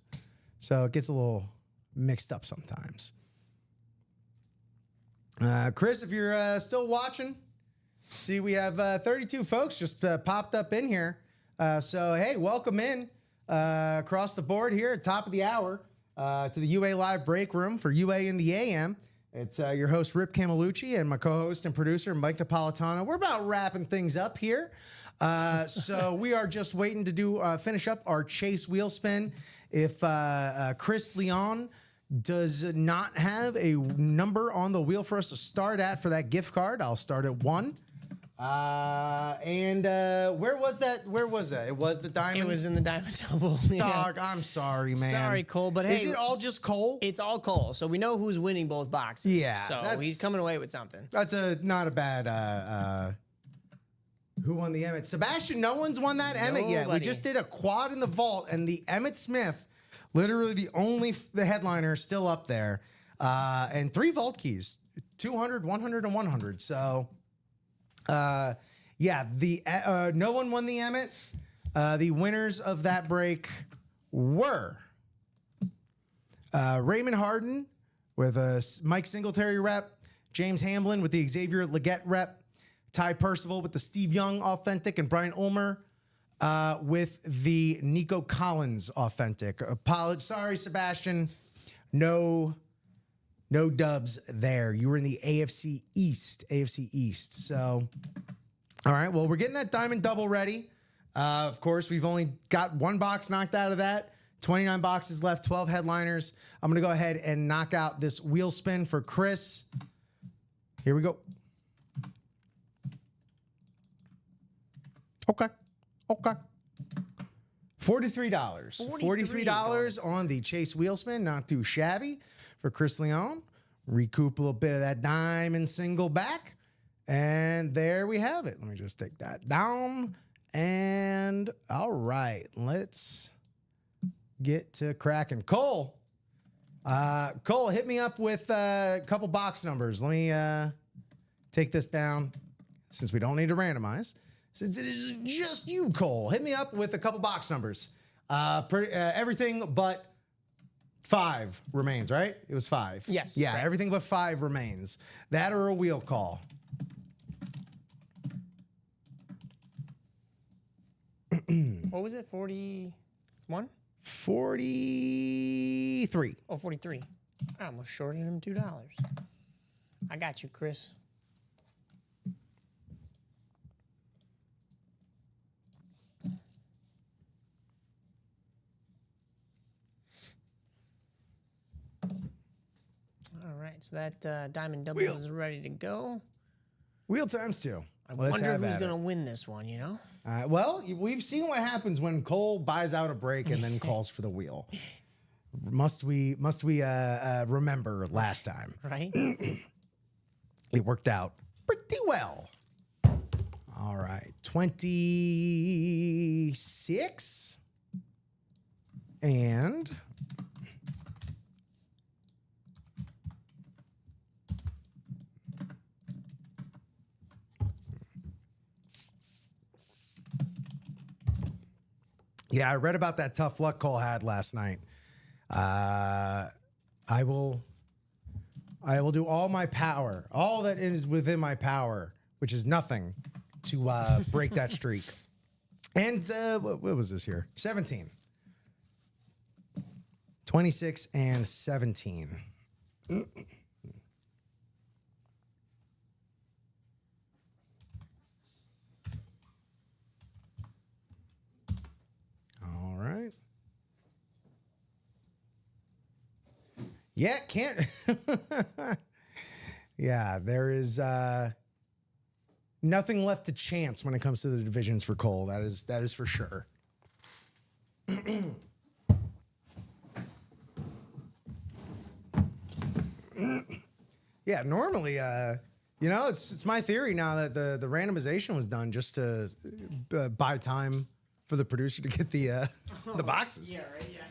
So it gets a little mixed up sometimes. Chris, if you're still watching, see we have 32 folks just popped up in here. So, hey, welcome in across the board here at top of the hour to the UA Live Break Room for UA in the AM. It's your host, Rip Camelucci, and my co-host and producer, Mike Napolitano. We're about wrapping things up here. So we are just waiting to do finish up our chase wheel spin. If Chris Leon does not have a number on the wheel for us to start at for that gift card, I'll start at 1. Where was that? It was the diamond. It was in the diamond double. Yeah. Dog, I'm sorry, man. Sorry, Cole, but hey, is it all just Cole? It's all Cole, so we know who's winning both boxes. Yeah, so he's coming away with something. That's not a bad. Who won the Emmett? Sebastian, no one's won that Emmett yet. We Nobody. just did a quad in the vault, and the Emmett Smith, literally the headliner, still up there, and 3 vault keys. 200, 100, and 100. So, yeah, no one won the Emmett. The winners of that break were Raymond Harden with a Mike Singletary rep, James Hamlin with the Xavier Legette rep, Ty Percival with the Steve Young authentic, and Brian Ulmer with the Nico Collins authentic. Sorry, Sebastian. No dubs there. You were in the AFC East. So, all right. Well, we're getting that diamond double ready. Of course, we've only got one box knocked out of that. 29 boxes left, 12 headliners. I'm going to go ahead and knock out this wheel spin for Chris. Here we go. Okay. $43. $43 on the Chase wheel spin. Not too shabby for Chris Leon. Recoup a little bit of that diamond single back. And there we have it. Let me just take that down. And all right, let's get to cracking. Cole, hit me up with a couple box numbers. Let me take this down since we don't need to randomize. Since it is just you, Cole, hit me up with a couple box numbers. Everything but 5 remains, right? It was 5. Yes. Yeah, right. everything but 5 remains. That or a wheel call. What was it? 41? 43. Oh, 43. I almost shorted him $2. I got you, Chris. All right, so that diamond double Wheel. is ready to go. Wheel times 2. I wonder who's going to win this one, you know? Well, we've seen what happens when Cole buys out a break and then calls for the wheel. Must we remember last time? Right? It worked out pretty well. All right, 26 and yeah, I read about that tough luck Cole had last night. I will do all my power, all that is within my power, which is nothing, to break that streak. And what was this here? 17. 26 and 17. All right. Yeah, can't. Yeah, there is nothing left to chance when it comes to the divisions for Cole. That is for sure. Yeah, normally, it's my theory now that the randomization was done just to buy time for the producer to get the boxes. Yeah, right, yeah.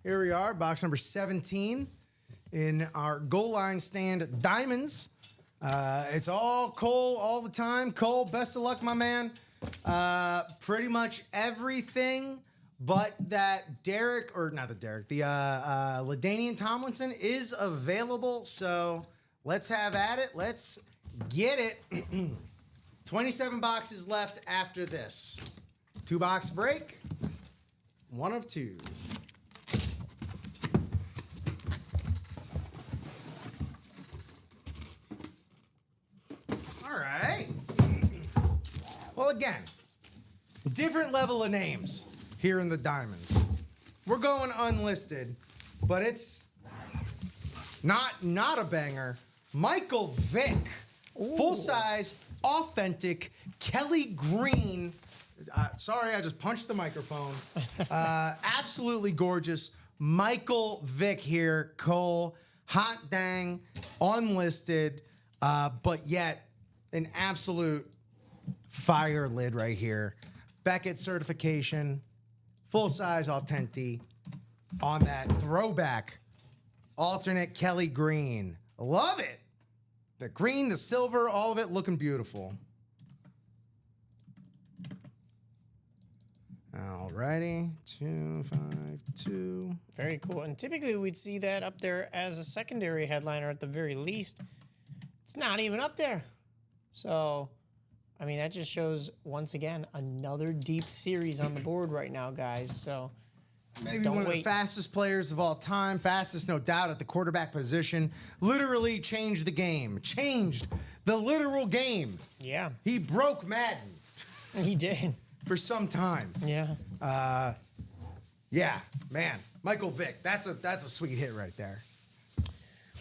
Here we are, box number 17 in our goal line stand diamonds. It's all Cole all the time. Cole, best of luck, my man. Pretty much everything but that the LaDainian Tomlinson is available. So let's have at it. Let's get it. 27 boxes left after this. 2-box break. 1 of 2. All right. Well, again, different level of names here in the diamonds. We're going unlisted, but it's not a banger. Michael Vick, full-size, authentic, Kelly Green. Sorry, I just punched the microphone. Absolutely gorgeous. Michael Vick here, Cole. Hot dang, unlisted, but yet an absolute fire lid right here. Beckett certification, full-size authentic on that throwback alternate Kelly green. Love it. The green, the silver, all of it looking beautiful. Alrighty, 252. Very cool. And typically we'd see that up there as a secondary headliner at the very least. It's not even up there. So, I mean, that just shows, once again, another deep series on the board right now, guys. So, Maybe don't one of wait. the fastest players of all time, fastest, no doubt, at the quarterback position. Literally changed the game. Changed the literal game. Yeah, He broke Madden he did. for some time. Yeah. Yeah, man. Michael Vick. That's a sweet hit right there.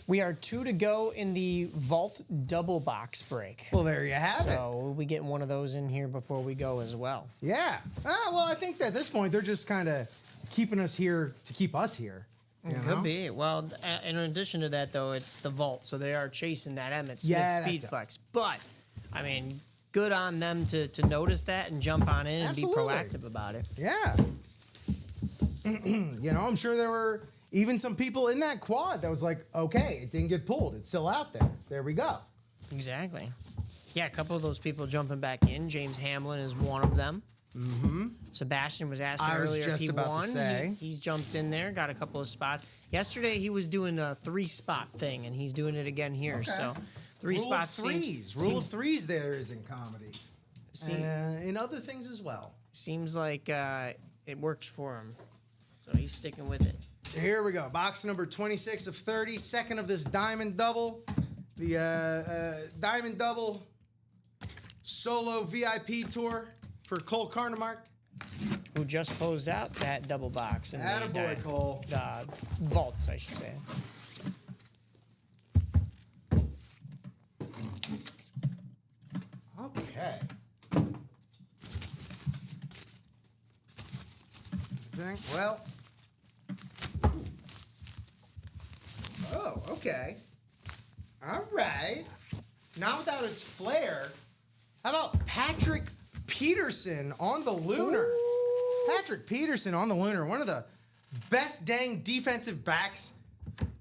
We are 2 to go in the Vault double box break. Well, there you have it. So we'll be getting one of those in here before we go as well. Yeah. Well, I think that at this point they're just kind of keeping us here to keep us here. You know? Could be. Well, in addition to that, though, it's the Vault, so they are chasing that Emmitt Smith Yeah, speed that's- flex. But, I mean, good on them to notice that and jump on in and Absolutely. be proactive about it. Yeah. You know, I'm sure there were even some people in that quad that was like, okay, it didn't get pulled. It's still out there. There we go. Exactly. Yeah, a couple of those people jumping back in. James Hamlin is one of them. Mm-hmm. Sebastian was asking I was earlier if just he about to won. say. He's jumped in there, got a couple of spots. Yesterday he was doing a 3-spot thing, and he's doing it again here. Okay. So 3 Rule spots of threes. seems, Rule of seems, threes there is in comedy. seem- And in other things as well. seems like it works for him. So he's sticking with it. Here we go. Box number 26 of 30. Second of this Diamond Double. The Diamond Double solo VIP tour for Cole Carnemark. Who just closed out that double box in Attaboy, Cole. Vault, I should say. Okay. Well. Oh, okay. All right. Not without its flair. How about Patrick Peterson on the Lunar? Patrick Peterson on the Lunar, one of the best dang defensive backs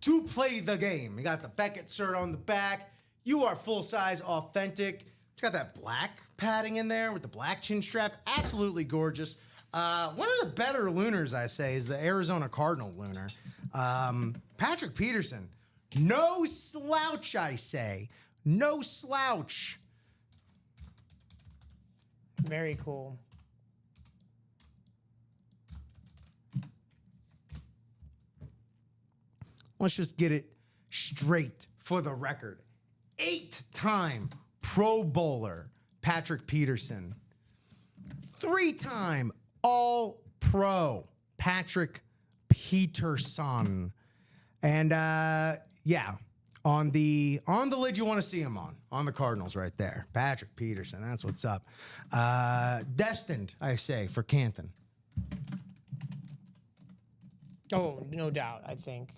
to play the game. You got the Beckett shirt on the back. You are full size, authentic. It's got that black padding in there with the black chin strap. Absolutely gorgeous. One of the better Lunars, I say, is the Arizona Cardinal Lunar. Patrick Peterson, no slouch, I say. No slouch. Very cool. Let's just get it straight for the record. 8-time Pro Bowler, Patrick Peterson. 3-time All-Pro, Patrick Peterson. And yeah, on the lid you want to see him on the Cardinals right there. Patrick Peterson, that's what's up. Destined, I say, for Canton. Oh, no doubt, I think.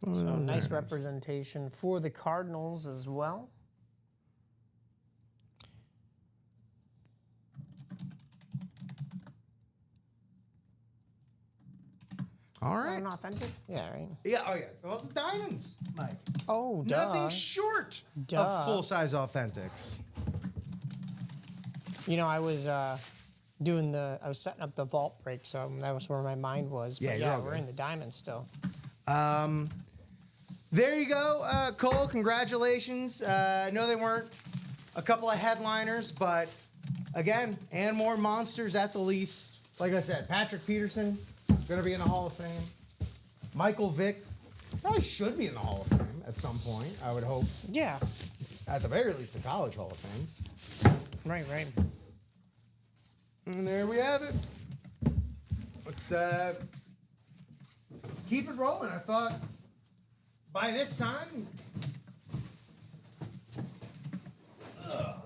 So nice representation for the Cardinals as well. All right. An authentic? Yeah, right. Yeah, oh yeah. Well, it's the Diamonds, Mike. Oh, duh. Nothing short Duh. of full-size authentics. You know, I was I was setting up the vault break, so that was where my mind was. Yeah, But you're yeah, all we're good. in the diamond still. There you go, Cole. Congratulations. I know they weren't a couple of headliners, but again, and more monsters at the least. Like I said, Patrick Peterson, going to be in the Hall of Fame. Michael Vick probably should be in the Hall of Fame at some point, I would hope. Yeah. At the very least, the College Hall of Fame. Right, right. And there we have it. Let's keep it rolling. I thought by this time.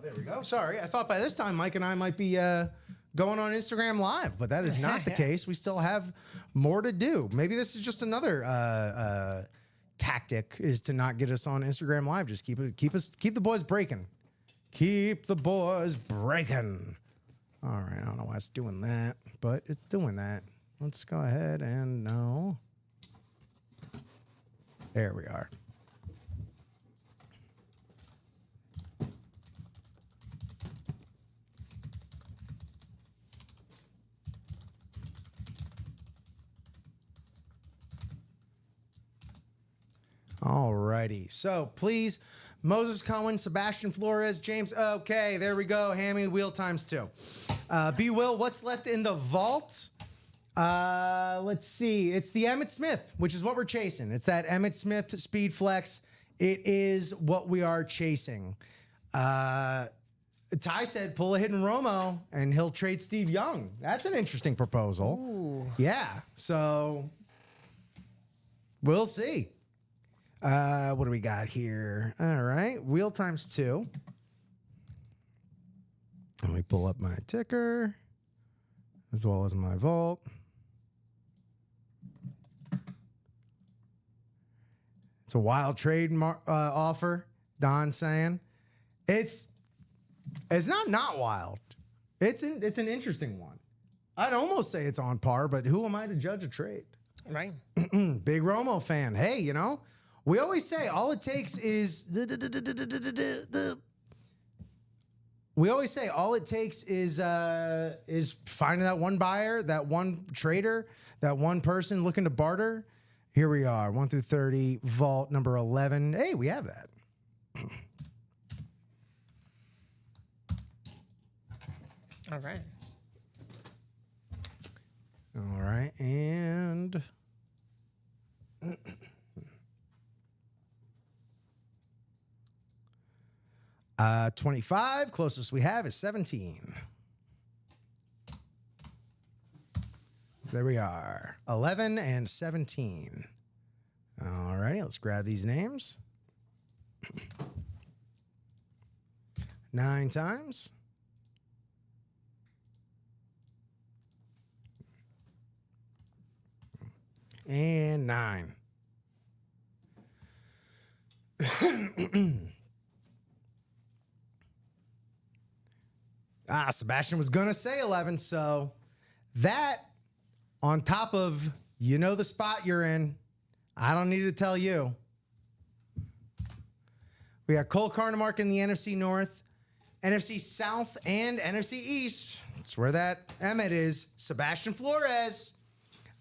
There we go. Sorry. I thought by this time Mike and I might be going on Instagram Live, but that is not the case. We still have more to do. Maybe this is just another tactic, is to not get us on Instagram Live. Just keep the boys breaking. Keep the boys breaking. All right, I don't know why it's doing that, but it's doing that. Let's go ahead and no. There we are. Alrighty. So please, Moses Cohen, Sebastian Flores, James. Okay, there we go. Hammy, wheel times 2. B. Will, what's left in the vault? Let's see. It's the Emmitt Smith, which is what we're chasing. It's that Emmitt Smith Speed Flex. It is what we are chasing. Ty said pull a hidden Romo and he'll trade Steve Young. That's an interesting proposal. Ooh. Yeah. So we'll see. What do we got here? All right. Wheel times 2. Let me pull up my ticker as well as my vault. It's a wild trade offer. Don saying it's not wild. It's an interesting one. I'd almost say it's on par, but who am I to judge a trade? Right. Big Romo fan. Hey, you know, we always say all it takes is finding that one buyer, that one trader, that one person looking to barter. Here we are, 1 through 30, vault number 11. Hey, we have that. All right. All right, and 25, closest we have is 17. So there we are, 11 and 17. All right, let's grab these names. 9 times. And 9. Sebastian was going to say 11, so that on top of, you know, the spot you're in, I don't need to tell you. We got Cole Carnemark in the NFC North, NFC South, and NFC East. That's where that Emmitt is. Sebastian Flores.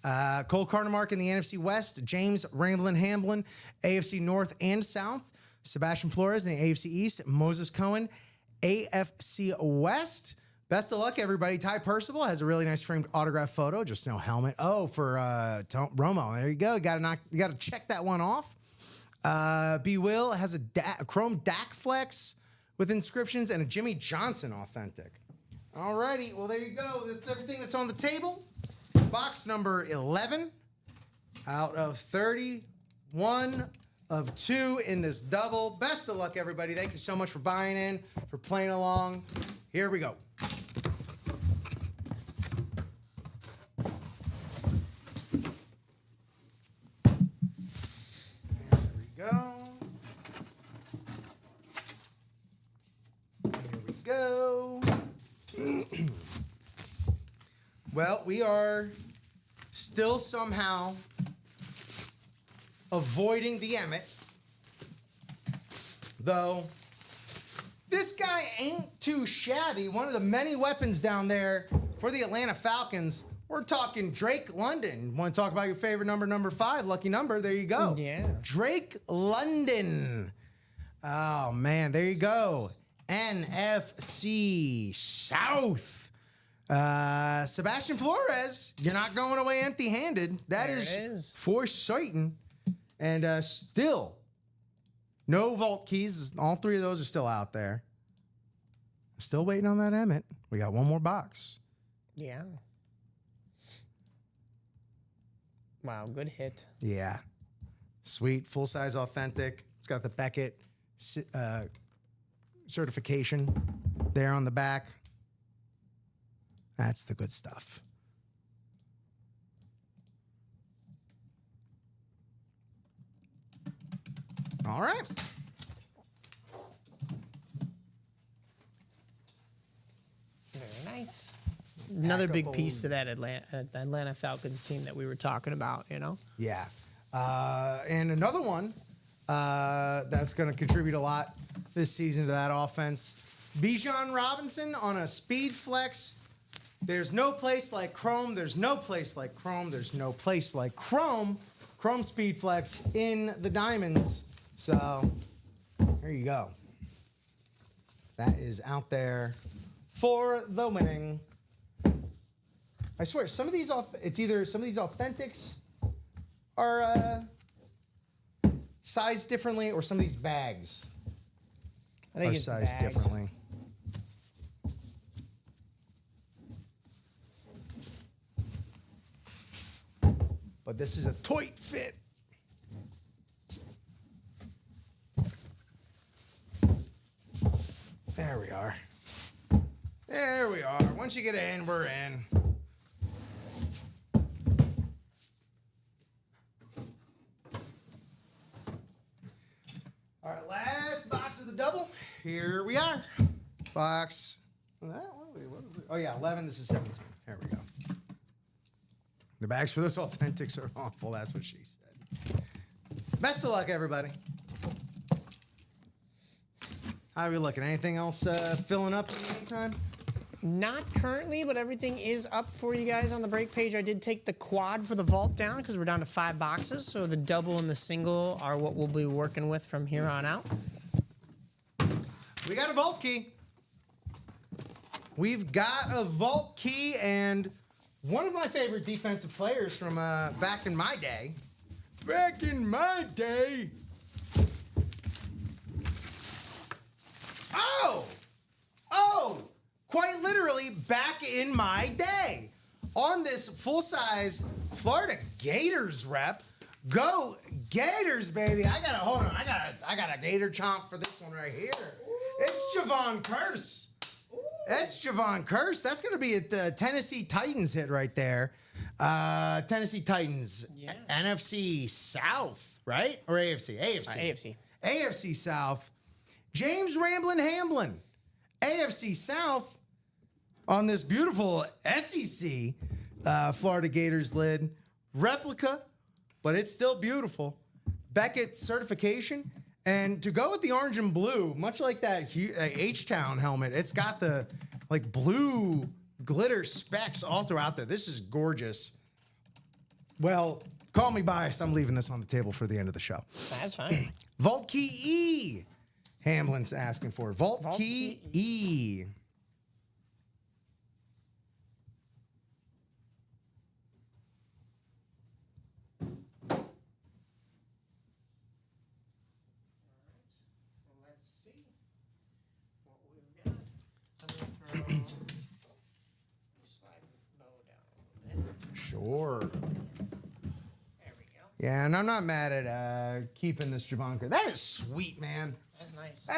Cole Carnemark in the NFC West. James Ramblin' Hamblin, AFC North and South. Sebastian Flores in the AFC East. Moses Cohen, AFC West. Best of luck, everybody. Ty Percival has a really nice framed autograph photo. Just no helmet. Oh, for Romo. There you go. You got to check that one off. B. Will has a Chrome Dak Flex with inscriptions and a Jimmy Johnson authentic. All righty. Well, there you go. That's everything that's on the table. Box number 11 out of 31 of 2 in this double. Best of luck, everybody. Thank you so much for buying in, for playing along. Here we go. There we go. Here we go. Well, we are still somehow avoiding the Emmitt, though this guy ain't too shabby. One of the many weapons down there for the Atlanta Falcons. We're talking Drake London. Want to talk about your favorite number 5, lucky number? There you go. Yeah. Drake London. Oh, man, there you go. NFC South. Sebastian Flores, you're not going away empty-handed. That There it is is. for certain. And still, no vault keys. All 3 of those are still out there. Still waiting on that Emmitt. We got one more box. Yeah. Wow, good hit. Yeah. Sweet, full-size authentic. It's got the Beckett certification there on the back. That's the good stuff. All right. Very nice. another Pack big of piece old- to that Atlanta Falcons team that we were talking about. Yeah. And another one that's going to contribute a lot this season to that offense. Bijan Robinson on a speed flex. There's no place like Chrome. There's no place like Chrome. There's no place like Chrome. Chrome speed flex in the diamonds. So there you go. That is out there for the winning. I swear, some of these it's either some of these authentics are sized differently, or some of these bags I think are it's sized bags. differently. But this is a tight fit. There we are. There we are. Once you get in, we're in. All right, last box of the double. Here we are. Box. What was it? Oh, yeah, 11. This is 17. There we go. The bags for those authentics are awful. That's what she said. Best of luck, everybody. How are we looking? Anything else filling up in the meantime? Not currently, but everything is up for you guys on the break page. I did take the quad for the vault down because we're down to 5 boxes. So the double and the single are what we'll be working with from here on out. We got a vault key. We've got a vault key, and one of my favorite defensive players from back in my day. Back in my day. Oh, quite literally back in my day. On this full-size Florida Gators rep. Go Gators, baby. Hold on. I got a Gator chomp for this one right here. It's Javon Curse. That's Javon Curse. That's going to be a Tennessee Titans hit right there. Tennessee Titans. Yeah. NFC South, right? Or AFC? AFC. AFC. AFC South. James Ramblin' Hamblin. AFC South on this beautiful SEC Florida Gators lid. Replica, but it's still beautiful. Beckett certification. And to go with the orange and blue, much like that H-Town helmet, it's got the like blue glitter specks all throughout there. This is gorgeous. Well, call me biased. I'm leaving this on the table for the end of the show. That's fine. Vault Key E. Hamlin's asking for Vault Key E. Let's see what we've got. I'm going to throw slide the bow down a little bit. Sure. There we go. Yeah, and I'm not mad at keeping this Javon Curse. That is sweet, man. That's nice.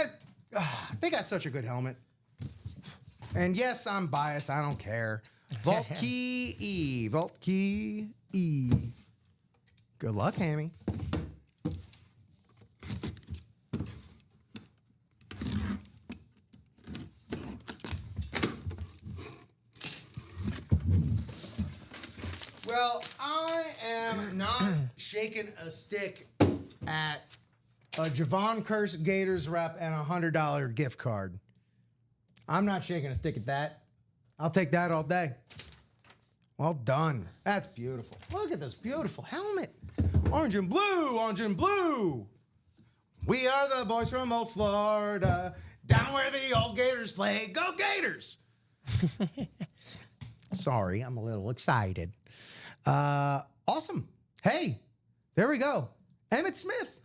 They got such a good helmet. And yes, I'm biased. I don't care. Vault Key E. Vault Key E. Good luck, Hammy. Well, I am not shaking a stick at a Javon Curse Gators rep and a $100 gift card. I'm not shaking a stick at that. I'll take that all day. Well done. That's beautiful. Look at this beautiful helmet. Orange and blue, orange and blue. We are the boys from old Florida, down where the old Gators play. Go Gators! Sorry, I'm a little excited. Awesome. Hey, there we go. Emmitt Smith,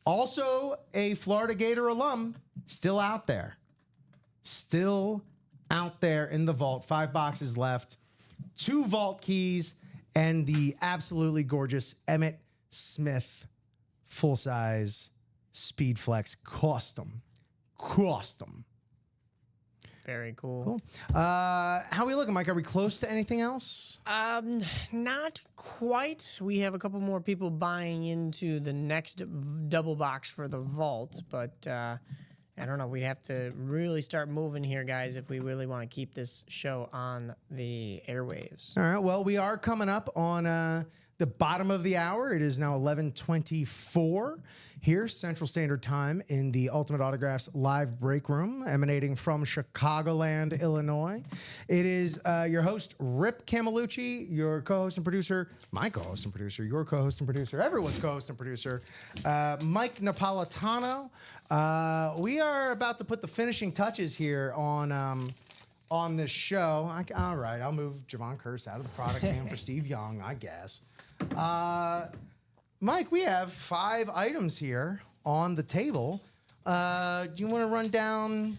also a Florida Gator alum, still out there. Still out there in the vault. 5 boxes left. 2 vault keys and the absolutely gorgeous Emmitt Smith full-size Speed Flex custom. Very cool. How we looking, Mike? Are we close to anything else? Not quite. We have a couple more people buying into the next double box for the vault, but I don't know. We have to really start moving here, guys, if we really want to keep this show on the airwaves. All right. Well, we are coming up on the bottom of the hour. It is now 11:24 here, Central Standard Time, in the Ultimate Autographs live break room, emanating from Chicagoland, Illinois. It is your host, Rip Camelucci, your co-host and producer, my co-host and producer, your co-host and producer, everyone's co-host and producer, Mike Napolitano. We are about to put the finishing touches here on this show. All right, I'll move Javon Curse out of the product name for Steve Young, I guess. Mike, we have 5 items here on the table. Do you want to run down?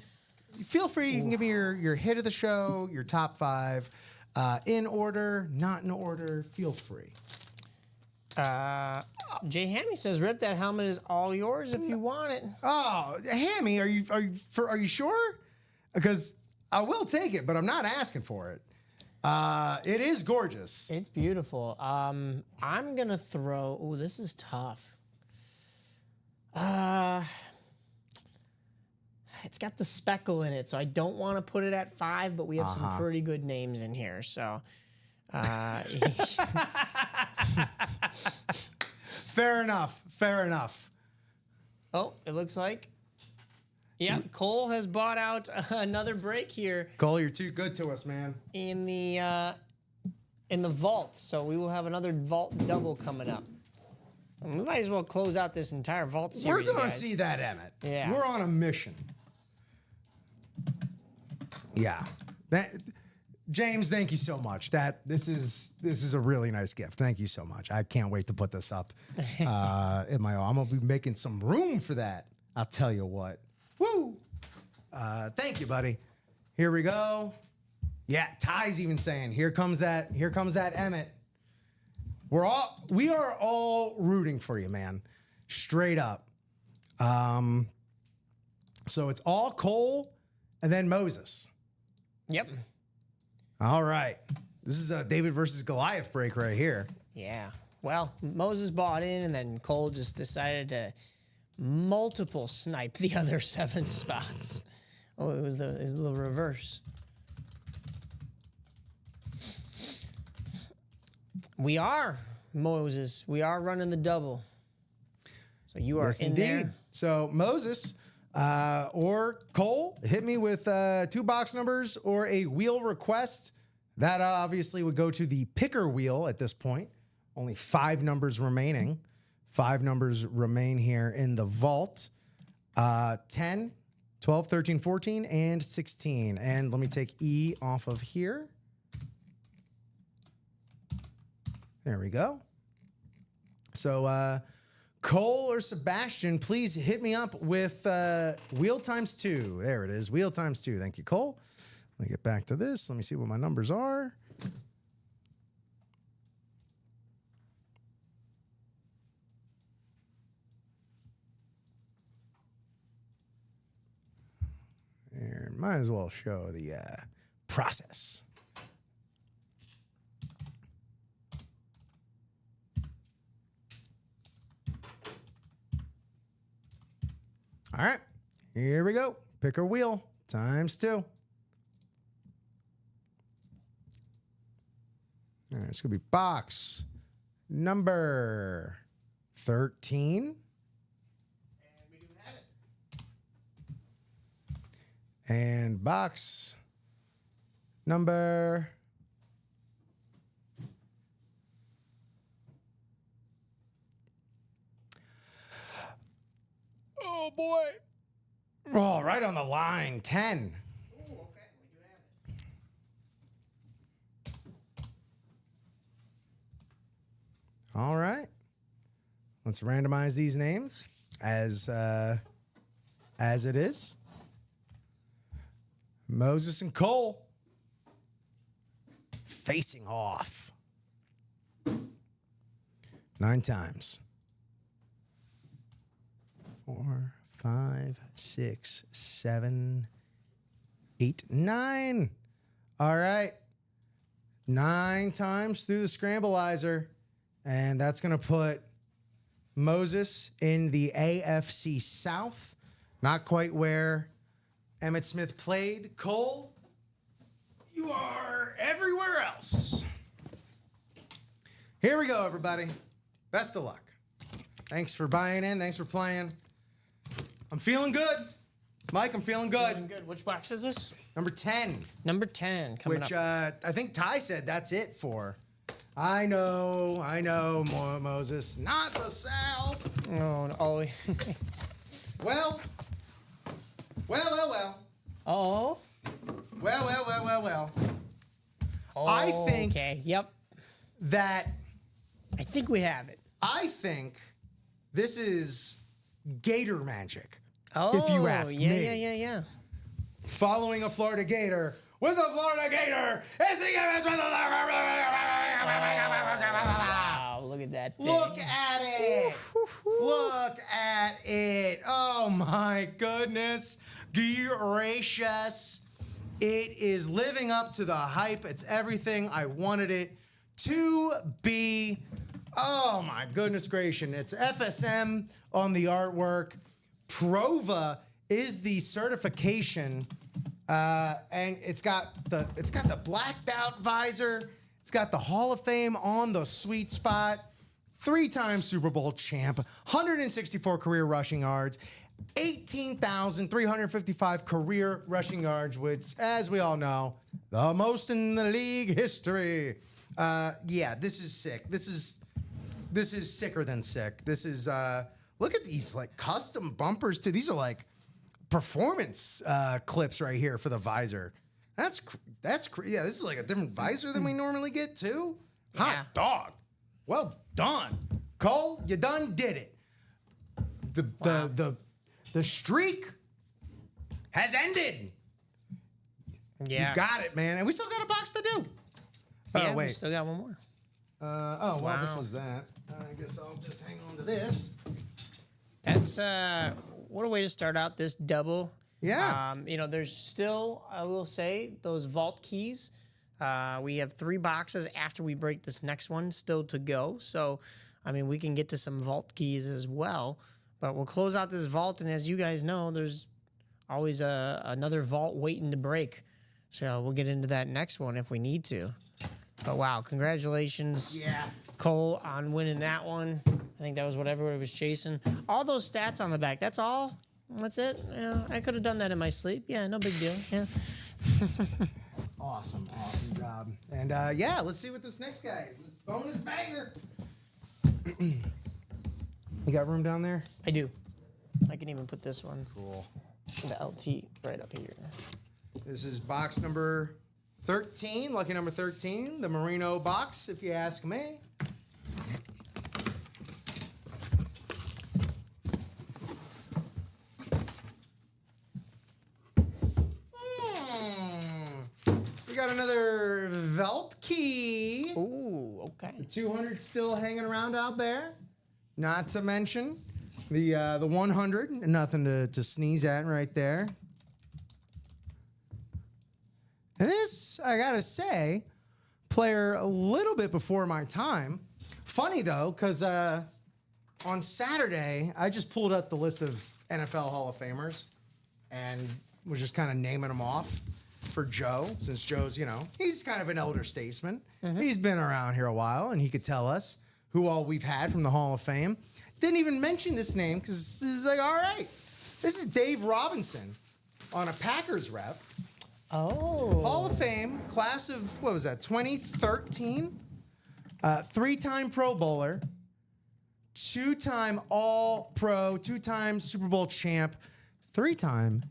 Feel free. You can give me your hit of the show, your top 5, in order, not in order. Feel free. Jay Hammy says, "Rip, that helmet is all yours if you want it." Oh, Hammy, are you sure? Because I will take it, but I'm not asking for it. It is gorgeous. It's beautiful. I'm gonna throw. Oh, this is tough. It's got the speckle in it, so I don't want to put it at 5. But we have some pretty good names in here, so. Fair enough. Fair enough. Oh, it looks like. Yeah, Cole has bought out another break here Cole, you're too good to us, man. in the vault. So we will have another vault double coming up. We might as well close out this entire vault series. We're going to guys. see that, Emmett. Yeah. We're on a mission. Yeah. James, thank you so much. This is a really nice gift. Thank you so much. I can't wait to put this up in my own. I'm going to be making some room for that. I'll tell you what. Woo! Thank you, buddy. Here we go. Yeah, Ty's even saying, here comes that Emmett. We are all rooting for you, man. Straight up. So it's all Cole and then Moses. Yep. All right. This is a David versus Goliath break right here. Yeah. Well, Moses bought in, and then Cole just decided to multiple snipe the other 7 spots. Oh, it was the reverse. We are, Moses. We are running the double. So you are Yes, in indeed. there. So Moses or Cole, hit me with 2 box numbers or a wheel request. That obviously would go to the picker wheel at this point. Only 5 numbers remaining. 5 numbers remain here in the vault. 10, 12, 13, 14, and 16. And let me take E off of here. There we go. So Cole or Sebastian, please hit me up with wheel times 2. There it is, wheel times 2. Thank you, Cole. Let me get back to this. Let me see what my numbers are. There, might as well show the process. All right, here we go. Picker wheel times 2. All right, it's going to be box number 13. And box number oh boy. Oh, right on the line. 10. Oh, okay. We do have it. All right. Let's randomize these names as it is. Moses and Cole facing off 9 times. 4, 5, 6, 7, 8, 9. All right. 9 times through the scrambleizer. And that's going to put Moses in the AFC South. Not quite where Emmitt Smith played. Cole, you are everywhere else. Here we go, everybody. Best of luck. Thanks for buying in. Thanks for playing. I'm feeling good. Mike, I'm feeling good. Feeling good. Which box is this? Number 10. Number 10 coming Which up. I think Ty said that's it for. I know, Moses. Not the South. Oh, no. Well. Oh. Well. I think Okay. Yep. that I think we have it. I think this is Gator magic. Oh. If you ask yeah, me. Yeah. Following a Florida Gator with a Florida Gator is the Wow. Look at that thing. Look at it. Look at it. Oh my goodness. Gracious. It is living up to the hype. It's everything I wanted it to be. Oh my goodness gracious. It's FSM on the artwork. Prova is the certification. And it's got the blacked out visor. It's got the Hall of Fame on the sweet spot. 3-time Super Bowl champ, 164 career rushing yards, 18,355 career rushing yards, which, as we all know, the most in the league history. Yeah, this is sick. This is sicker than sick. This is look at these like custom bumpers too. These are like performance clips right here for the visor. Yeah, this is like a different visor than we normally get too. Yeah. Hot dog. Well done. Cole, you done did it. The streak has ended. Yeah. You got it, man. And we still got a box to do. Yeah, Oh, we wait. still got one more. Well, this Wow. was that. I guess I'll just hang on to this. That's what a way to start out this double. Yeah. There's still, I will say, those vault keys. We have 3 boxes after we break this next one still to go. So, we can get to some vault keys as well. But we'll close out this vault, and as you guys know, there's always another vault waiting to break. So we'll get into that next one if we need to. But wow, congratulations, Cole, on winning that one. I think that was what everybody was chasing. All those stats on the back, that's all? That's it? Yeah, I could have done that in my sleep. Yeah, no big deal. Yeah. Awesome job. And let's see what this next guy is. This bonus banger. You got room down there? I do. I can even put this one. Cool. The LT right up here. This is box number 13, lucky number 13, the Merino box, if you ask me. We got another Velt key. Ooh, okay. 200 still hanging around out there. Not to mention the 100. Nothing to sneeze at right there. And this, I gotta say, player a little bit before my time. Funny though, because on Saturday, I just pulled up the list of NFL Hall of Famers and was just kind of naming them off for Joe, since Joe's, he's kind of an elder statesman. He's been around here a while, and he could tell us who all we've had from the Hall of Fame. Didn't even mention this name, because this is like, all right, this is Dave Robinson on a Packers rep. Oh. Hall of Fame, class of, 2013? 3-time Pro Bowler, 2-time All-Pro, 2-time Super Bowl champ, 3-time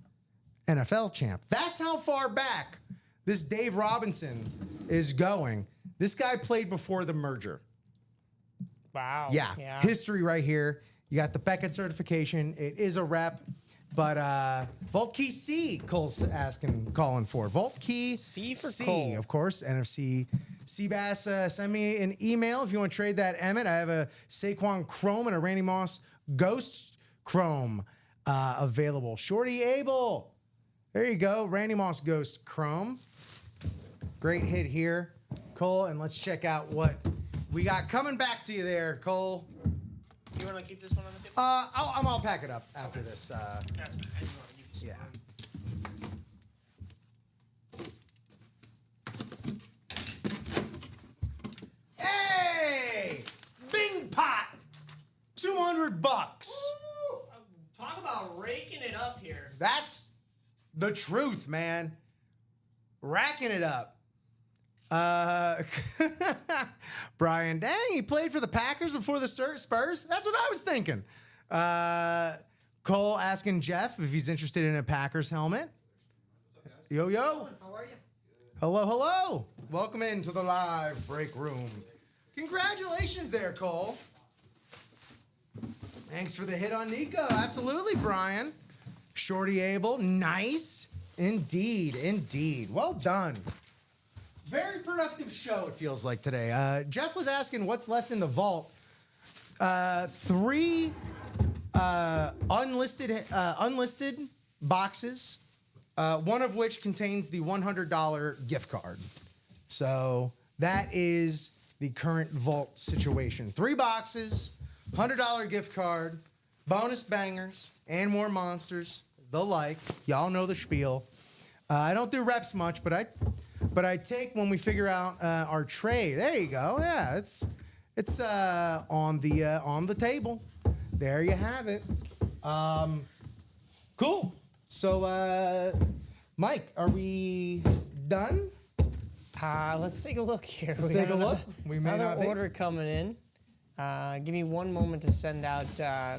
NFL champ. That's how far back this Dave Robinson is going. This guy played before the merger. Wow. Yeah. History right here. You got the Beckett certification. It is a rep. But Vault Key C, Cole's calling for. Vault Key C for Cole. Of course. NFC Seabass, send me an email if you want to trade that Emmett. I have a Saquon Chrome and a Randy Moss Ghost Chrome available. Shorty Abel. There you go. Randy Moss Ghost Chrome. Great hit here, Cole. And let's check out what we got coming back to you there, Cole. You want to keep this one on the table? I'll pack it up after this. That's fine. I just want to keep this Yeah. Hey! Bing pot! $200. Talk about raking it up here. That's the truth, man. Racking it up. Brian, dang, he played for the Packers before the Spurs? That's what I was thinking. Cole asking Jeff if he's interested in a Packers helmet. Yo, yo. How are you? Hello, hello. Welcome into the live break room. Congratulations there, Cole. Thanks for the hit on Nico. Absolutely, Brian. Shorty Abel, nice. Indeed, indeed. Well done. Very productive show, it feels like today. Jeff was asking what's left in the vault. 3 unlisted boxes, one of which contains the $100 gift card. So that is the current vault situation. 3 boxes, $100 gift card, bonus bangers, and more monsters. The like. Y'all know the spiel. I don't do reps much, but I take when we figure out our tray. There you go. Yeah, it's on the table. There you have it. Cool. So, Mike, are we done? Let's take a look here. Let's We take have a look. another- We may another not be. order coming in. Give me one moment to send out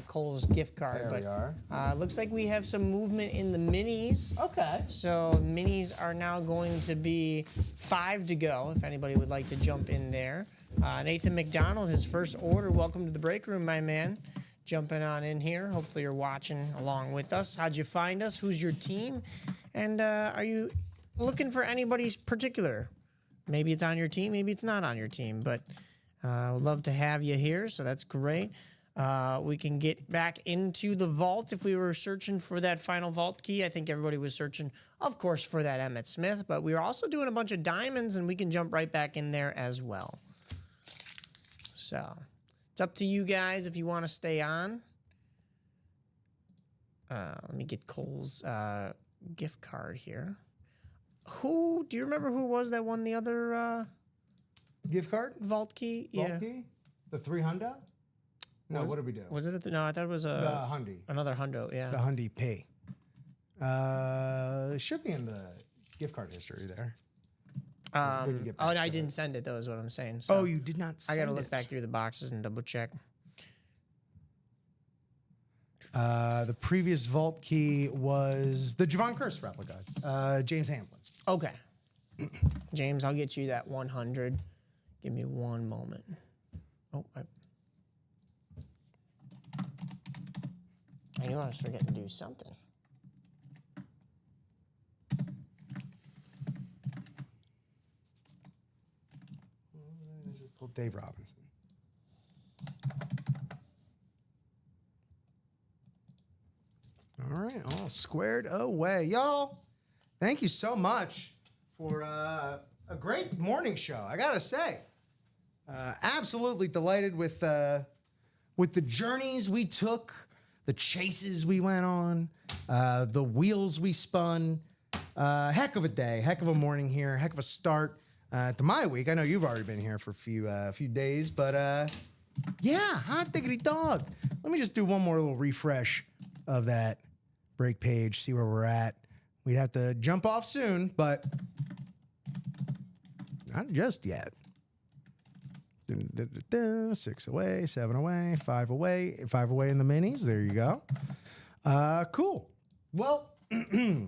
Cole's gift card. There we are. Looks like we have some movement in the minis. Okay. So minis are now going to be 5 to go. If anybody would like to jump in there. Nathan McDonald, his first order. Welcome to the break room, my man. Jumping on in here. Hopefully you're watching along with us. How'd you find us? Who's your team? And are you looking for anybody particular? Maybe it's on your team, maybe it's not on your team, but would love to have you here, so that's great. We can get back into the vault if we were searching for that final vault key. I think everybody was searching, of course, for that Emmitt Smith, but we were also doing a bunch of diamonds, and we can jump right back in there as well. So it's up to you guys if you want to stay on. Let me get Cole's gift card here. Do you remember who it was that won the other Gift card? vault key? Vault key? The 300? No, what did we do? Was it? No, I thought it was The Hundy. another hundo. Yeah. The Hundy Pay. It should be in the gift card history there. when you get Oh, back and I to didn't it. send it though. Is what I'm saying. So Oh, you did not I send got to look it. back through the boxes and double check. The previous vault key was the Javon Curse replica, James Hamlin. Okay. James, I'll get you that 100. Give me one moment. Oh, I knew I was forgetting to do something. Well, Dave Robinson. All right, all squared away. Y'all, thank you so much for a great morning show, I gotta say. Absolutely delighted with the journeys we took, the chases we went on, the wheels we spun. Heck of a day, heck of a morning here, heck of a start to my week. I know you've already been here for a few days, but yeah, hot diggity dog. Let me just do one more little refresh of that break page, see where we're at. We'd have to jump off soon, but not just yet. 6 away, 7 away, 5 away, 5 away in the minis. There you go. Cool. Well, I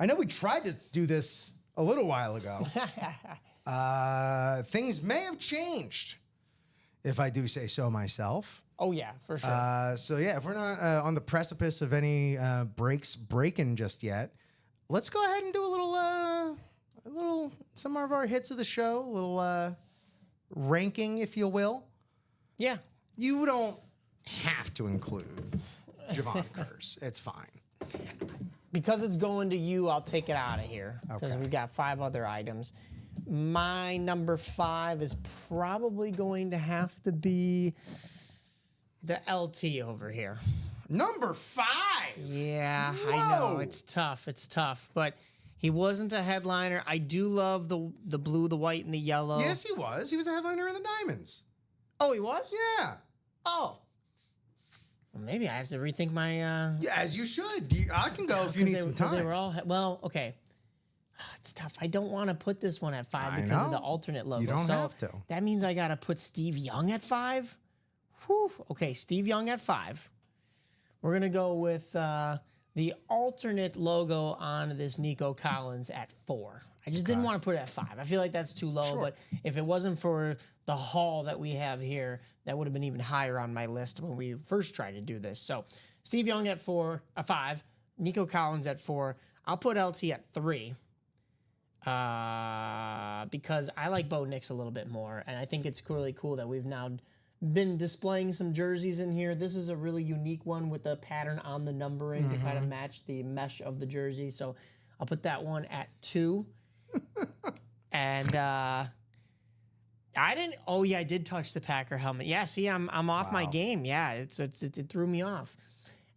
know we tried to do this a little while ago. Things may have changed, if I do say so myself. Oh yeah, for sure. So yeah, if we're not on the precipice of any breaks breaking just yet, let's go ahead and do a little some of our hits of the show, a little ranking, if you will. Yeah. You don't have to include Javon Curse. It's fine. Because it's going to you, I'll take it out of here. Because Okay. we've got 5 other items. My number 5 is probably going to have to be the LT over here. Number 5. Yeah, I know. Whoa. It's tough. It's tough. But he wasn't a headliner. I do love the blue, the white, and the yellow. Yes, he was. He was a headliner in the Diamonds. Oh, he was? Yeah. Oh. Well, maybe I have to rethink my... Yeah, as you should. I can go if you need some Because they time. were all... Well, okay. It's tough. I don't want to put this one at 5 I because of the know. alternate logo. You don't so have to. That means I got to put Steve Young at 5? Whew. Okay, Steve Young at 5. We're going to go with the alternate logo on this Nico Collins at 4. I just didn't want to put it at 5. I feel like that's too low, Sure. but if it wasn't for the haul that we have here, that would have been even higher on my list when we first tried to do this. So Steve Young at 5, Nico Collins at 4. I'll put LT at 3 because I like Bo Nix a little bit more, and I think it's really cool that we've now been displaying some jerseys in here. This is a really unique one with the pattern on the numbering to kind of match the mesh of the jersey. So I'll put that one at 2. And I didn't. Oh yeah, I did touch the Packer helmet. Yeah, see, I'm off my game. Yeah, it threw me off.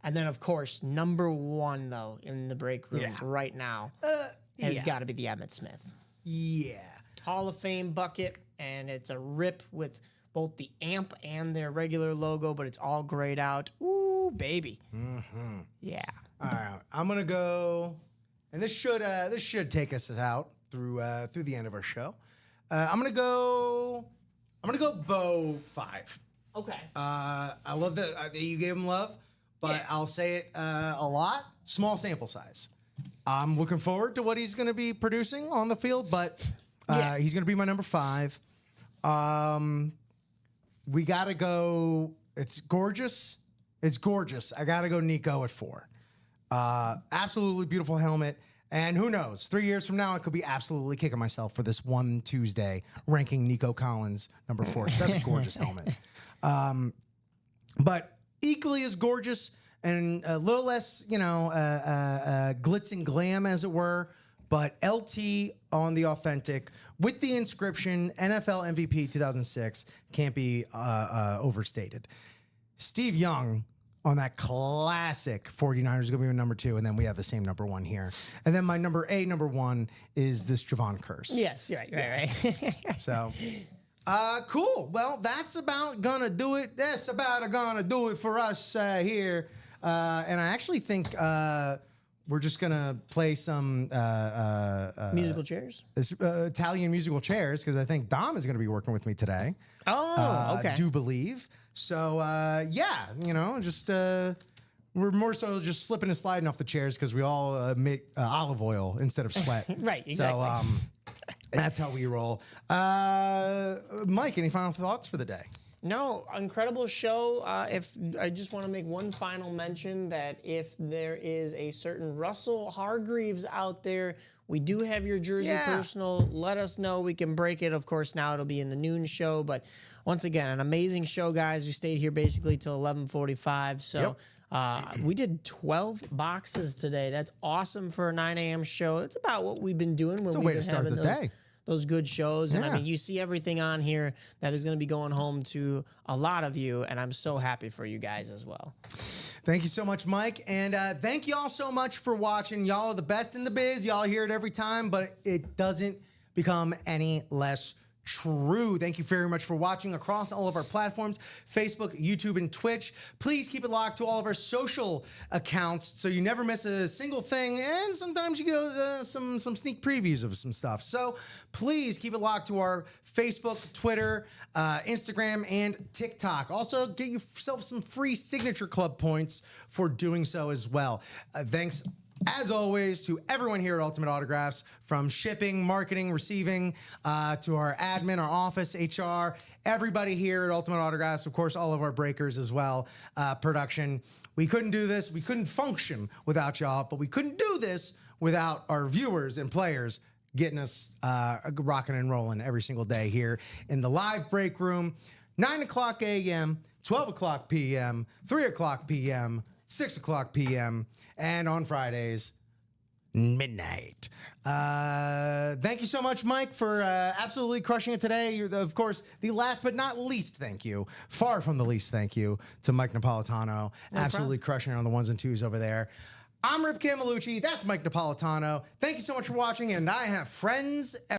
And then of course number 1 though in the break room right now has got to be the Emmitt Smith Yeah. Hall of Fame bucket, and it's a rip with both the amp and their regular logo, but it's all grayed out. Ooh, baby. Mm-hmm. Yeah. All right. I'm going to go, and this should take us out through the end of our show. I'm going to go Bo 5. Okay. I love that you gave him love, but Yeah. I'll say it a lot. Small sample size. I'm looking forward to what he's going to be producing on the field, but he's going to be my number 5. We got to go. It's gorgeous. It's gorgeous. I got to go Nico at 4. Absolutely beautiful helmet. And who knows? 3 years from now, I could be absolutely kicking myself for this one Tuesday ranking Nico Collins number 4. That's a gorgeous helmet. But equally as gorgeous and a little less, glitz and glam, as it were. But LT on the authentic with the inscription NFL MVP 2006 can't be overstated. Steve Young on that classic 49ers is going to be my number 2, and then we have the same number 1 here. And then my number 1 is this Javon Curse. Yes, right. So, cool. Well, that's about gonna do it. That's about gonna do it for us here. And I actually think we're just gonna play some Musical chairs. Italian musical chairs because I think Dom is gonna be working with me today. Oh, okay. I do believe. So just we're more so just slipping and sliding off the chairs because we all make olive oil instead of sweat. Right, exactly. So that's how we roll. Mike, any final thoughts for the day? No, incredible show. If I just want to make one final mention that if there is a certain Russell Hargreaves out there, we do have your jersey personal. Let us know. We can break it. Of course, now it'll be in the noon show. But once again, an amazing show, guys. We stayed here basically till 11:45. So we did 12 boxes today. That's awesome for a 9 a.m. show. That's about what we've been doing when It's a we've way been to start having the those, day. those good shows. And I Yeah. mean, you see everything on here that is going to be going home to a lot of you. And I'm so happy for you guys as well. Thank you so much, Mike. And thank y'all so much for watching. Y'all are the best in the biz. Y'all hear it every time, but it doesn't become any less true. Thank you very much for watching across all of our platforms, Facebook, YouTube, and Twitch. Please keep it locked to all of our social accounts so you never miss a single thing. And sometimes you get some sneak previews of some stuff. So please keep it locked to our Facebook, Twitter, Instagram, and TikTok. Also, get yourself some free Signature Club points for doing so as well. Thanks as always, to everyone here at Ultimate Autographs, from shipping, marketing, receiving, to our admin, our office, HR, everybody here at Ultimate Autographs, of course, all of our breakers as well, production. We couldn't do this. We couldn't function without y'all, but we couldn't do this without our viewers and players getting us rocking and rolling every single day here in the live break room, 9 o'clock a.m., 12 o'clock p.m., 3 o'clock p.m., 6 o'clock p.m., and on Fridays, midnight. Thank you so much, Mike, for absolutely crushing it today. You're, of course, the last but not least thank you, far from the least thank you, to Mike Napolitano. Absolutely crushing it on the ones and twos over there. I'm Rip Camalucci. That's Mike Napolitano. Thank you so much for watching, and I have friends